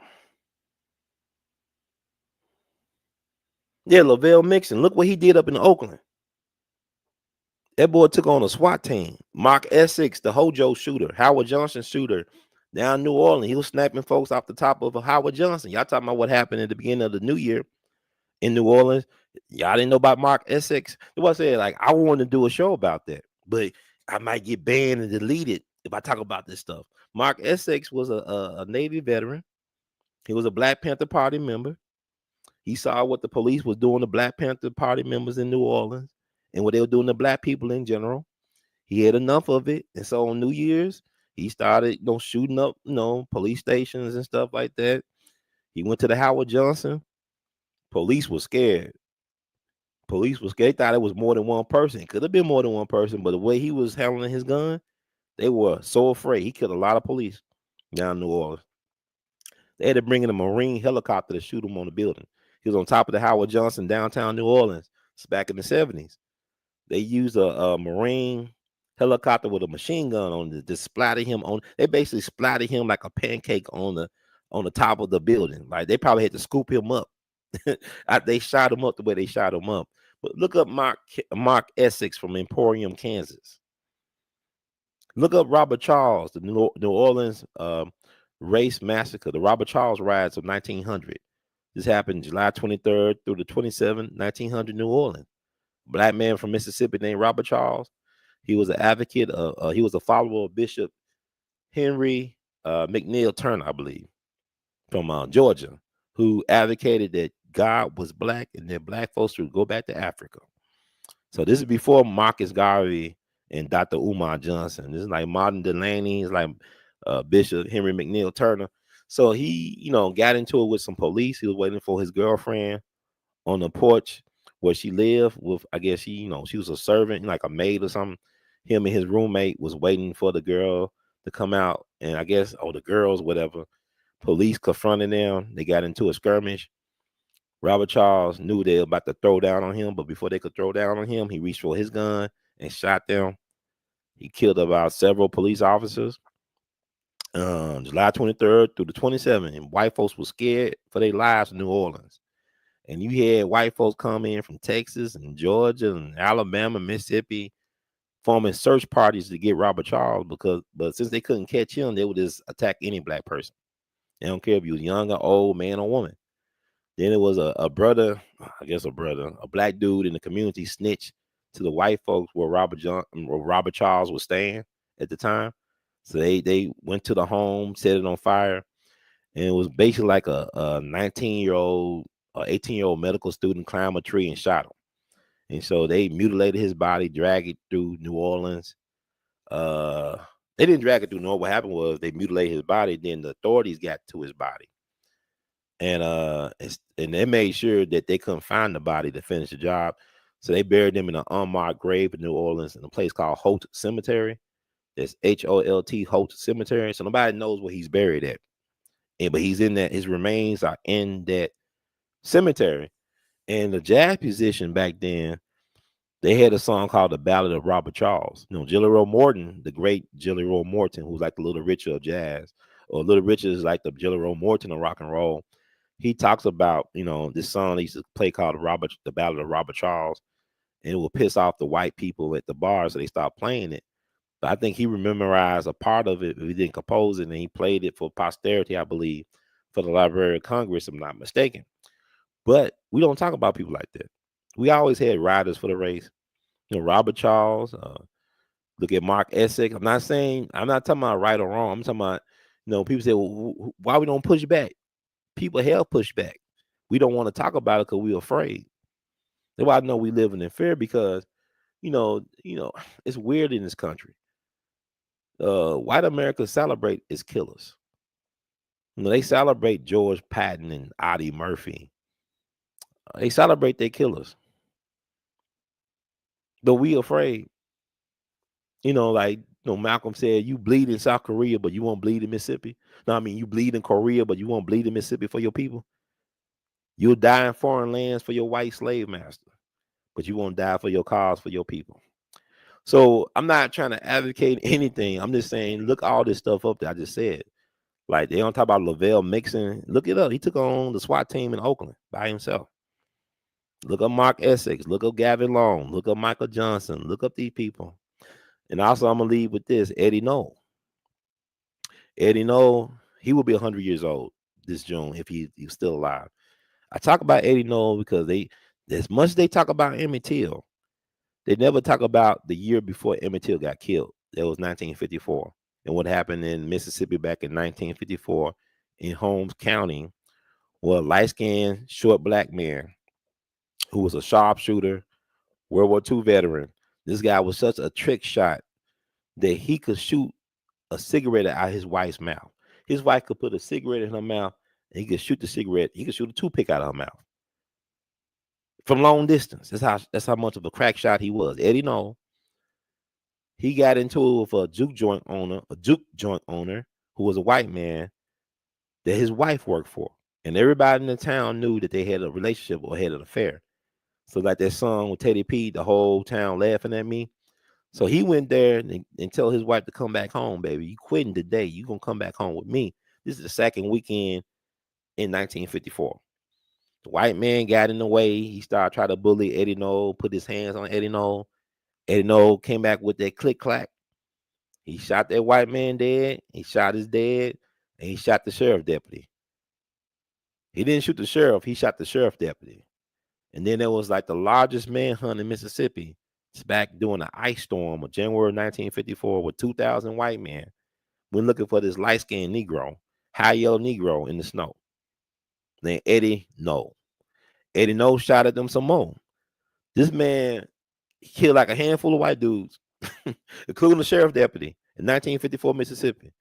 Yeah, Lavelle Mixon. Look what he did up in Oakland. That boy took on a SWAT team. Mark Essex, the Hojo shooter, Howard Johnson shooter down in New Orleans. He was snapping folks off the top of a Howard Johnson. Y'all talking about what happened at the beginning of the new year in New Orleans. Y'all didn't know about Mark Essex. That's what I said. Like, I wanted to do a show about that, but I might get banned and deleted if I talk about this stuff. Mark Essex was a Navy veteran. He was a Black Panther Party member. He saw what the police was doing to Black Panther Party members in New Orleans and what they were doing to Black people in general. He had enough of it. And so on New Year's, he started, shooting up, police stations and stuff like that. He went to the Howard Johnson. Police was scared. Police was scared. They thought it was more than one person. It could have been more than one person, but the way he was handling his gun, they were so afraid. He killed a lot of police down in New Orleans. They had to bring in a Marine helicopter to shoot him on the building. He was on top of the Howard Johnson downtown New Orleans. It's back in the 70s. They used a Marine helicopter with a machine gun on it to splatter him on. They basically splattered him like a pancake on the top of the building. Like they probably had to scoop him up. They shot him up the way they shot him up. But look up Mark Essex from Emporium, Kansas. Look up Robert Charles, the New Orleans race massacre, the Robert Charles riots of 1900. This happened July 23rd through the 27th, 1900, New Orleans. Black man from Mississippi named Robert Charles. He was an advocate. He was a follower of Bishop Henry McNeil Turner, I believe, from Georgia, who advocated that God was black and that black folks should go back to Africa. So this is before Marcus Garvey and Dr. Umar Johnson. This is like Martin Delany. It's like Bishop Henry McNeil Turner. So he, got into it with some police. He was waiting for his girlfriend on the porch where she lived with, I guess she was a servant, like a maid or something. Him and his roommate was waiting for the girl to come out. And I guess, the girls, whatever, police confronted them. They got into a skirmish. Robert Charles knew they were about to throw down on him, but before they could throw down on him, he reached for his gun and shot them. He killed about several police officers. July 23rd through the 27th, and white folks were scared for their lives in New Orleans. And you had white folks come in from Texas and Georgia and Alabama, Mississippi, forming search parties to get Robert Charles but since they couldn't catch him, they would just attack any black person. They don't care if you was young or old, man or woman. Then it was a brother, a black dude in the community snitched to the white folks where Robert Charles was staying at the time. So they went to the home, set it on fire, and it was basically like a 19-year-old or 18-year-old medical student climbed a tree and shot him. And so they mutilated his body, dragged it through New Orleans. They didn't drag it through New Orleans. What happened was they mutilated his body. Then the authorities got to his body. And they made sure that they couldn't find the body to finish the job. So they buried him in an unmarked grave in New Orleans in a place called Holt Cemetery. That's Holt, Holt Cemetery. So nobody knows where he's buried at. But he's in that, his remains are in that cemetery. And the jazz musician back then, they had a song called The Ballad of Robert Charles. Jelly Roll Morton, the great Jelly Roll Morton, who's like the Little Richard of jazz, or Little Richard is like the Jelly Roll Morton of rock and roll. He talks about, this song he used to play called The Ballad of Robert Charles, and it will piss off the white people at the bar, so they stopped playing it. But I think he memorized a part of it, but he didn't compose it, and he played it for posterity, I believe, for the Library of Congress, if I'm not mistaken. But we don't talk about people like that. We always had riders for the race. Robert Charles, look at Mark Essex. I'm not talking about right or wrong. I'm talking about, people say, well, why we don't push back? People have pushed back. We don't want to talk about it because we're afraid. That's why I know we living in fear because, it's weird in this country. White America celebrate its killers. They celebrate George Patton and Audie Murphy. They celebrate their killers. But we afraid. Like Malcolm said, "You bleed in South Korea, but you won't bleed in Mississippi." No, I mean you bleed in Korea, but you won't bleed in Mississippi for your people. You'll die in foreign lands for your white slave master, but you won't die for your cause for your people. So I'm not trying to advocate anything. I'm just saying, look all this stuff up that I just said. Like they don't talk about Lavelle Mixon. Look it up. He took on the SWAT team in Oakland by himself. Look up Mark Essex. Look up Gavin Long. Look up Michael Johnson. Look up these people. And also, I'm gonna leave with this: Eddie Noel. Eddie Noel, he will be 100 years old this June if he's still alive. I talk about Eddie Noel because as much as they talk about Emmett Till, they never talk about the year before Emmett Till got killed. That was 1954, and what happened in Mississippi back in 1954 in Holmes County, where a light-skinned, short black man who was a sharpshooter, World War II veteran. This guy was such a trick shot that he could shoot a cigarette out of his wife's mouth. His wife could put a cigarette in her mouth, and he could shoot the cigarette. He could shoot a toothpick out of her mouth from long distance. That's how much of a crack shot he was. Eddie Noel. He got into it with a juke joint owner who was a white man that his wife worked for, and everybody in the town knew that they had a relationship or had an affair. So like that song with Teddy P, the whole town laughing at me. So he went there and told his wife to come back home, baby. You quitting today. You gonna come back home with me. This is the second weekend in 1954. The white man got in the way. He started trying to bully Eddie Noel, put his hands on Eddie Noel. Eddie Noel came back with that click clack. He shot that white man dead. He shot his dad, and he shot the sheriff deputy. He didn't shoot the sheriff. He shot the sheriff deputy. And then there was like the largest manhunt in Mississippi. It's back during the ice storm of January 1954 with 2,000 white men. We're looking for this light-skinned Negro, high yellow Negro in the snow named Eddie Noel. Eddie Noel shot at them some more. This man killed like a handful of white dudes, including the sheriff deputy in 1954 Mississippi.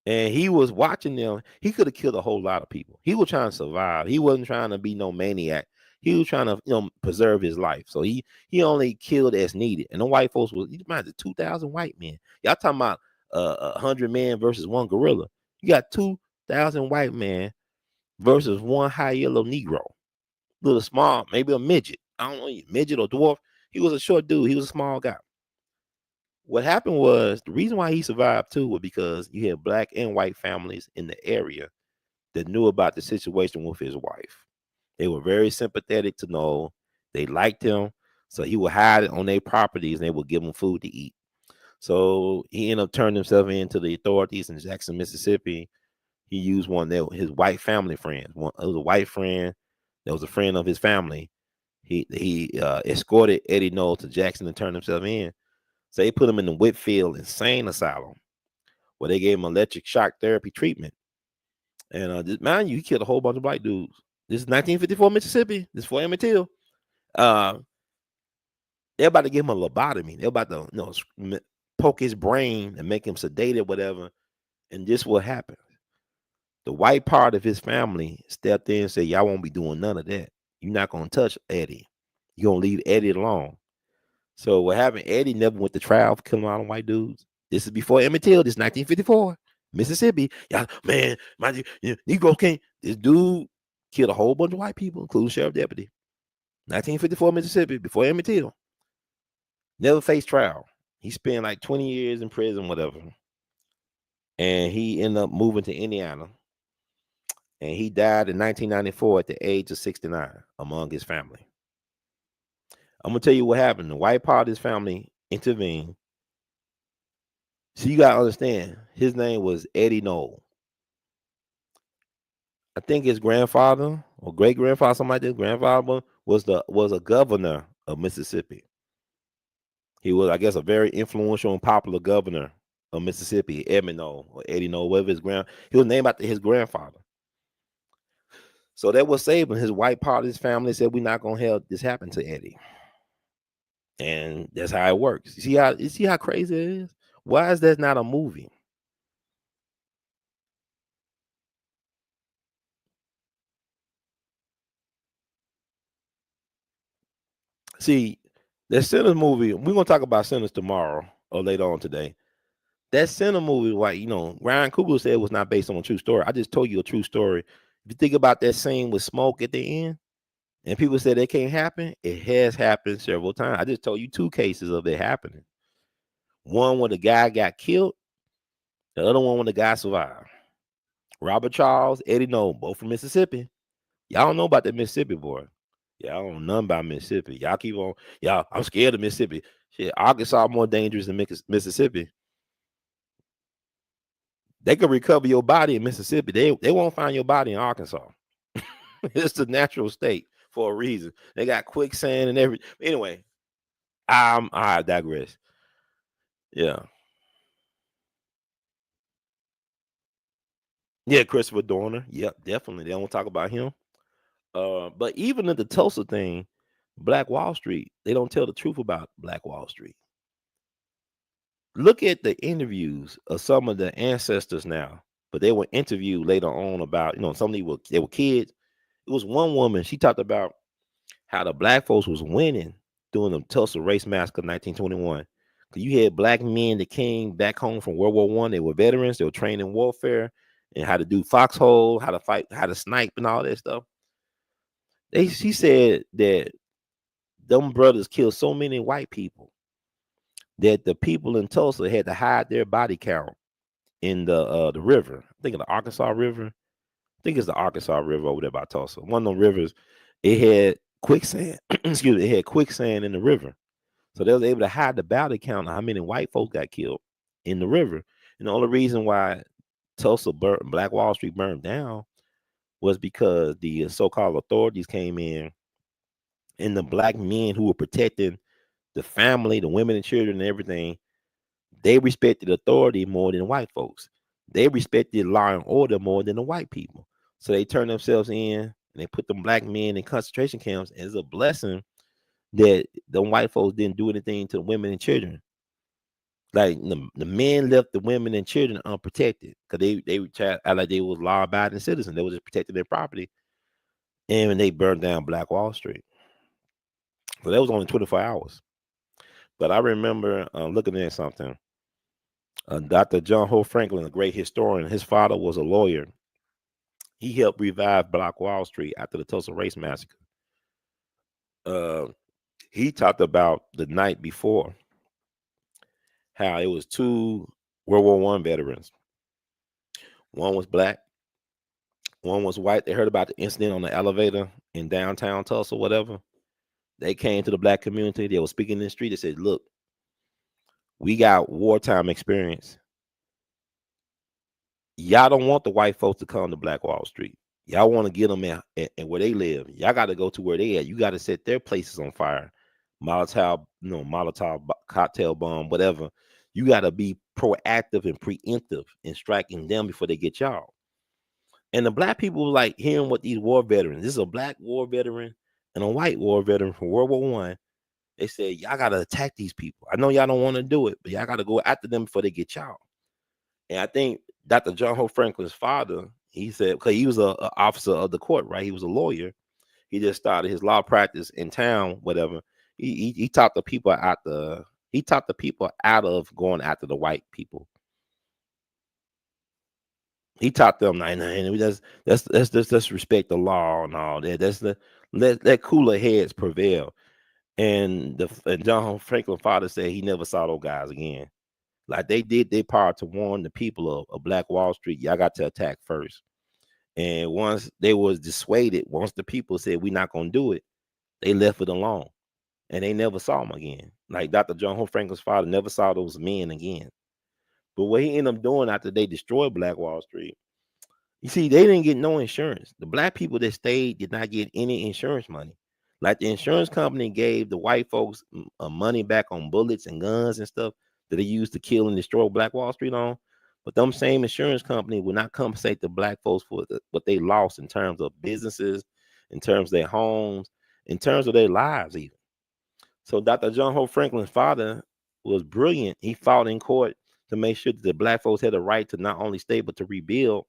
And he was watching them. He could have killed a whole lot of people. He was trying to survive. He wasn't trying to be no maniac. He was trying to, preserve his life. So he only killed as needed. And the white folks was, you imagine 2,000 white men. Y'all talking about 100 men versus one gorilla. You got 2,000 white men versus one high yellow Negro. Little small, maybe a midget. I don't know, midget or dwarf. He was a short dude. He was a small guy. What happened was the reason why he survived too was because you had black and white families in the area that knew about the situation with his wife. They were very sympathetic to Noel. They liked him, so he would hide on their properties and they would give him food to eat. So he ended up turning himself in to the authorities in Jackson, Mississippi. He used one of his white family friends. It was a white friend that was a friend of his family. He escorted Eddie Noel to Jackson and turned himself in. So they put him in the Whitfield Insane Asylum, where they gave him electric shock therapy treatment. And mind you, he killed a whole bunch of black dudes. This is 1954 Mississippi. This is for Emmett Till. They're about to give him a lobotomy. They're about to, poke his brain and make him sedated, whatever. And this what happened. The white part of his family stepped in and said, y'all won't be doing none of that. You're not going to touch Eddie. You're going to leave Eddie alone. So what happened, Eddie never went to trial for killing all them white dudes. This is before Emmett Till. This is 1954, Mississippi. Y'all, man, mind you, Negro can't. This dude killed a whole bunch of white people, including sheriff deputy. 1954, Mississippi, before Emmett Till. Never faced trial. He spent like 20 years in prison, whatever. And he ended up moving to Indiana. And he died in 1994 at the age of 69 among his family. I'm going to tell you what happened. The white part of his family intervened. So you got to understand, his name was Eddie Noel. I think his grandfather or great grandfather, something like this, grandfather was a governor of Mississippi. He was, I guess, a very influential and popular governor of Mississippi, Edmund Noel or Eddie Noel, whatever he was named after his grandfather. So that was saving his white part of his family said, we're not going to have this happen to Eddie. And that's how it works. You see how crazy it is? Why is that not a movie? See, the Sinners movie, we're going to talk about Sinners tomorrow or later on today. That Sinner movie, like, Ryan Coogler said it was not based on a true story. I just told you a true story. If you think about that scene with Smoke at the end, and people said it can't happen, it has happened several times. I just told you 2 cases of it happening. One where the guy got killed, the other one when the guy survived. Robert Charles, Eddie Noel, both from Mississippi. Y'all don't know about that Mississippi boy. Y'all don't know nothing about Mississippi. Y'all keep on, I'm scared of Mississippi. Shit, Arkansas more dangerous than Mississippi. They could recover your body in Mississippi. They won't find your body in Arkansas. It's the natural state for a reason. They got quicksand and everything. Anyway, I digress. Yeah. Yeah, Christopher Dorner. Yep, definitely. They don't talk about him. But even in the Tulsa thing, Black Wall Street, they don't tell the truth about Black Wall Street. Look at the interviews of some of the ancestors now, but they were interviewed later on about, some of they were kids. It was one woman, she talked about how the black folks was winning during the Tulsa Race Massacre of 1921. Because you had black men that came back home from World War One. They were veterans. They were trained in warfare and how to do foxhole, how to fight, how to snipe, and all that stuff. She said that them brothers killed so many white people that the people in Tulsa had to hide their body count in the river. I think of the Arkansas River. I think it's the Arkansas River over there by Tulsa. One of them rivers, it had quicksand. Excuse me, it had quicksand in the river. So they was able to hide the body count of how many white folks got killed in the river. And the only reason why Tulsa Black Wall Street burned down was because the so-called authorities came in, and the black men who were protecting the family, the women and children and everything, they respected authority more than white folks. They respected law and order more than the white people. So they turned themselves in and they put them black men in concentration camps as a blessing that the white folks didn't do anything to the women and children. Like the men left the women and children unprotected because they tried like they was law abiding citizens. They was just protecting their property, and when they burned down Black Wall Street, so that was only 24 hours. But I remember looking at something. Dr. John Hope Franklin, a great historian, his father was a lawyer. He helped revive Black Wall Street after the Tulsa Race Massacre. He talked about the night before how it was 2 World War One veterans. One was black, one was white. They heard about the incident on the elevator in downtown Tulsa, whatever. They came to the black community. They were speaking in the street. They said, "Look, we got wartime experience. Y'all don't want the white folks to come to Black Wall Street. Y'all want to get them in where they live. Y'all got to go to where they at. You got to set their places on fire. Molotov cocktail bomb, whatever. You got to be proactive and preemptive in striking them before they get y'all." And the black people like hearing what these war veterans. This is a black war veteran and a white war veteran from World War One. They said, y'all got to attack these people. I know y'all don't want to do it, but y'all got to go after them before they get y'all. And I think Dr. John Hope Franklin's father, he said, because he was a officer of the court, right? He was a lawyer. He just started his law practice in town, whatever. He taught the people out of going after the white people. He taught them, let's respect the law and all that. Let cooler heads prevail. And John Hope Franklin's father said he never saw those guys again. Like they did their part to warn the people of Black Wall Street. Y'all got to attack first. And once they was dissuaded, once the people said we're not gonna do it, they left it alone, and they never saw them again. Like Dr. John Hope Franklin's father never saw those men again. But what he ended up doing after they destroyed Black Wall Street, you see, they didn't get no insurance. The black people that stayed did not get any insurance money. Like the insurance company gave the white folks money back on bullets and guns and stuff that they used to kill and destroy Black Wall Street on. But them same insurance company would not compensate the black folks for what they lost in terms of businesses, in terms of their homes, in terms of their lives even. So Dr. John Hope Franklin's father was brilliant. He fought in court to make sure that the black folks had the right to not only stay, but to rebuild.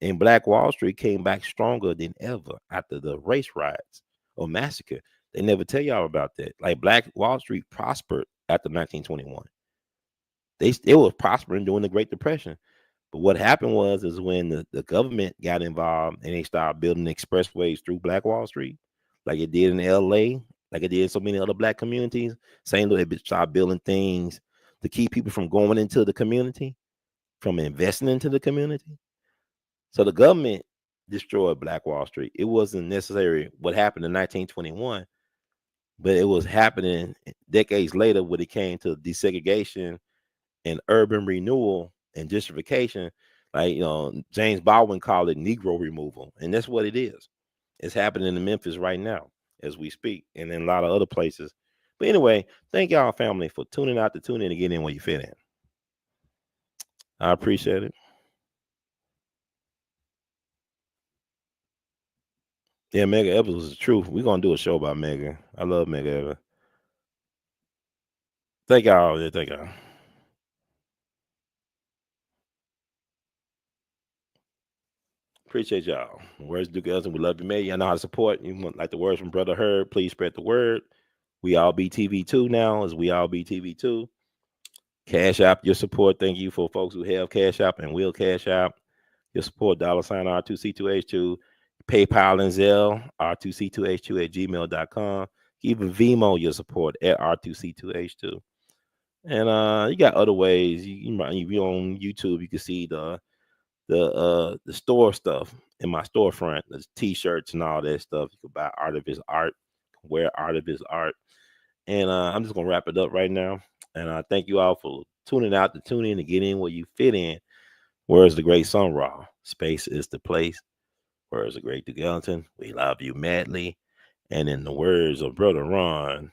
And Black Wall Street came back stronger than ever after the race riots or massacre. They never tell y'all about that. Like Black Wall Street prospered after 1921. It was prospering during the Great Depression. But what happened was is when the government got involved and they started building expressways through Black Wall Street, like it did in L.A., like it did in so many other black communities. Same way they started building things to keep people from going into the community, from investing into the community. So the government destroyed Black Wall Street. It wasn't necessary what happened in 1921, but it was happening decades later when it came to desegregation and urban renewal and gentrification. Like, James Baldwin called it Negro removal, and that's what it is. It's happening in Memphis right now as we speak, and in a lot of other places. But anyway, thank y'all, family, for tuning out to tune in to get in where you fit in. I appreciate it. Yeah, Mega Evans was the truth. We're gonna do a show about Mega. I love Mega Evans. Thank y'all. Yeah, thank y'all. Appreciate y'all. Words Duke Elton, we love you, man. Y'all know how to support. You want like the words from Brother Herb, please spread the word. We all be TV2 now, as we all be TV2. Cash App your support. Thank you for folks who have Cash App and will Cash App your support. $sign R2C2H2. PayPal and Zelle, R2C2H2 at gmail.com. Even Vimo your support at R2C2H2. And you got other ways. If you're on YouTube, you can see the store stuff in my storefront. There's t-shirts and all that stuff. You can buy artivist art, wear artivist art. And I'm just gonna wrap it up right now. And I thank you all for tuning out to tune in to get in where you fit in. Where's the great Sun Ra? Space is the place. Where's the great Duke Ellington? We love you madly. And in the words of Brother Ron,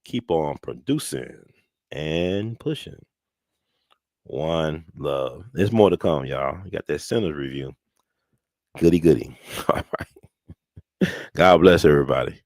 keep on producing and pushing. One love. There's more to come, y'all. You got that Sinners review. Goody goody. All right. God bless everybody.